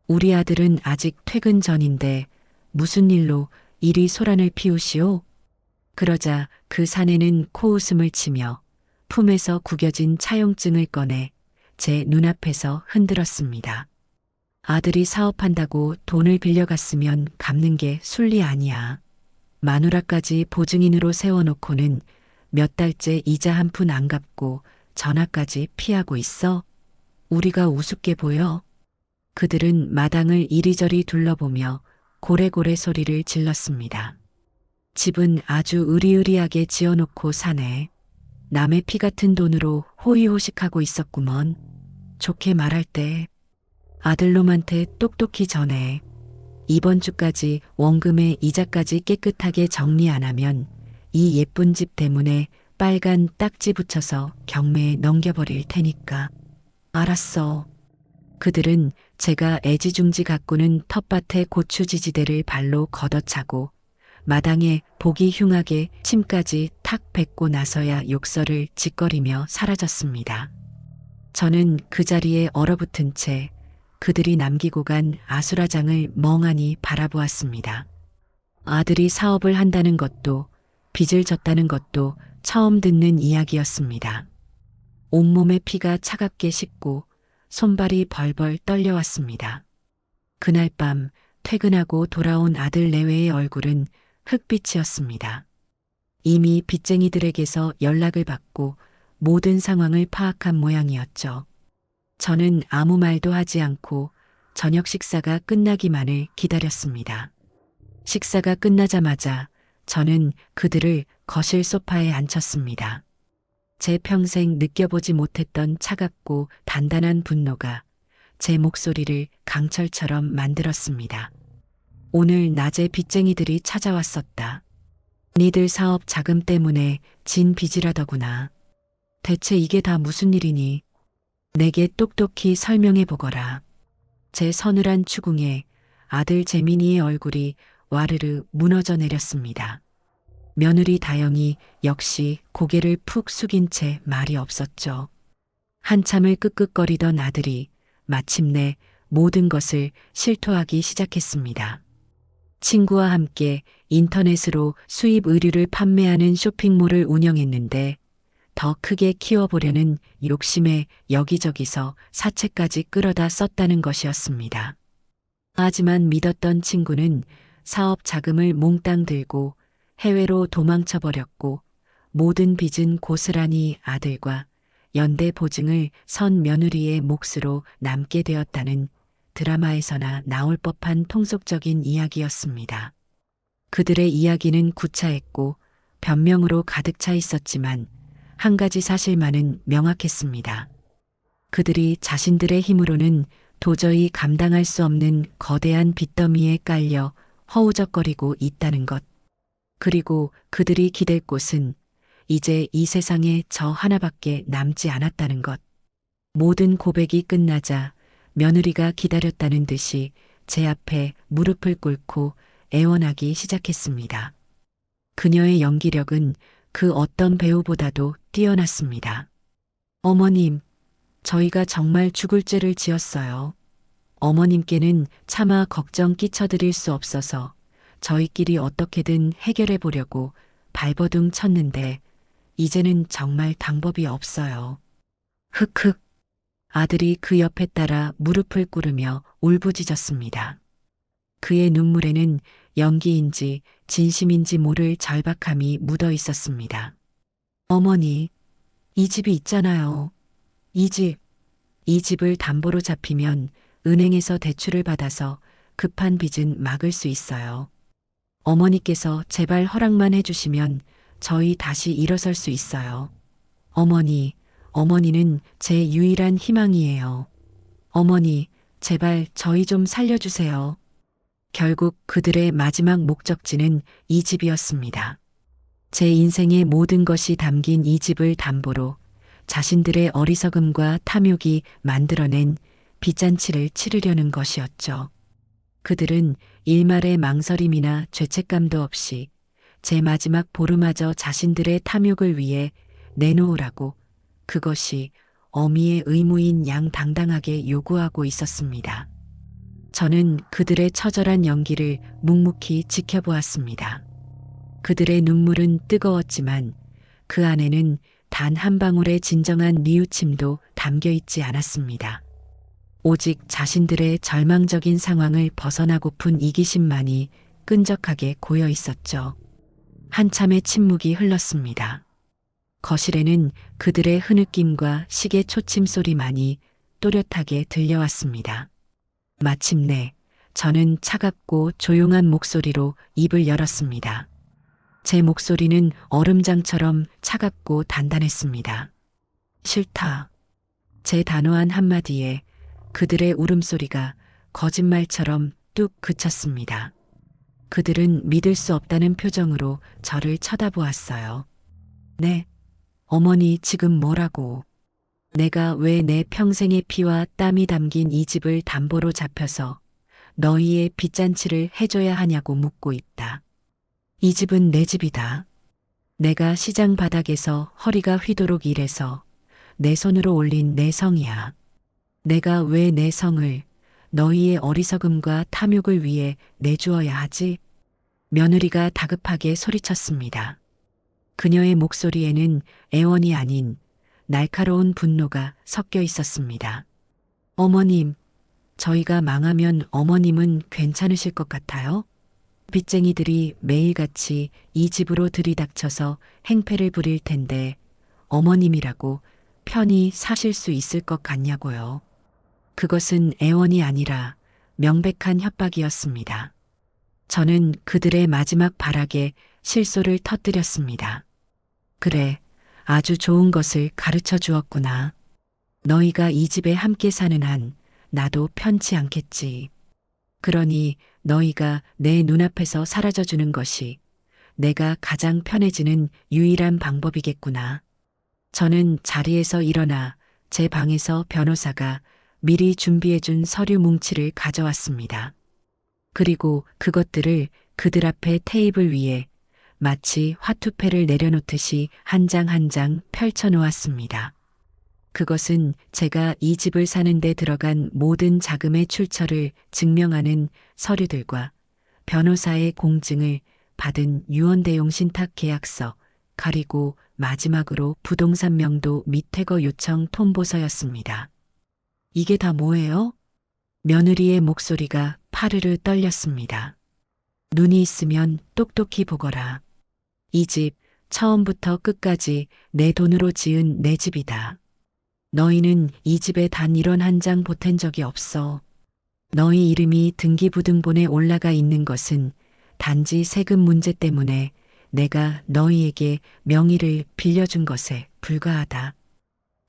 우리 아들은 아직 퇴근 전인데 무슨 일로 이리 소란을 피우시오? 그러자 그 사내는 코웃음을 치며 품에서 구겨진 차용증을 꺼내 제 눈앞에서 흔들었습니다. 아들이 사업한다고 돈을 빌려갔으면 갚는 게 순리 아니야. 마누라까지 보증인으로 세워놓고는 몇 달째 이자 한 푼 안 갚고 전화까지 피하고 있어? 우리가 우습게 보여? 그들은 마당을 이리저리 둘러보며 고래고래 소리를 질렀습니다. 집은 아주 으리으리하게 지어놓고 사네. 남의 피 같은 돈으로 호의호식하고 있었구먼. 좋게 말할 때 아들놈한테 똑똑히 전해. 이번 주까지 원금에 이자까지 깨끗하게 정리 안 하면 이 예쁜 집 대문에 빨간 딱지 붙여서 경매에 넘겨버릴 테니까. 알았어. 그들은 제가 애지중지 가꾸는 텃밭의 고추지지대를 발로 걷어차고 마당에 보기 흉하게 침까지 탁 뱉고 나서야 욕설을 짓거리며 사라졌습니다. 저는 그 자리에 얼어붙은 채 그들이 남기고 간 아수라장을 멍하니 바라보았습니다. 아들이 사업을 한다는 것도 빚을 졌다는 것도 처음 듣는 이야기였습니다. 온몸에 피가 차갑게 식고 손발이 벌벌 떨려왔습니다. 그날 밤 퇴근하고 돌아온 아들 내외의 얼굴은 흑빛이었습니다. 이미 빚쟁이들에게서 연락을 받고 모든 상황을 파악한 모양이었죠. 저는 아무 말도 하지 않고 저녁 식사가 끝나기만을 기다렸습니다. 식사가 끝나자마자 저는 그들을 거실 소파에 앉혔습니다. 제 평생 느껴보지 못했던 차갑고 단단한 분노가 제 목소리를 강철처럼 만들었습니다. 오늘 낮에 빚쟁이들이 찾아왔었다. 니들 사업 자금 때문에 진 빚이라더구나. 대체 이게 다 무슨 일이니? 내게 똑똑히 설명해 보거라. 제 서늘한 추궁에 아들 재민이의 얼굴이 와르르 무너져 내렸습니다. 며느리 다영이 역시 고개를 푹 숙인 채 말이 없었죠. 한참을 끄끄거리던 아들이 마침내 모든 것을 실토하기 시작했습니다. 친구와 함께 인터넷으로 수입 의류를 판매하는 쇼핑몰을 운영했는데 더 크게 키워보려는 욕심에 여기저기서 사채까지 끌어다 썼다는 것이었습니다. 하지만 믿었던 친구는 사업 자금을 몽땅 들고 해외로 도망쳐 버렸고 모든 빚은 고스란히 아들과 연대 보증을 선 며느리의 몫으로 남게 되었다는 드라마에서나 나올 법한 통속적인 이야기였습니다. 그들의 이야기는 구차했고 변명으로 가득 차 있었지만 한 가지 사실만은 명확했습니다. 그들이 자신들의 힘으로는 도저히 감당할 수 없는 거대한 빚더미에 깔려 허우적거리고 있다는 것. 그리고 그들이 기댈 곳은 이제 이 세상에 저 하나밖에 남지 않았다는 것. 모든 고백이 끝나자 며느리가 기다렸다는 듯이 제 앞에 무릎을 꿇고 애원하기 시작했습니다. 그녀의 연기력은 그 어떤 배우보다도 뛰어났습니다. 어머님, 저희가 정말 죽을 죄를 지었어요. 어머님께는 차마 걱정 끼쳐드릴 수 없어서 저희끼리 어떻게든 해결해 보려고 발버둥 쳤는데 이제는 정말 방법이 없어요. 흑흑. 아들이 그 옆에 따라 무릎을 꿇으며 울부짖었습니다. 그의 눈물에는 연기인지 진심인지 모를 절박함이 묻어 있었습니다. 어머니, 이 집이 있잖아요. 이 집을 담보로 잡히면 은행에서 대출을 받아서 급한 빚은 막을 수 있어요. 어머니께서 제발 허락만 해주시면 저희 다시 일어설 수 있어요. 어머니는 제 유일한 희망이에요. 어머니, 제발 저희 좀 살려주세요. 결국 그들의 마지막 목적지는 이 집이었습니다. 제 인생의 모든 것이 담긴 이 집을 담보로 자신들의 어리석음과 탐욕이 만들어낸 빚잔치를 치르려는 것이었죠. 그들은 일말의 망설임이나 죄책감도 없이 제 마지막 보루마저 자신들의 탐욕을 위해 내놓으라고 그것이 어미의 의무인 양 당당하게 요구하고 있었습니다. 저는 그들의 처절한 연기를 묵묵히 지켜보았습니다. 그들의 눈물은 뜨거웠지만 그 안에는 단 한 방울의 진정한 뉘우침도 담겨 있지 않았습니다. 오직 자신들의 절망적인 상황을 벗어나고픈 이기심만이 끈적하게 고여 있었죠. 한참의 침묵이 흘렀습니다. 거실에는 그들의 흐느낌과 시계 초침 소리만이 또렷하게 들려왔습니다. 마침내 저는 차갑고 조용한 목소리로 입을 열었습니다. 제 목소리는 얼음장처럼 차갑고 단단했습니다. 싫다. 제 단호한 한마디에 그들의 울음소리가 거짓말처럼 뚝 그쳤습니다. 그들은 믿을 수 없다는 표정으로 저를 쳐다보았어요. 네, 어머니 지금 뭐라고? 내가 왜 내 평생의 피와 땀이 담긴 이 집을 담보로 잡혀서 너희의 빚잔치를 해줘야 하냐고 묻고 있다. 이 집은 내 집이다. 내가 시장 바닥에서 허리가 휘도록 일해서 내 손으로 올린 내 성이야. 내가 왜 내 성을 너희의 어리석음과 탐욕을 위해 내주어야 하지? 며느리가 다급하게 소리쳤습니다. 그녀의 목소리에는 애원이 아닌 날카로운 분노가 섞여 있었습니다. 어머님, 저희가 망하면 어머님은 괜찮으실 것 같아요? 빚쟁이들이 매일같이 이 집으로 들이닥쳐서 행패를 부릴 텐데 어머님이라고 편히 사실 수 있을 것 같냐고요. 그것은 애원이 아니라 명백한 협박이었습니다. 저는 그들의 마지막 발악에 실소를 터뜨렸습니다. 그래, 아주 좋은 것을 가르쳐 주었구나. 너희가 이 집에 함께 사는 한 나도 편치 않겠지. 그러니 너희가 내 눈앞에서 사라져 주는 것이 내가 가장 편해지는 유일한 방법이겠구나. 저는 자리에서 일어나 제 방에서 변호사가 미리 준비해준 서류 뭉치를 가져왔습니다. 그리고 그것들을 그들 앞에 테이블 위에 마치 화투패를 내려놓듯이 한 장 한 장 펼쳐 놓았습니다. 그것은 제가 이 집을 사는데 들어간 모든 자금의 출처를 증명하는 서류들과 변호사의 공증을 받은 유언대용 신탁 계약서, 그리고 마지막으로 부동산 명도 및 퇴거 요청 통보서였습니다. 이게 다 뭐예요? 며느리의 목소리가 파르르 떨렸습니다. 눈이 있으면 똑똑히 보거라. 이 집 처음부터 끝까지 내 돈으로 지은 내 집이다. 너희는 이 집에 단 1원 한 장 보탠 적이 없어. 너희 이름이 등기부등본에 올라가 있는 것은 단지 세금 문제 때문에 내가 너희에게 명의를 빌려준 것에 불과하다.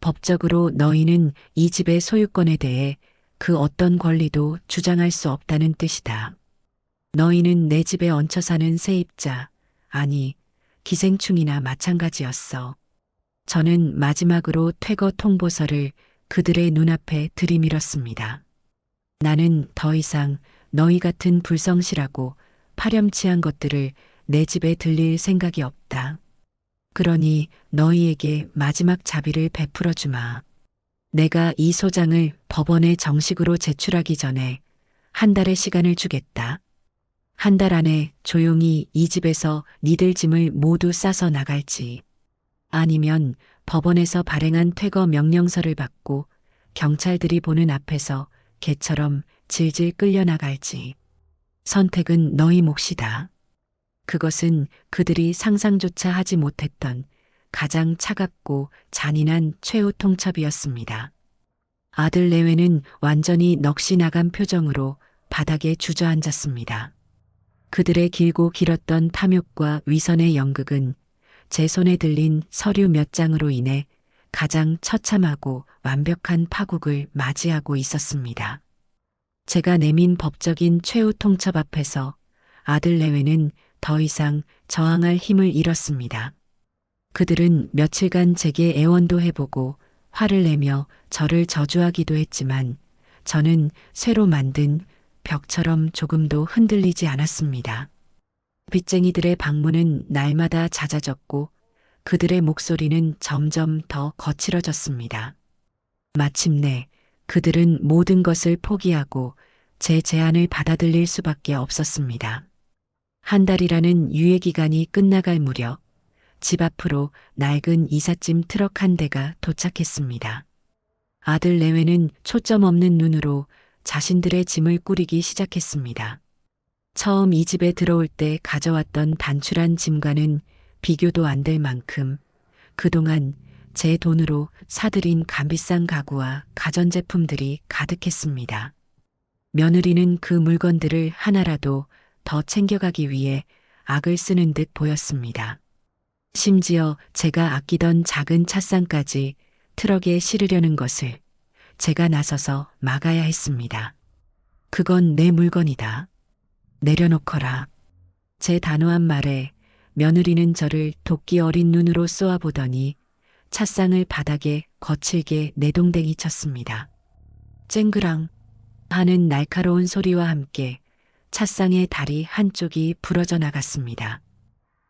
법적으로 너희는 이 집의 소유권에 대해 그 어떤 권리도 주장할 수 없다는 뜻이다. 너희는 내 집에 얹혀 사는 세입자, 아니, 기생충이나 마찬가지였어. 저는 마지막으로 퇴거 통보서를 그들의 눈앞에 들이밀었습니다. 나는 더 이상 너희 같은 불성실하고 파렴치한 것들을 내 집에 들릴 생각이 없다. 그러니 너희에게 마지막 자비를 베풀어 주마. 내가 이 소장을 법원에 정식으로 제출하기 전에 한 달의 시간을 주겠다. 한 달 안에 조용히 이 집에서 니들 짐을 모두 싸서 나갈지, 아니면 법원에서 발행한 퇴거 명령서를 받고 경찰들이 보는 앞에서 개처럼 질질 끌려나갈지. 선택은 너희 몫이다. 그것은 그들이 상상조차 하지 못했던 가장 차갑고 잔인한 최후 통첩이었습니다. 아들 내외는 완전히 넋이 나간 표정으로 바닥에 주저앉았습니다. 그들의 길고 길었던 탐욕과 위선의 연극은 제 손에 들린 서류 몇 장으로 인해 가장 처참하고 완벽한 파국을 맞이하고 있었습니다. 제가 내민 법적인 최후 통첩 앞에서 아들 내외는 더 이상 저항할 힘을 잃었습니다. 그들은 며칠간 제게 애원도 해보고 화를 내며 저를 저주하기도 했지만 저는 쇠로 만든 벽처럼 조금도 흔들리지 않았습니다. 빚쟁이들의 방문은 날마다 잦아졌고 그들의 목소리는 점점 더 거칠어졌습니다. 마침내 그들은 모든 것을 포기하고 제 제안을 받아들일 수밖에 없었습니다. 한 달이라는 유예기간이 끝나갈 무렵 집 앞으로 낡은 이삿짐 트럭 한 대가 도착했습니다. 아들 내외는 초점 없는 눈으로 자신들의 짐을 꾸리기 시작했습니다. 처음 이 집에 들어올 때 가져왔던 단출한 짐과는 비교도 안 될 만큼 그동안 제 돈으로 사들인 값비싼 가구와 가전제품들이 가득했습니다. 며느리는 그 물건들을 하나라도 더 챙겨가기 위해 악을 쓰는 듯 보였습니다. 심지어 제가 아끼던 작은 찻상까지 트럭에 실으려는 것을 제가 나서서 막아야 했습니다. 그건 내 물건이다. 내려놓거라. 제 단호한 말에 며느리는 저를 도끼 어린 눈으로 쏘아보더니 찻상을 바닥에 거칠게 내동댕이 쳤습니다. 쨍그랑 하는 날카로운 소리와 함께 찻상의 다리 한쪽이 부러져 나갔습니다.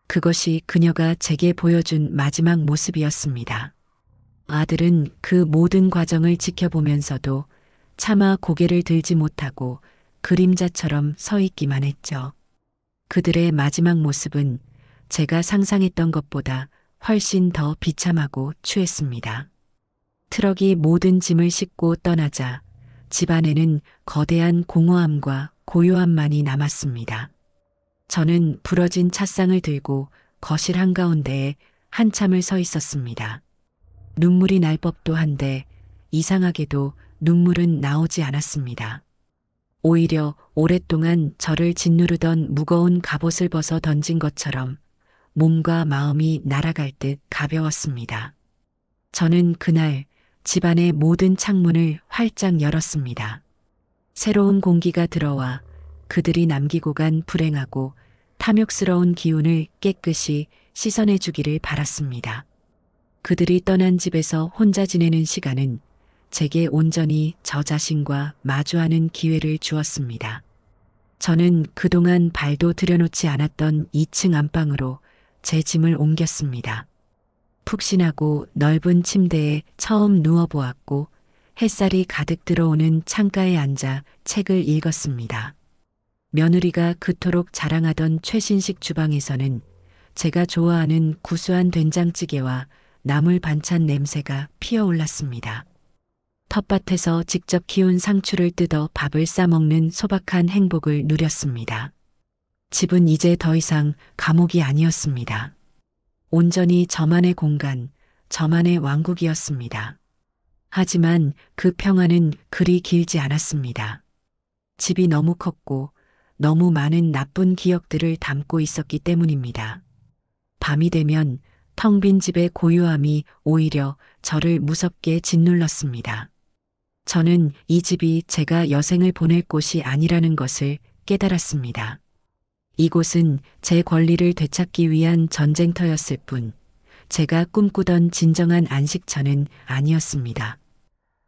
그것이 그녀가 제게 보여준 마지막 모습이었습니다. 아들은 그 모든 과정을 지켜보면서도 차마 고개를 들지 못하고 그림자처럼 서 있기만 했죠. 그들의 마지막 모습은 제가 상상했던 것보다 훨씬 더 비참하고 추했습니다. 트럭이 모든 짐을 싣고 떠나자 집 안에는 거대한 공허함과 고요함만이 남았습니다. 저는 부러진 찻상을 들고 거실 한가운데에 한참을 서 있었습니다. 눈물이 날 법도 한데 이상하게도 눈물은 나오지 않았습니다. 오히려 오랫동안 저를 짓누르던 무거운 갑옷을 벗어 던진 것처럼 몸과 마음이 날아갈 듯 가벼웠습니다. 저는 그날 집안의 모든 창문을 활짝 열었습니다. 새로운 공기가 들어와 그들이 남기고 간 불행하고 탐욕스러운 기운을 깨끗이 씻어내 주기를 바랐습니다. 그들이 떠난 집에서 혼자 지내는 시간은 제게 온전히 저 자신과 마주하는 기회를 주었습니다. 저는 그동안 발도 들여놓지 않았던 2층 안방으로 제 짐을 옮겼습니다. 푹신하고 넓은 침대에 처음 누워보았고 햇살이 가득 들어오는 창가에 앉아 책을 읽었습니다. 며느리가 그토록 자랑하던 최신식 주방에서는 제가 좋아하는 구수한 된장찌개와 나물 반찬 냄새가 피어올랐습니다. 텃밭에서 직접 키운 상추를 뜯어 밥을 싸먹는 소박한 행복을 누렸습니다. 집은 이제 더 이상 감옥이 아니었습니다. 온전히 저만의 공간, 저만의 왕국이었습니다. 하지만 그 평화는 그리 길지 않았습니다. 집이 너무 컸고 너무 많은 나쁜 기억들을 담고 있었기 때문입니다. 밤이 되면 텅 빈 집의 고요함이 오히려 저를 무섭게 짓눌렀습니다. 저는 이 집이 제가 여생을 보낼 곳이 아니라는 것을 깨달았습니다. 이곳은 제 권리를 되찾기 위한 전쟁터였을 뿐, 제가 꿈꾸던 진정한 안식처는 아니었습니다.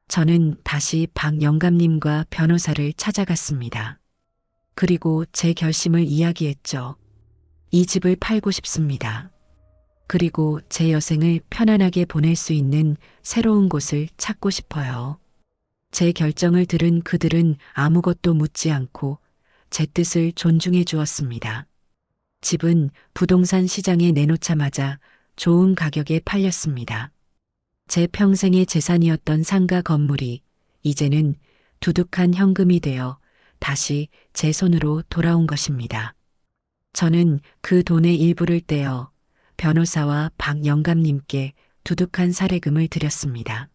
저는 다시 박 영감님과 변호사를 찾아갔습니다. 그리고 제 결심을 이야기했죠. 이 집을 팔고 싶습니다. 그리고 제 여생을 편안하게 보낼 수 있는 새로운 곳을 찾고 싶어요. 제 결정을 들은 그들은 아무것도 묻지 않고 제 뜻을 존중해 주었습니다. 집은 부동산 시장에 내놓자마자 좋은 가격에 팔렸습니다. 제 평생의 재산이었던 상가 건물이 이제는 두둑한 현금이 되어 다시 제 손으로 돌아온 것입니다. 저는 그 돈의 일부를 떼어 변호사와 박 영감님께 두둑한 사례금을 드렸습니다.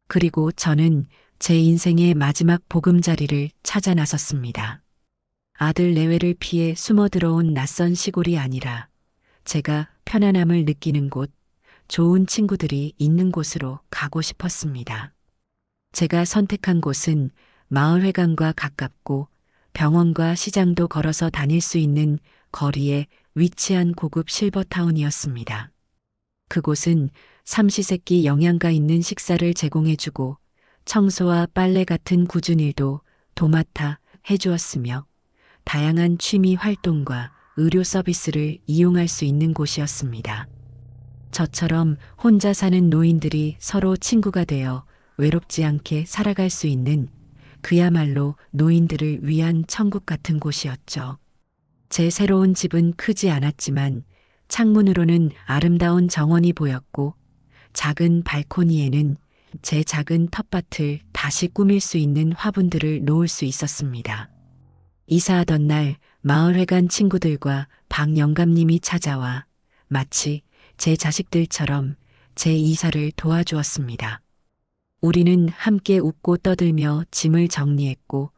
그리고 저는 제 인생의 마지막 보금자리를 찾아 나섰습니다. 아들 내외를 피해 숨어 들어온 낯선 시골이 아니라 제가 편안함을 느끼는 곳, 좋은 친구들이 있는 곳으로 가고 싶었습니다. 제가 선택한 곳은 마을회관과 가깝고 병원과 시장도 걸어서 다닐 수 있는 거리에 위치한 고급 실버타운이었습니다. 그곳은 삼시세끼 영양가 있는 식사를 제공해주고 청소와 빨래 같은 굳은 일도 도맡아 해주었으며 다양한 취미 활동과 의료 서비스를 이용할 수 있는 곳이었습니다. 저처럼 혼자 사는 노인들이 서로 친구가 되어 외롭지 않게 살아갈 수 있는 그야말로 노인들을 위한 천국 같은 곳이었죠. 제 새로운 집은 크지 않았지만 창문으로는 아름다운 정원이 보였고 작은 발코니에는 제 작은 텃밭을 다시 꾸밀 수 있는 화분들을 놓을 수 있었습니다. 이사하던 날 마을회관 친구들과 박 영감님이 찾아와 마치 제 자식들처럼 제 이사를 도와주었습니다. 우리는 함께 웃고 떠들며 짐을 정리했고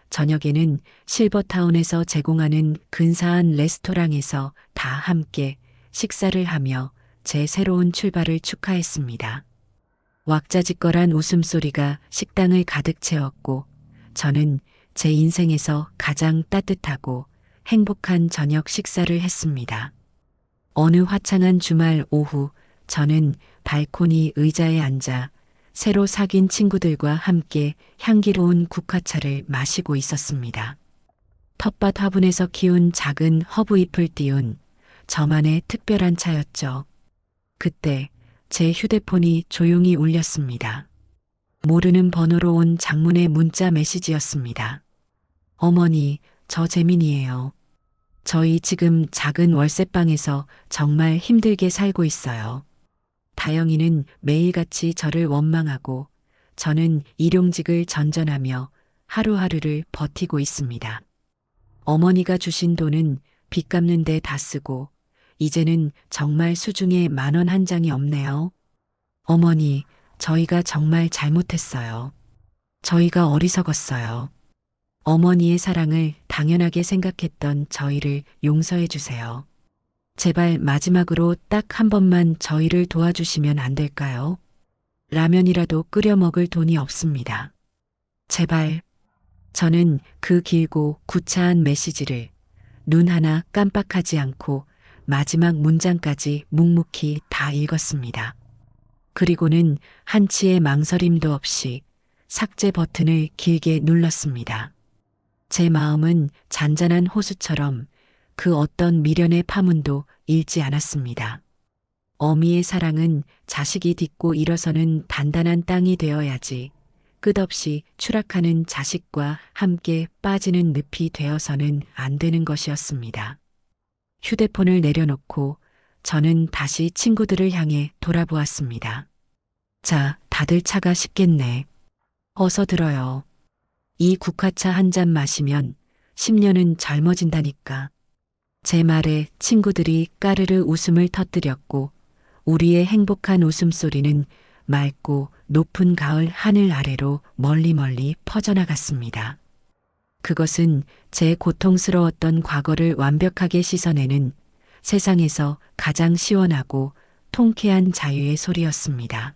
저녁에는 실버타운에서 제공하는 근사한 레스토랑에서 다 함께 식사를 하며 제 새로운 출발을 축하했습니다. 왁자지껄한 웃음소리가 식당을 가득 채웠고 저는 제 인생에서 가장 따뜻하고 행복한 저녁 식사를 했습니다. 어느 화창한 주말 오후 저는 발코니 의자에 앉아 새로 사귄 친구들과 함께 향기로운 국화차를 마시고 있었습니다. 텃밭 화분에서 키운 작은 허브잎을 띄운 저만의 특별한 차였죠. 그때 제 휴대폰이 조용히 울렸습니다. 모르는 번호로 온 장문의 문자 메시지였습니다. 어머니, 저 재민이에요. 저희 지금 작은 월세방에서 정말 힘들게 살고 있어요. 다영이는 매일같이 저를 원망하고 저는 일용직을 전전하며 하루하루를 버티고 있습니다. 어머니가 주신 돈은 빚 갚는 데 다 쓰고 이제는 정말 수중에 10,000원 한 장이 없네요. 어머니, 저희가 정말 잘못했어요. 저희가 어리석었어요. 어머니의 사랑을 당연하게 생각했던 저희를 용서해 주세요. 제발 마지막으로 딱 한 번만 저희를 도와주시면 안 될까요? 라면이라도 끓여 먹을 돈이 없습니다. 제발. 저는 그 길고 구차한 메시지를 눈 하나 깜빡하지 않고 마지막 문장까지 묵묵히 다 읽었습니다. 그리고는 한치의 망설임도 없이 삭제 버튼을 길게 눌렀습니다. 제 마음은 잔잔한 호수처럼 그 어떤 미련의 파문도 잃지 않았습니다. 어미의 사랑은 자식이 딛고 일어서는 단단한 땅이 되어야지 끝없이 추락하는 자식과 함께 빠지는 늪이 되어서는 안 되는 것이었습니다. 휴대폰을 내려놓고 저는 다시 친구들을 향해 돌아보았습니다. 자, 다들 차가 식겠네. 어서 들어요. 이 국화차 한 잔 마시면 10년은 젊어진다니까. 제 말에 친구들이 까르르 웃음을 터뜨렸고 우리의 행복한 웃음소리는 맑고 높은 가을 하늘 아래로 멀리 퍼져나갔습니다. 그것은 제 고통스러웠던 과거를 완벽하게 씻어내는 세상에서 가장 시원하고 통쾌한 자유의 소리였습니다.